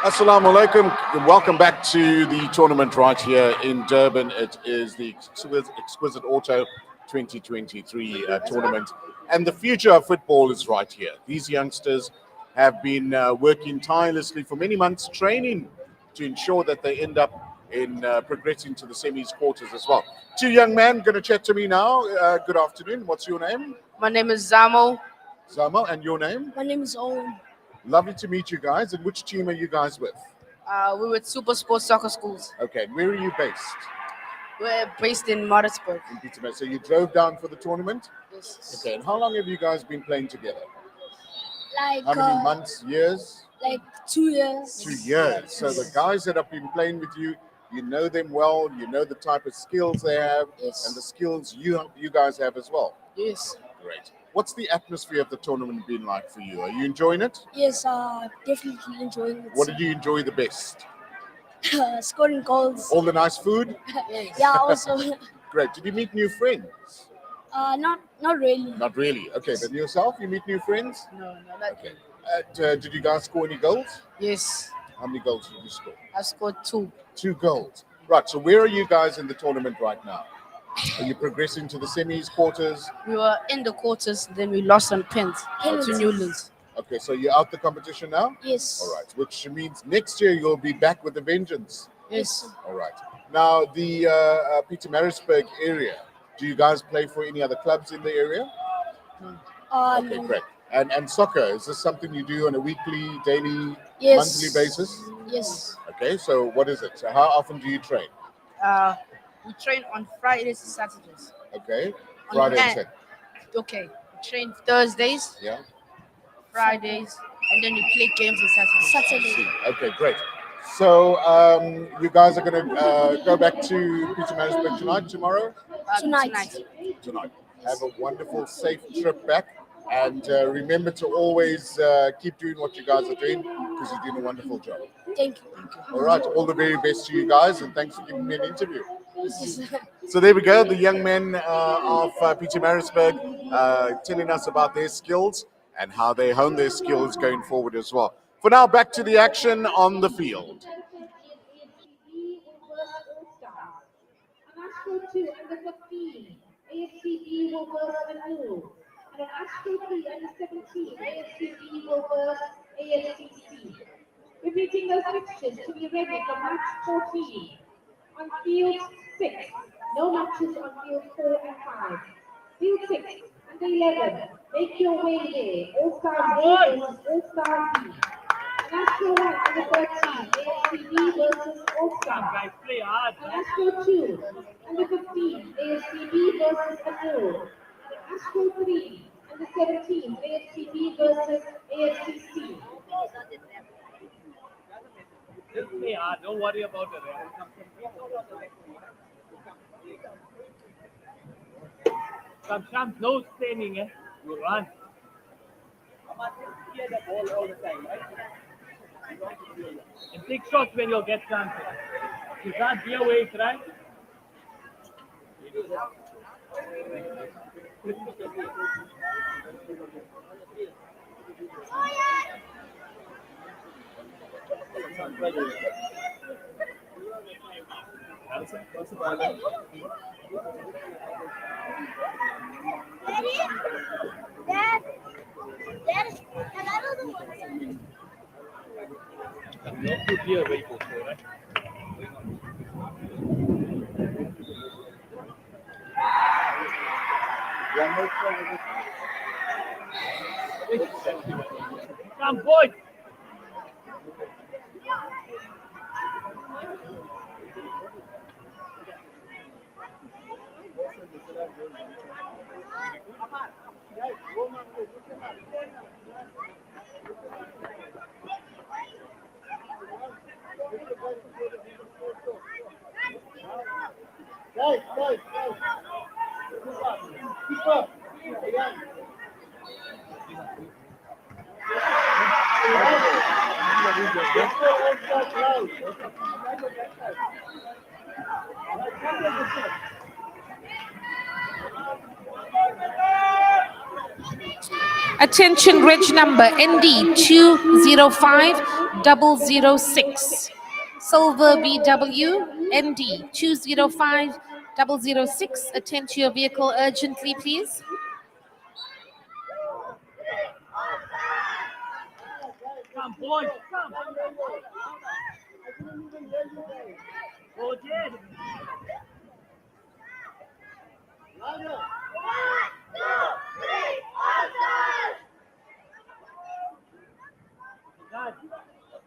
Assalamu alaikum. Welcome back to the tournament right here in Durban. It is the Exquisite Auto 2023 tournament. And the future of football is right here. These youngsters have been working tirelessly for many months, training to ensure that they end up in progressing to the semis, quarters as well. Two young men going to chat to me now. Good afternoon. What's your name? My name is Zamo. Zamo. And your name? My name is Owen. Lovely to meet you guys. And which team are you guys with? We're with Super Sports Soccer Schools. Okay. Where are you based? We're based in Maritzburg. In Petermaritzburg. So you drove down for the tournament? Yes. Okay. And how long have you guys been playing together? Like How many months, years? Like 2 years. 2 years. So the guys that have been playing with you, you know them well, you know the type of skills they have, Yes. and the skills you guys have as well. Yes. Great. What's the atmosphere of the tournament been like for you? Are you enjoying it? Yes, definitely enjoying it. What did you enjoy the best? Scoring goals. All the nice food? Yeah, also. Great. Did you meet new friends? Not really. Not really. Okay, then yourself, you meet new friends? No, not Okay. Did you guys score any goals? Yes, How many goals did you score? I scored 2. 2 goals. Right, so where are you guys in the tournament right now? Are you progressing to the semis, quarters? We were in the quarters, then we lost on pens to Newlands. Okay, so you're out the competition now? Yes. All right, which means next year you'll be back with a vengeance. Yes. All right. Now, the Peter area, do you guys play for any other clubs in the area? Okay, great. And soccer, is this something you do on a weekly, daily, Yes. monthly basis? Yes. Okay, so what is it? So how often do you train? We train on Fridays and Saturdays. Okay, On Friday and and- Saturday. Okay. We train Thursdays, Yeah. Fridays, and then we play games on Saturdays. See. Okay, great. So you guys are going to go back to Pietermaritzburg tonight, tomorrow? Tonight. Tonight. Have a wonderful, safe trip back. And remember to always keep doing what you guys are doing because you're doing a wonderful job. Thank you. All right, all the very best to you guys, and thanks for giving me an interview. So there we go, the young men of Pietermaritzburg telling us about their skills and how they hone their skills going forward as well. For now, back to the action on the field. Astro 2 under 15, AFCB will verse Anu. And on Astro 3 under 17, AFCB will verse AFCC. Repeating those fixtures to be ready for match 14. On field 6, no matches on field 4 and 5. Field 6 under 11, make your way there. All-Star A versus All-Star B. And Astro 1 under 13, AFCB versus All-Star. Guys, play hard. On Astro 2 under 15, AFCB versus Anu. Astro 3 under 17, AFCB versus AFCC. Just play hard. Don't worry about the rest. Sometimes no standing, eh? You run. Hear the ball all the time, right? And take shots when you'll get chances. You can't be away, right? No good here, very good, right? Come, boy. Attention, reg number ND 205006. Silver VW ND 205006. Attend to your vehicle urgently, please. Come, boy. Come. Go, Jed. God,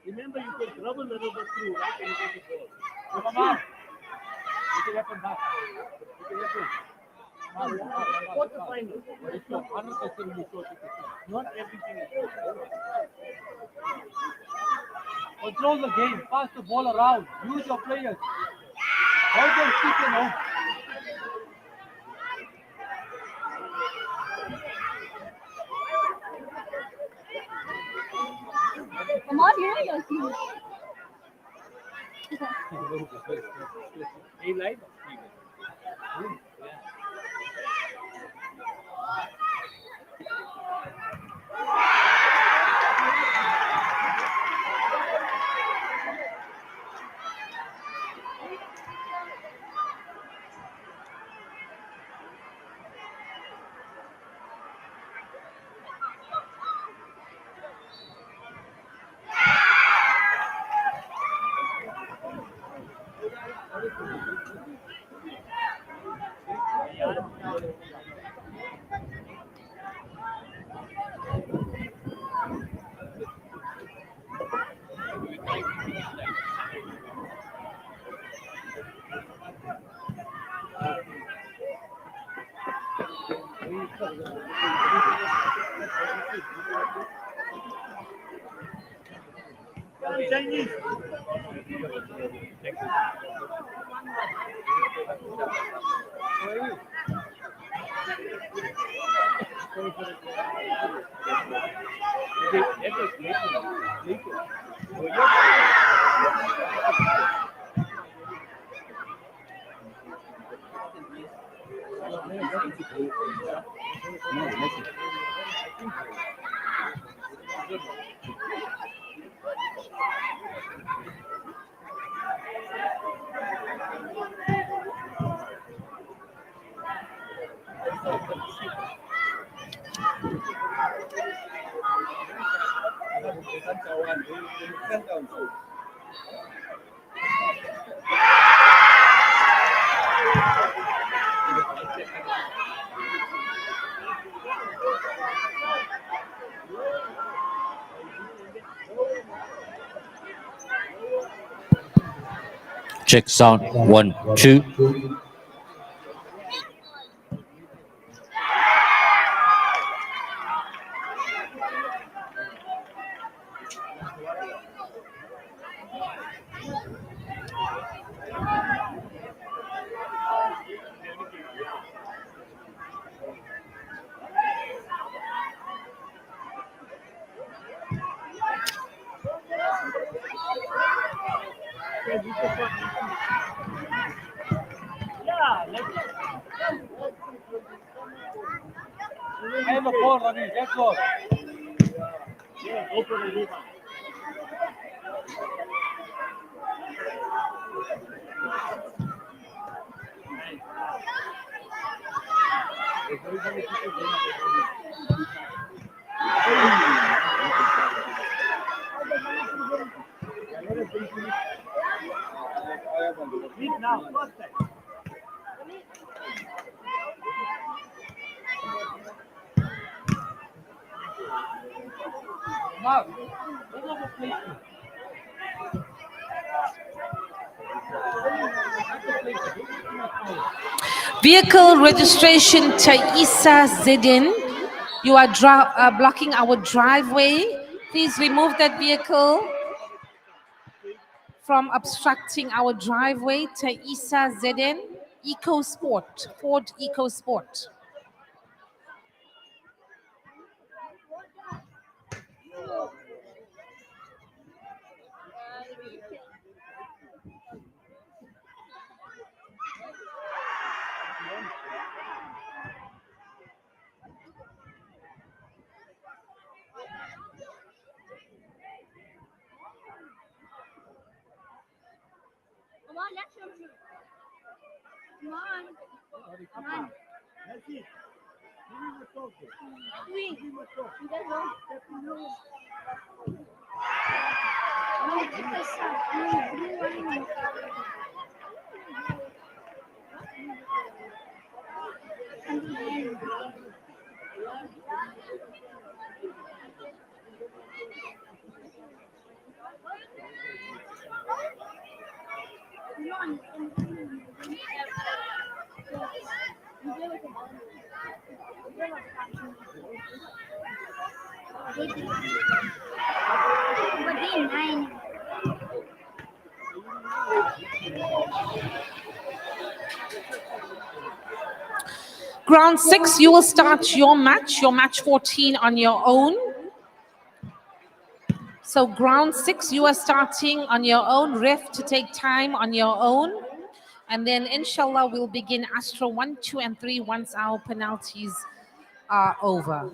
remember you can rub a little bit through, right? And you get the ball. Come on. You can happen back. You can happen. What's the final? It's not 100% you short. Not everything is short. Control the game. Pass the ball around. Use your players. Hold them stick and out. Come on, here you go. Hey, live? Chinese. Check sound 1 2. Yeah, I have a ball, Ravi. Let's go. Yeah, go for the rebound. Lead now, first time. Mark, what was the play? Vehicle registration Taisa Zedin. You are blocking our driveway. Please remove that vehicle from obstructing our driveway. Taisa Zedin, EcoSport, Ford EcoSport. Come on, let's show you. Come on. Come on. Let's see. Three. Ground 6, you will start your match 14 on your own. So ground 6, you are starting on your own, ref to take time on your own. And then inshallah, we'll begin Astro 1, 2, and 3 once our penalties are over.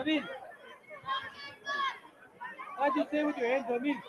Amin. Why do you say with your hands, Amin?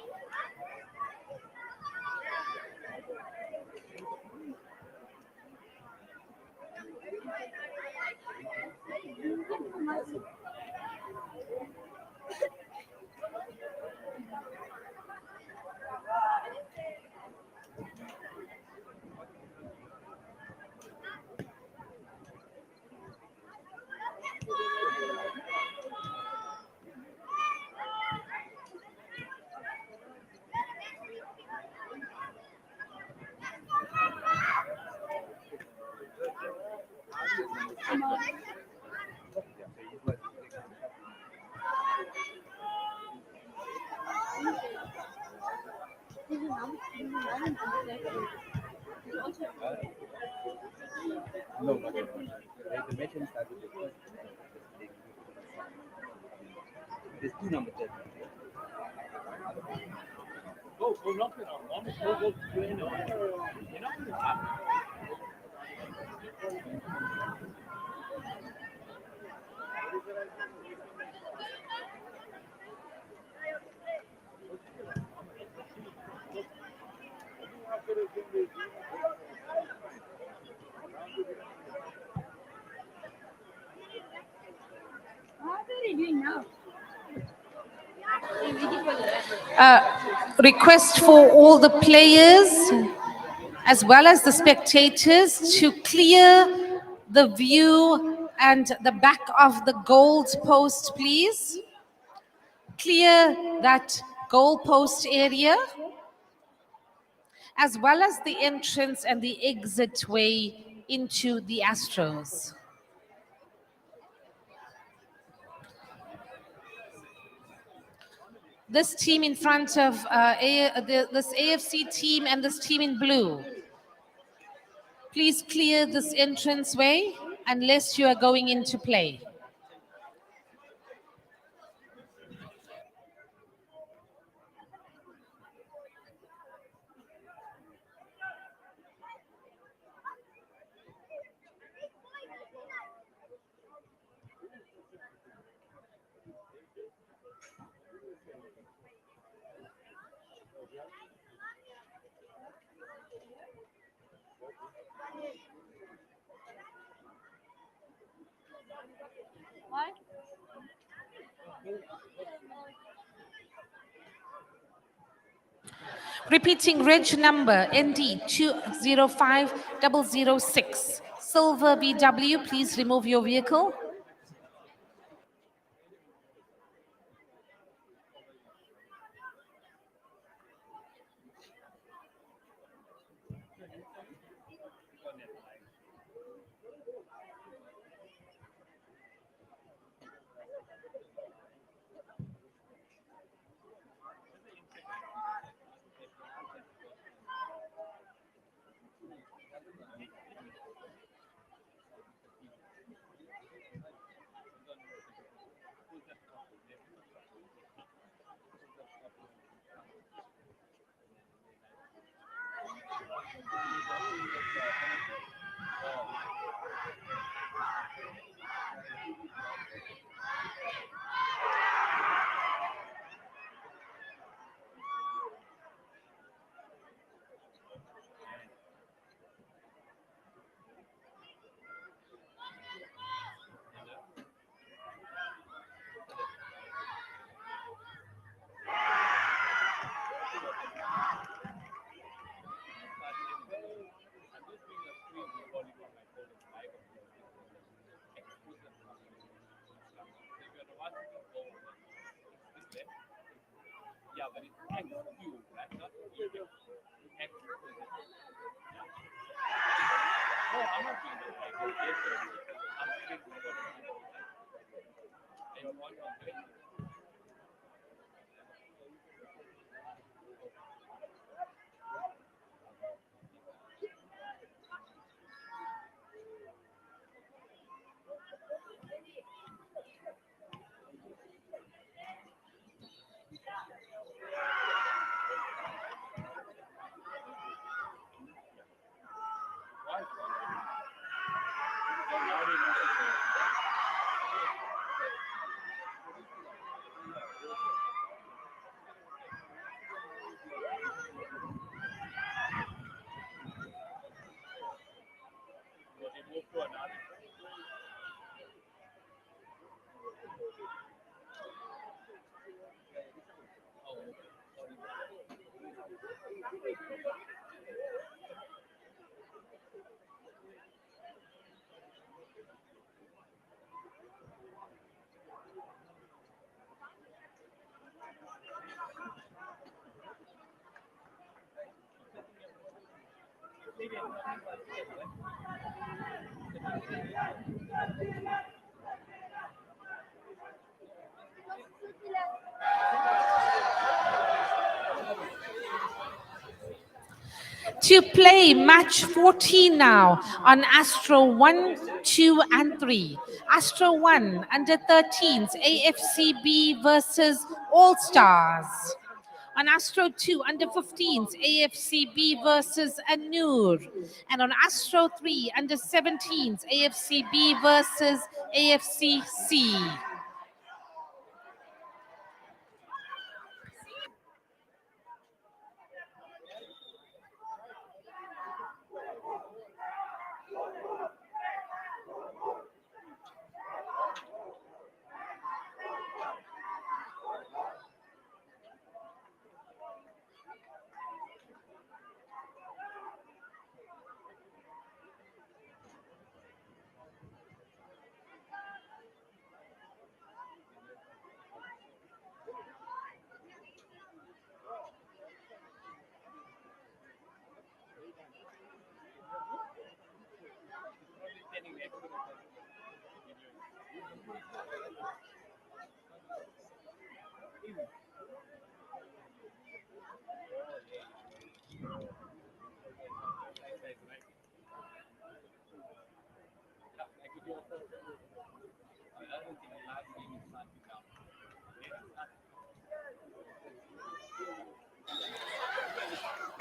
No, but the match started with the first. There's two number 10. Go knock it out. Go play it out. You're not going to stop. What are you doing now? Request for all the players as well as the spectators to clear the view and the back of the goal post, please. Clear that goal post area as well as the entrance and the exit way into the Astros. This team in front of this AFC team and this team in blue. Please clear this entrance way unless you are going into play. What? Repeating reg number ND 205006. Silver VW, please remove your vehicle. Yeah, but it's XQ, right? Not XQ. No, I'm not doing that. I'm straight to the I don't want to do it. To play match 14 now on Astro 1, 2, and 3. Astro 1 under 13s, AFCB versus All Stars. On Astro 2 under 15s, AFCB versus Anur. And on Astro 3 under 17s, AFCB versus AFCC.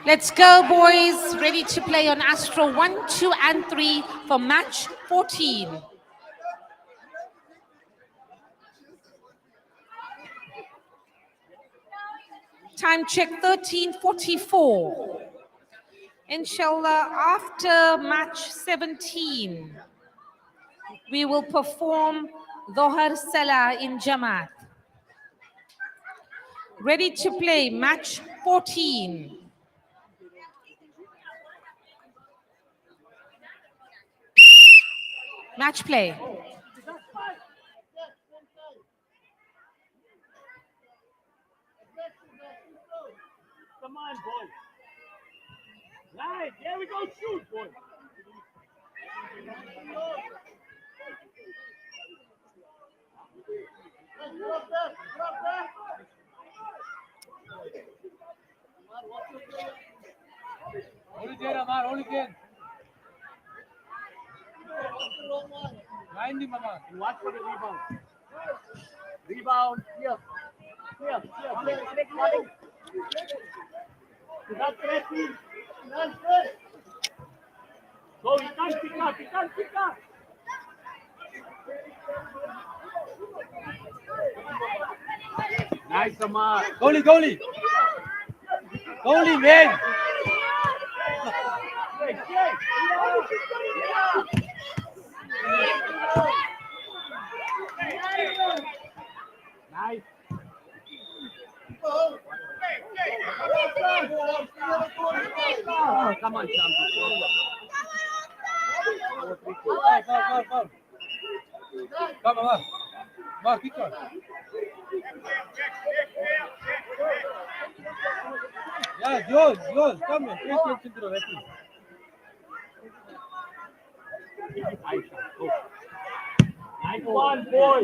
Let's go, boys. Ready to play on Astro 1, 2, and 3 for match 14. Time check 13:44. Inshallah, after match 17, we will perform Dhohar Salah in Jamaat. Ready to play match 14. Match play. Come on, boy. Right, there we go, shoot, boy. Hold it there, Amar, hold it there. Mind him, Amar. Watch for the rebound. Rebound, here. Here. Without pressing. Go, he can't pick up. Nice, Amar. Goalie, man. Nice. Oh, come on, champion. Go. Come on. Mark, kick on. Yeah, Joel, come on. Pay attention to the referee. Nice one, boy.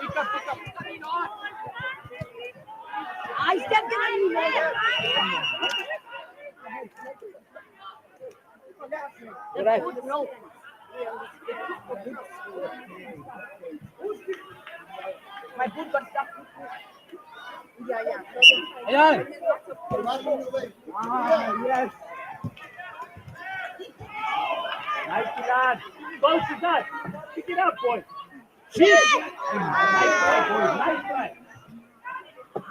Pick up. I stepped in there. You're right. My boot got stuck. Yeah. Yes. Nice to that. Go to that. Pick it up, boy. Nice try, boy. Nice try.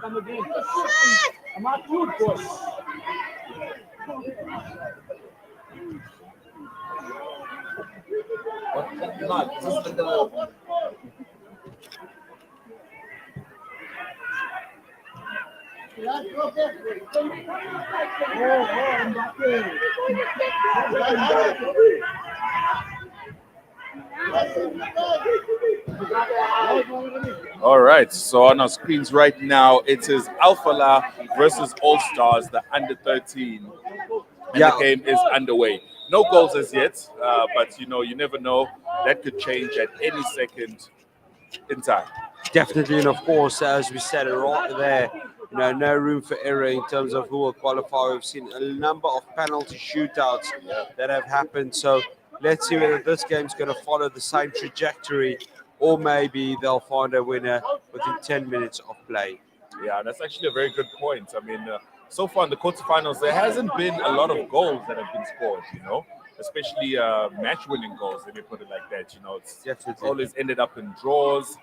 Come again. I'm not good, boy. All right, so on our screens right now, it is Alphala versus All Stars, the under 13, and Yeah. the game is underway. No goals as yet, but you know, you never know. That could change at any second in time. Definitely, and of course, as we said right there, no room for error in terms of who will qualify. We've seen a number of penalty shootouts that have happened. So let's see whether this game's going to follow the same trajectory, or maybe they'll find a winner within 10 minutes of play. Yeah, that's actually a very good point. I mean, so far in the quarterfinals, there hasn't been a lot of goals that have been scored, you know, especially match-winning goals, let me put it like that. You know, it's Definitely. always ended up in draws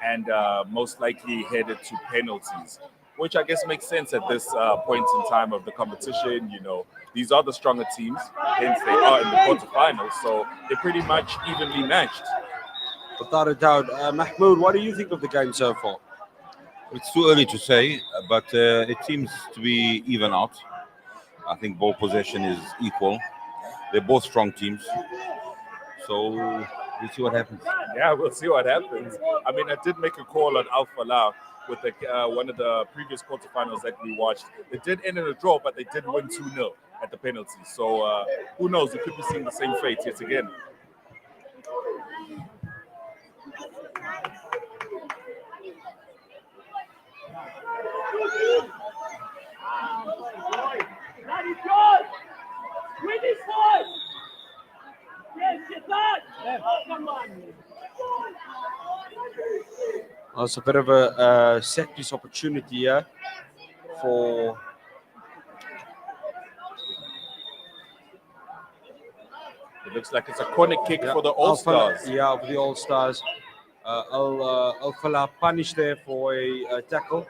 and most likely headed to penalties, which I guess makes sense at this point in time of the competition. You know, these are the stronger teams, hence they are in the quarterfinals, so they're pretty much evenly matched. Without a doubt. Mahmoud, what do you think of the game so far? It's too early to say, but it seems to be even out. I think ball possession is equal. They're both strong teams. So we'll see what happens. Yeah, we'll see what happens. I mean, I did make a call on Alphala with the, one of the previous quarterfinals that we watched. They did end in a draw, but they did win 2-0 at the penalties. So who knows? We could be seeing the same fate yet again. It's a bit of a set piece opportunity here for It looks like it's a corner kick for the All Stars. Yeah, for the All Stars. Alphala punished there for a tackle.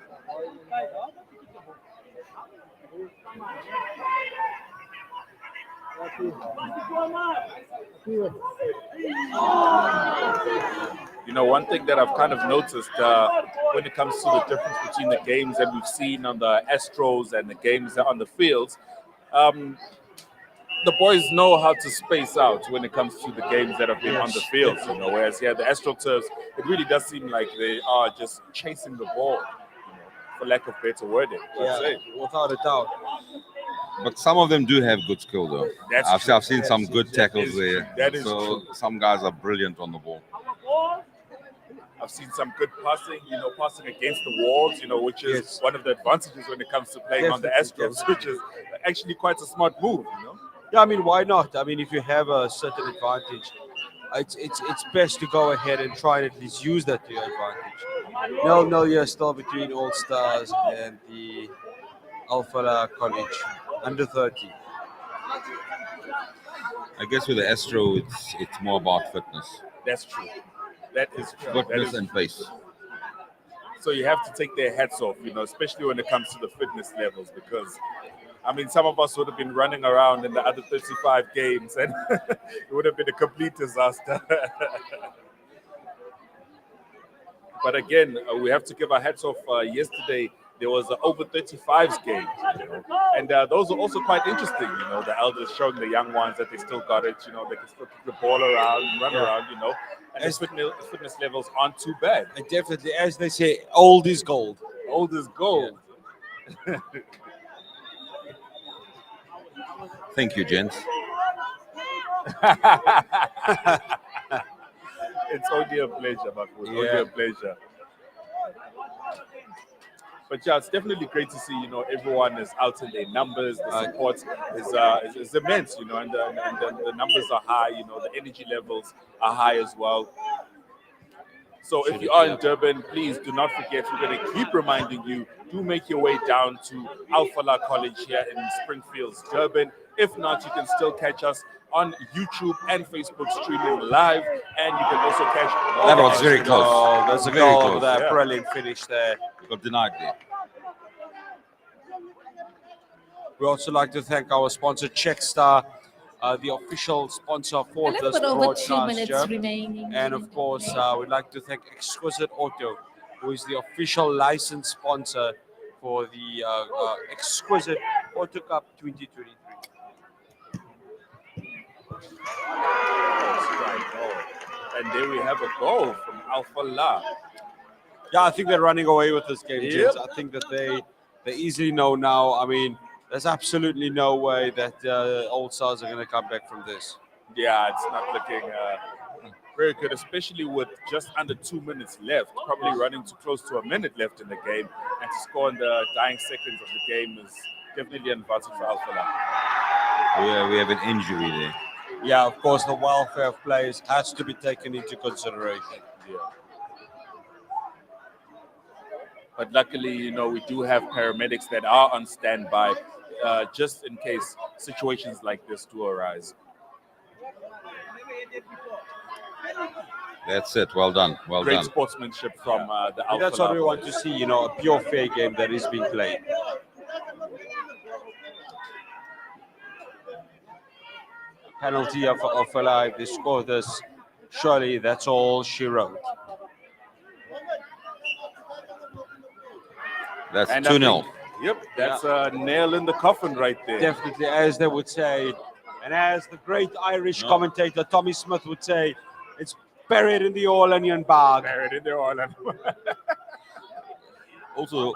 You know, one thing that I've kind of noticed when it comes to the difference between the games that we've seen on the Astros and the games on the fields, the boys know how to space out when it comes to the games that have been on the field. You know, whereas here the AstroTurfs, it really does seem like they are just chasing the ball, you know, for lack of better wording. I'd say. Without a doubt. But some of them do have good skill, though. That's true. I've seen some good tackles there. That is so true. some guys are brilliant on the ball. I've seen some good passing, you know, passing against the walls, you know, which is one of the advantages when it comes to playing on the Astros, which is actually quite a smart move, you know. Yeah, I mean, why not? I mean, if you have a certain advantage, it's best to go ahead and try and at least use that to your advantage. No, you're still between All Stars and the Alphala College under 30. I guess with the Astro, it's more about fitness. That's true. That is true. Fitness and pace. So you have to take their hats off, you know, especially when it comes to the fitness levels, because I mean, some of us would have been running around in the other 35 games and it would have been a complete disaster. But again, we have to give our hats off. Yesterday, there was an over 35s game, you know, and those are also quite interesting. You know, the elders showing the young ones that they still got it. You know, they can still kick the ball around and run around. You know, and the fitness levels aren't too bad. And definitely, as they say, old is gold. Old is gold. Yeah. Thank you, gents. It's only a pleasure, Mahmoud. Only a pleasure. But yeah, it's definitely great to see, you know, everyone is out in their numbers. The support is immense, you know, and the numbers are high, you know, the energy levels are high as well. So if you are in Durban, please do not forget, we're going to keep reminding you, do make your way down to Alphala College here in Springfields, Durban. If not, you can still catch us on YouTube and Facebook streaming live, and you can also catch... That was very close. Oh, there's a Very goal close. with that Yeah. brilliant finish there. Got denied there. We also like to thank our sponsor, Checkstar, the official sponsor for A little this bit over 2 broadcast. minutes remaining. And of course, we'd like to thank Exquisite Auto, who is the official license sponsor for the exquisite Auto Cup 2023. And there we have a goal from Alpha La. Yeah, I think they're running away with this game, Yep. gents. I think that they easily know now. I mean, there's absolutely no way that Old Stars are going to come back from this. Yeah, it's not looking very good, especially with just under 2 minutes left, probably running too close to a minute left in the game. And to score in the dying seconds of the game is definitely an advantage for Alpha La. Yeah, we have an injury there. Yeah, of course, the welfare of players has to be taken into consideration. Yeah. But luckily, you know, we do have paramedics that are on standby just in case situations like this do arise. That's it. Well done. Well Great done. sportsmanship from the Alpha That's what La we want to boys. see, you know, a pure fair game that is being played. Penalty of if they score this, surely that's all she wrote. That's And 2-0. Yep, that's a nail in the coffin right there. Definitely, as they would say, and as the great Irish commentator Tommy Smith would say, it's buried in the all onion bag. Buried in the all onion. Also,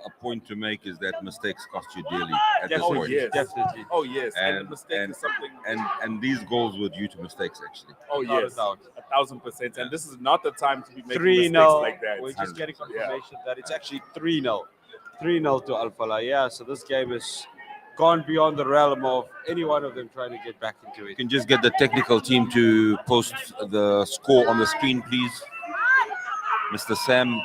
a point to make is that mistakes cost you dearly at this Oh point. yes, definitely. Oh yes, and And, the mistake is something. and these goals were due to mistakes, actually. Oh Without a yes, doubt. 1,000%. And this is not the time to be making 3-0. mistakes like that. We're just getting 100%. confirmation that it's actually 3-0. 3-0 to Alpha La. Yeah, so this game is gone beyond the realm of any one of them trying to get back into it. You can just get the technical team to post the score on the screen, please. Mr. Sam.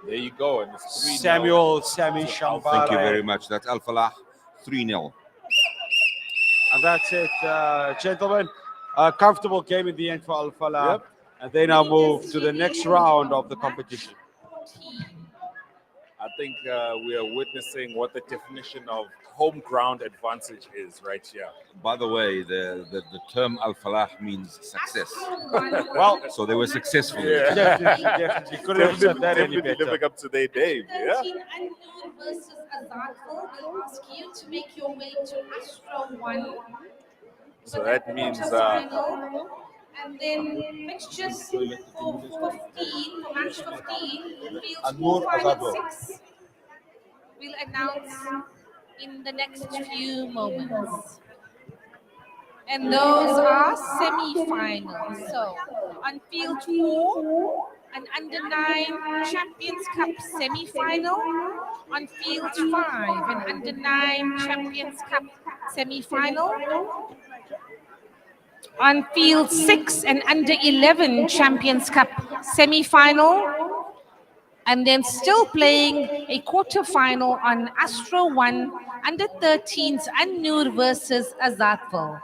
There you go. And it's 3-0. Sammy Shambara. Thank you very much. That's Alpha La 3-0. And that's it, gentlemen. A comfortable game in the end for Alpha La. Yep. And they now move to the next round of the competition. I think we are witnessing what the definition of home ground advantage is right here. By the way, the term Al-Falah means success. Well, so they were successful. Yeah. Definitely. Couldn't have said that any Definitely better. living up to their name. Yeah. 13 Unknown versus Azadful will ask you to make your way to Astro 1. So that means Final. And then fixtures for 15, for match 15, fields 4, 5, and 6 we'll announce in the next few moments. And those are semi-finals. So on field 4, an under-9 Champions Cup semi-final. On field 5, an under-9 Champions Cup semi-final. On field 6, an under-11 Champions Cup semi-final. And then still playing a quarter-final on Astro 1, under-13s An-Noor versus Azadful.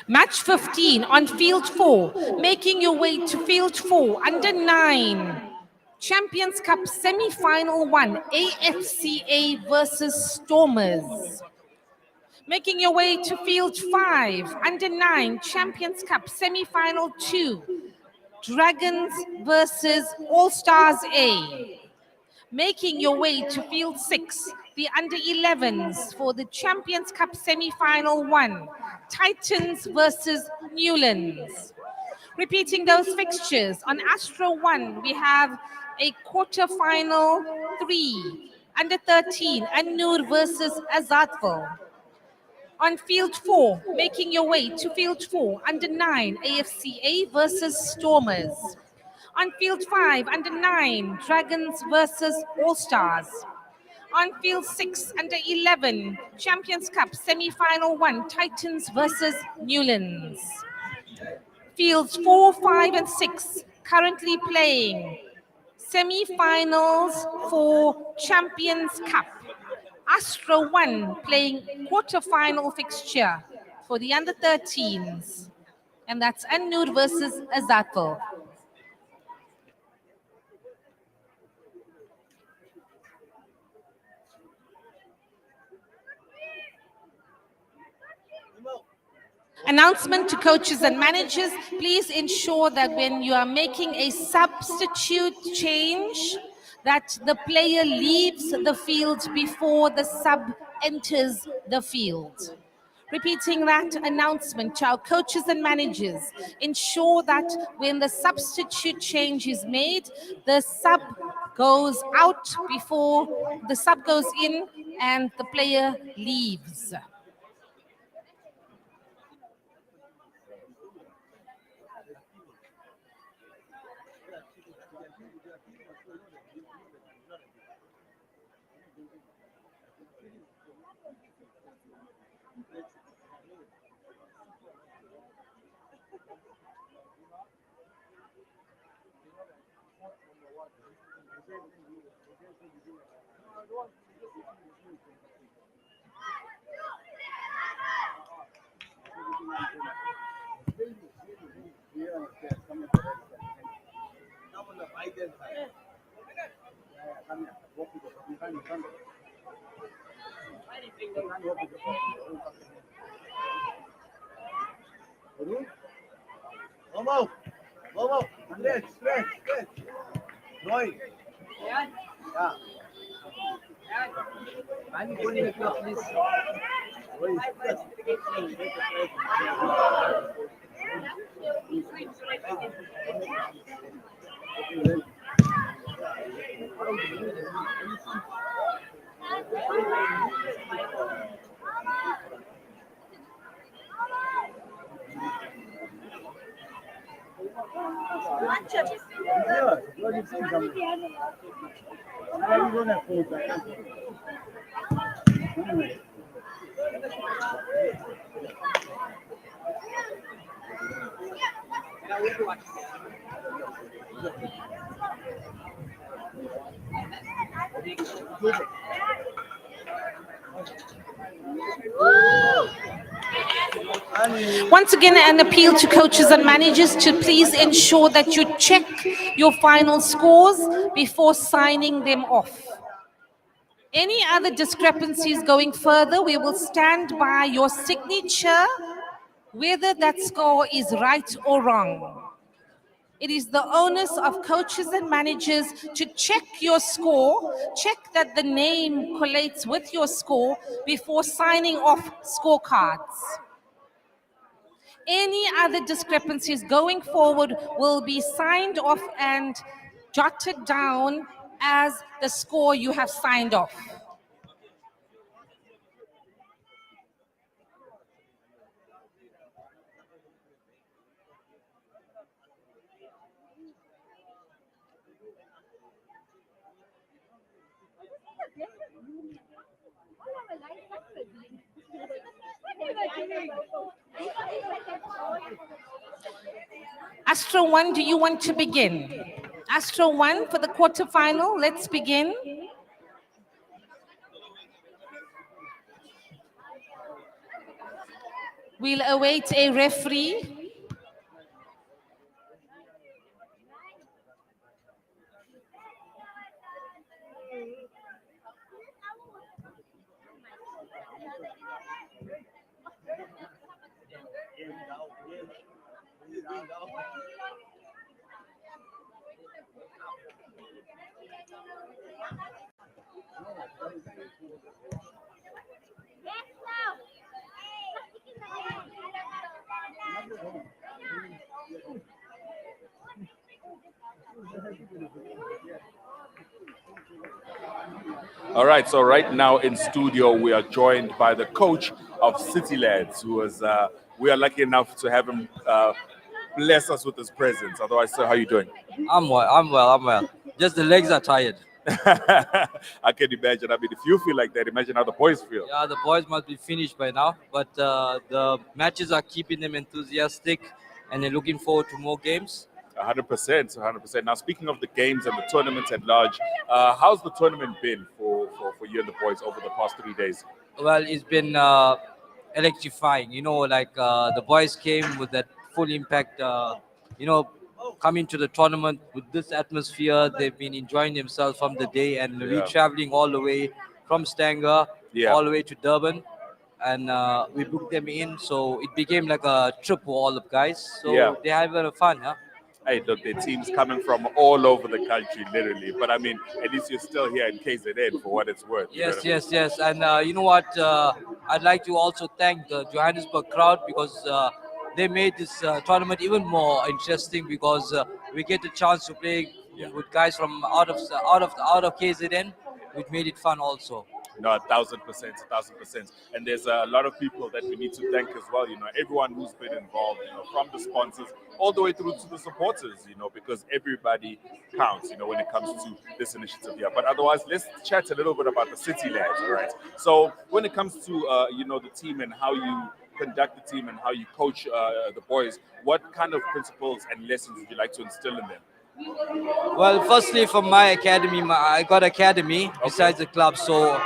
Match 15 on field 4, making your way to field 4, under 9. Champions Cup semi-final 1, AFCA versus Stormers. Making your way to field 5, under 9, Champions Cup semi-final 2, Dragons versus All Stars A. Making your way to field 6, the under-11s for the Champions Cup semi-final 1, Titans versus Newlands. Repeating those fixtures, on Astro 1, we have a quarter-final 3, under-13, An-Noor versus Azadful. On field 4, making your way to field 4, under-9, AFCA versus Stormers. On field 5, under-9, Dragons versus All-Stars. On field 6, under-11, Champions Cup semi-final 1, Titans versus Newlands. Fields 4, 5, and 6 currently playing Semi-finals for Champions Cup. Astro 1 playing quarter-final fixture for the under-13s. And that's An-Noor versus Azatul. Announcement to coaches and managers, please ensure that when you are making a substitute change, that the player leaves the field before the sub enters the field. Repeating that announcement to our coaches and managers, ensure that when the substitute change is made, the sub goes out before the sub goes in and the player leaves. Once again, an appeal to coaches and managers to please ensure that you check your final scores before signing them off. Any other discrepancies going further, we will stand by your signature, whether that score is right or wrong. It is the onus of coaches and managers to check your score, check that the name collates with your score before signing off scorecards. Any other discrepancies going forward will be signed off and jotted down as the score you have signed off. Astro 1, do you want to begin? Astro 1 for the quarterfinal, let's begin. We'll await a referee. All right, so right now in studio, we are joined by the coach of City Lads, who is, we are lucky enough to have him bless us with his presence. Otherwise, sir, how are you doing? I'm well. Just the legs are tired. I can imagine. I mean, if you feel like that, imagine how the boys feel. Yeah, the boys must be finished by now, but the matches are keeping them enthusiastic and they're looking forward to more games. 100%, 100%. Now, speaking of the games and the tournaments at large, how's the tournament been for you and the boys over the past 3 days? Well, it's been electrifying. You know, like the boys came with that full impact. You know, coming to the tournament with this atmosphere, they've been enjoying themselves from the day, and we're traveling all the way from Stanger all the way to Durban, and we booked them in, so it became like a trip for all the guys. So they're having fun, huh? Hey, look, the team's coming from all over the country, literally. But I mean, at least you're still here in KZN for what it's worth. Yes, yes, yes. And you know what? I'd like to also thank the Johannesburg crowd because they made this tournament even more interesting because we get the chance to play with guys from out of KZN, which made it fun also. No, 1,000%, 1,000%. And there's a lot of people that we need to thank as well. You know, everyone who's been involved. You know, from the sponsors all the way through to the supporters. You know, because everybody counts. You know, when it comes to this initiative here. But otherwise, let's chat a little bit about the City lads. All right. So when it comes to you know, the team and how you conduct the team and how you coach the boys, what kind of principles and lessons would you like to instill in them? Well, firstly, from my academy, I got academy besides the club. So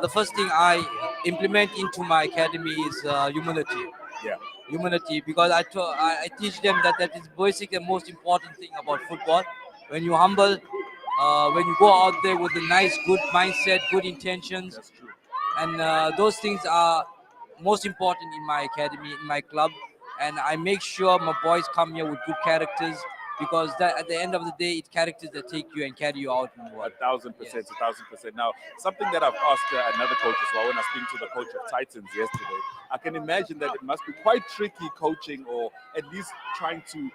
the first thing I implement into my academy is humility. Yeah. Humility, because I teach them that is basic and most important thing about football. When you're humble, when you go out there with a nice, good mindset, good intentions. That's true. And those things are most important in my academy, in my club. And I make sure my boys come here with good characters, because that, at the end of the day, it's characters that take you and carry you out in the world. 1,000%, 1,000%. Now, something that I've asked another coach as well when I was speaking to the coach of Titans yesterday, I can imagine that it must be quite tricky coaching, or at least trying to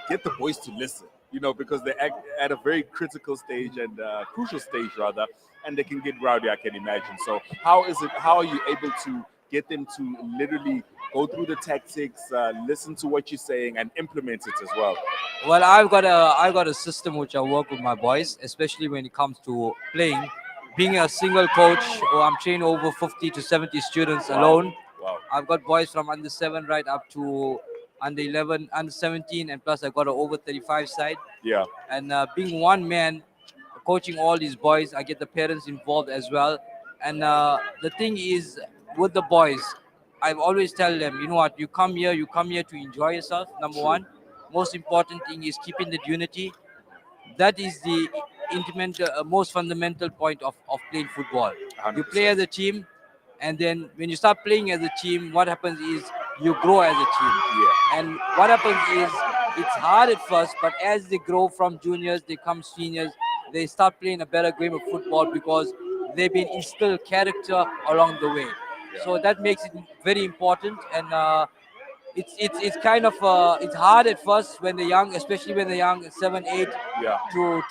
get the boys to listen, you know, because they're at a very critical stage and crucial stage rather, and they can get rowdy, I can imagine. So how are you able to get them to literally go through the tactics, listen to what you're saying, and implement it as well? Well, I've got a system which I work with my boys, especially when it comes to playing. Being a single coach, or I'm training over 50 to 70 students alone. Wow. I've got boys from under 7 right up to under 11, under 17, and plus I got an over 35 side. Yeah. And being one man, coaching all these boys, I get the parents involved as well. And the thing is, with the boys, I always tell them, you know what, you come here to enjoy yourself, number one. Most important thing is keeping the unity. That is the most fundamental point of playing football. 100%. You play as a team, and then when you start playing as a team, what happens is you grow as a team. Yeah. And what happens is it's hard at first, but as they grow from juniors, they come seniors, they start playing a better game of football because they've been instilled character along the way. Yeah. So that makes it very important, and it's kind of it's hard at first when they're young, especially when they're young, 7, 8, Yeah. to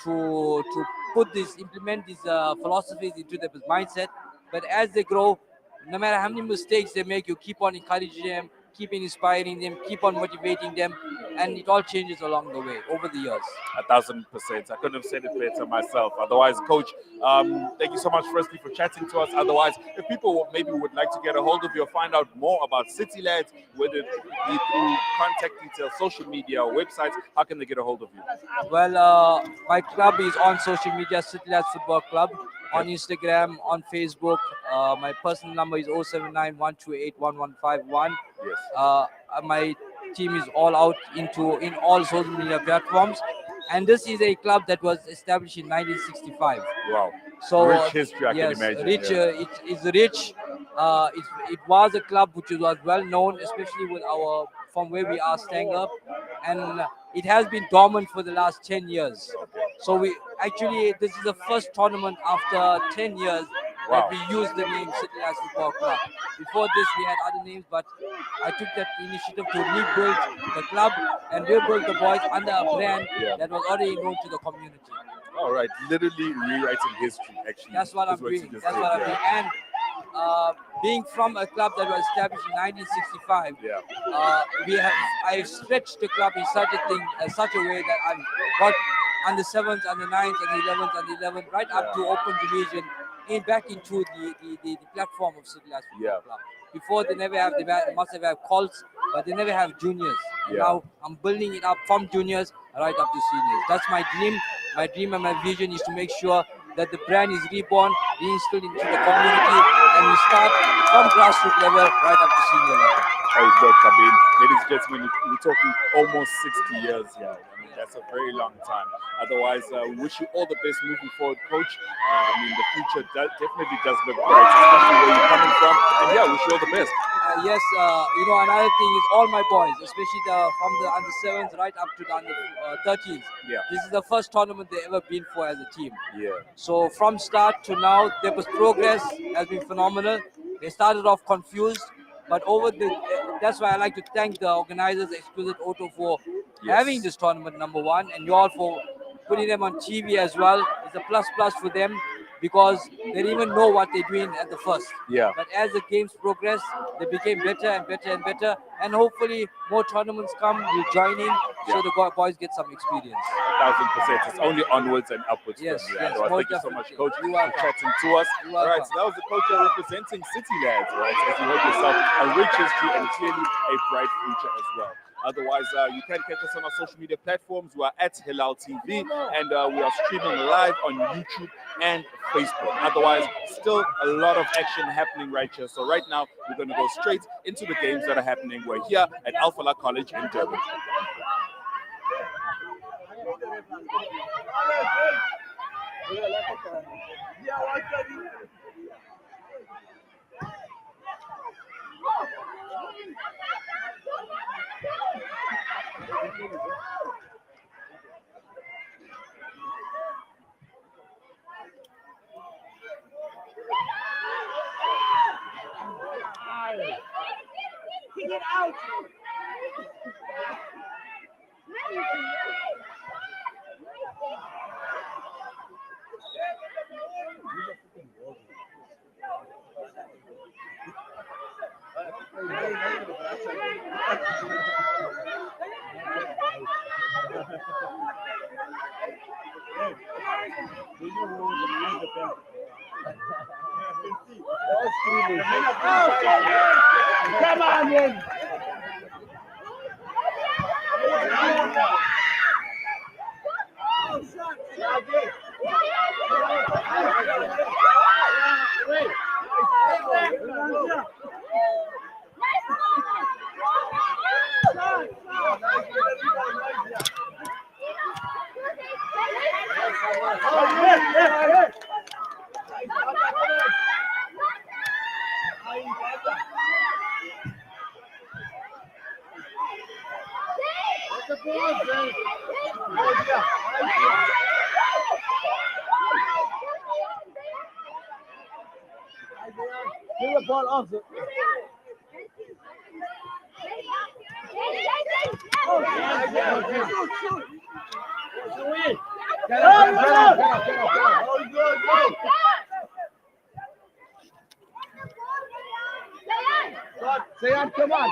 implement these philosophies into their mindset. But as they grow, no matter how many mistakes they make, you keep on encouraging them, keep inspiring them, keep on motivating them, and it all changes along the way over the years. 1,000%. I couldn't have said it better myself. Otherwise, Coach, thank you so much firstly for chatting to us. Otherwise, if people maybe would like to get a hold of you or find out more about City Lads, whether it be through contact details, social media, or websites, how can they get a hold of you? Well, my club is on social media, City Lads Football Club, on Instagram, on Facebook. My personal number is 079 128 1151. Yes. My team is all out in all social media platforms, and this is a club that was established in 1965. Wow. So rich history, I yes, can imagine. rich. Yeah. It's rich. It was a club which was well known, especially with from where we are staying up, and it has been dormant for the last 10 years. So this is the first tournament after 10 years that we used the name City Lads Football Club. Before this, we had other names, but I took that initiative to rebuild the club and rebuild the boys under a brand that was already known to the community. All right, literally rewriting history, actually. That's what I'm doing. That's what I'm doing. And being from a club that was established in 1965, I've stretched the club in such a way that I've got under 7s, under 9s, under 11s, under 11, right up to open division back into the platform of Civilized Football Club. Before they must have had calls, but they never have juniors. And now I'm building it up from juniors right up to seniors. That's my dream. My dream and my vision is to make sure that the brand is reborn, reinstilled into the community, and we start from grassroots level right up to senior level. Hey, look, I mean, ladies and gentlemen, we're talking almost 60 years here. I mean, that's a very long time. Otherwise, we wish you all the best moving forward, Coach. I mean, the future definitely does look bright, especially where you're coming from. And yeah, wish you all the best. Yes, you know, another thing is all my boys, especially from the under 7s right up to the under 13s. Yeah. This is the first tournament they've ever been for as a team. Yeah. So from start to now, there was progress, has been phenomenal. They started off confused, but that's why I like to thank the organizers, Exquisite Auto, for having this tournament, number one, and you all for putting them on TV as well. It's a plus for them, because they didn't even know what they're doing at the first. Yeah. But as the games progress, they became better and better and better. And hopefully more tournaments come, you join in, so the boys get some experience. 1,000%. It's only onwards and upwards Yes, from yes, here. Thank you so much, Coach, for chatting to us. All right, so that was the coach representing City Lads, right? As you heard yourself, a rich history and clearly a bright future as well. Otherwise, you can catch us on our social media platforms. We are at Hilaal TV, and we are streaming live on YouTube and Facebook. Otherwise, still a lot of action happening right here. So right now, we're going to go straight into the games that are happening. We're here at Al Falah College in Durban. Kick it out. Come on, man. Give the ball off. Sayan, come on.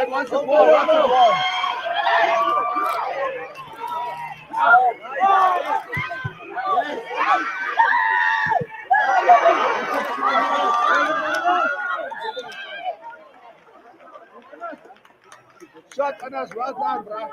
Wants the ball, wants the ball. Shot, Anas, well done, bro.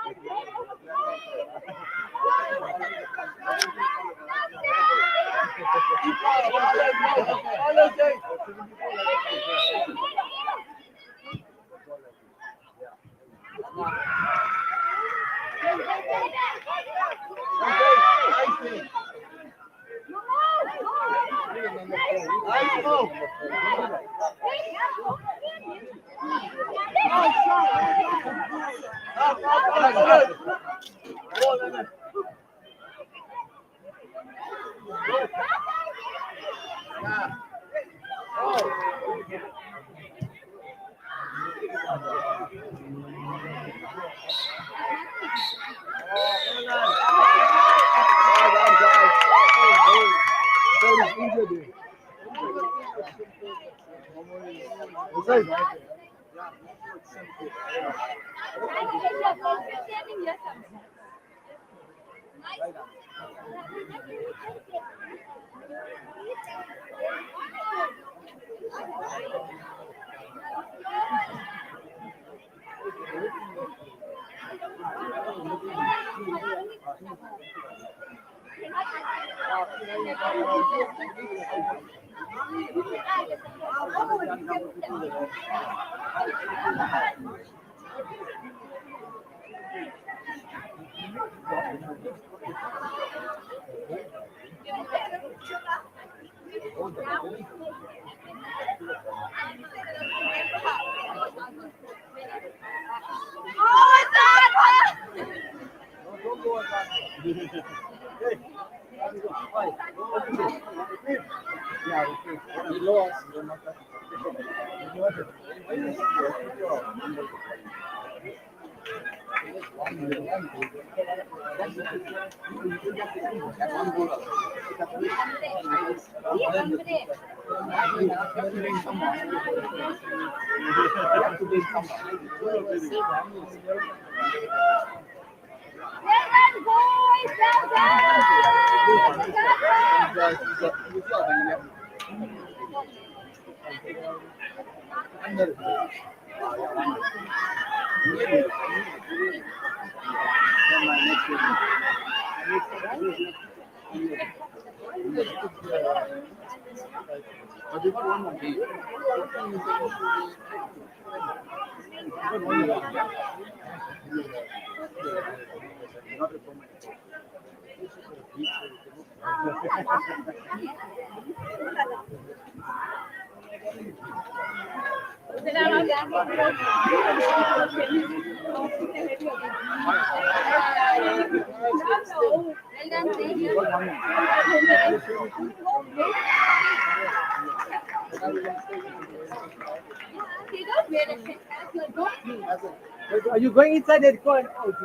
Are you going inside that corner? Oh, it's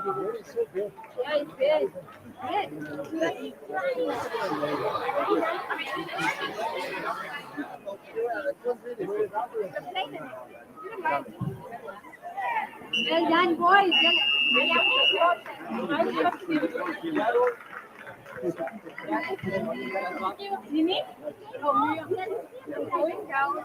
so good. Yeah, it's good. Well done, boys. Sini? Going down.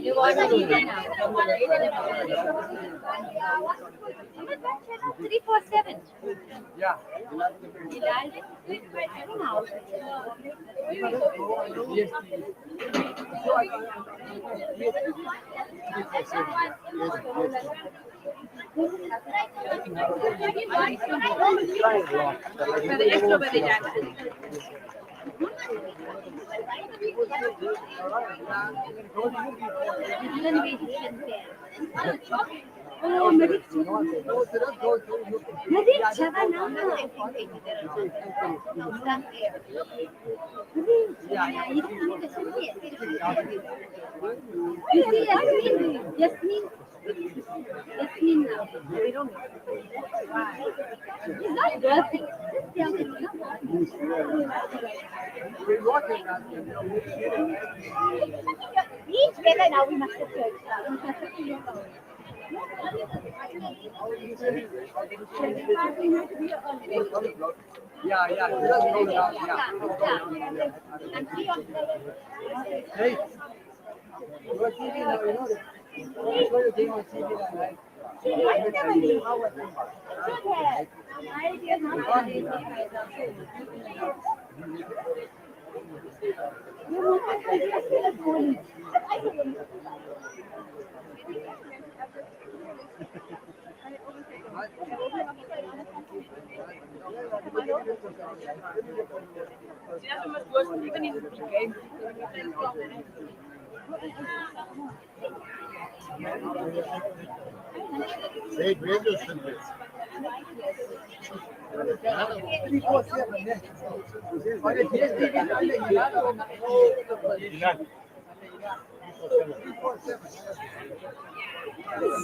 You want to eat it now? 347. Yeah. Hilaal TV Livestream. Yasmin. Yasmin now. We don't know. It's not dirty. Each better now we must have Yeah, yeah. Hey. You are TV now, you know that. That's why you're doing on TV now, right? Even in the game. Hey, great listen.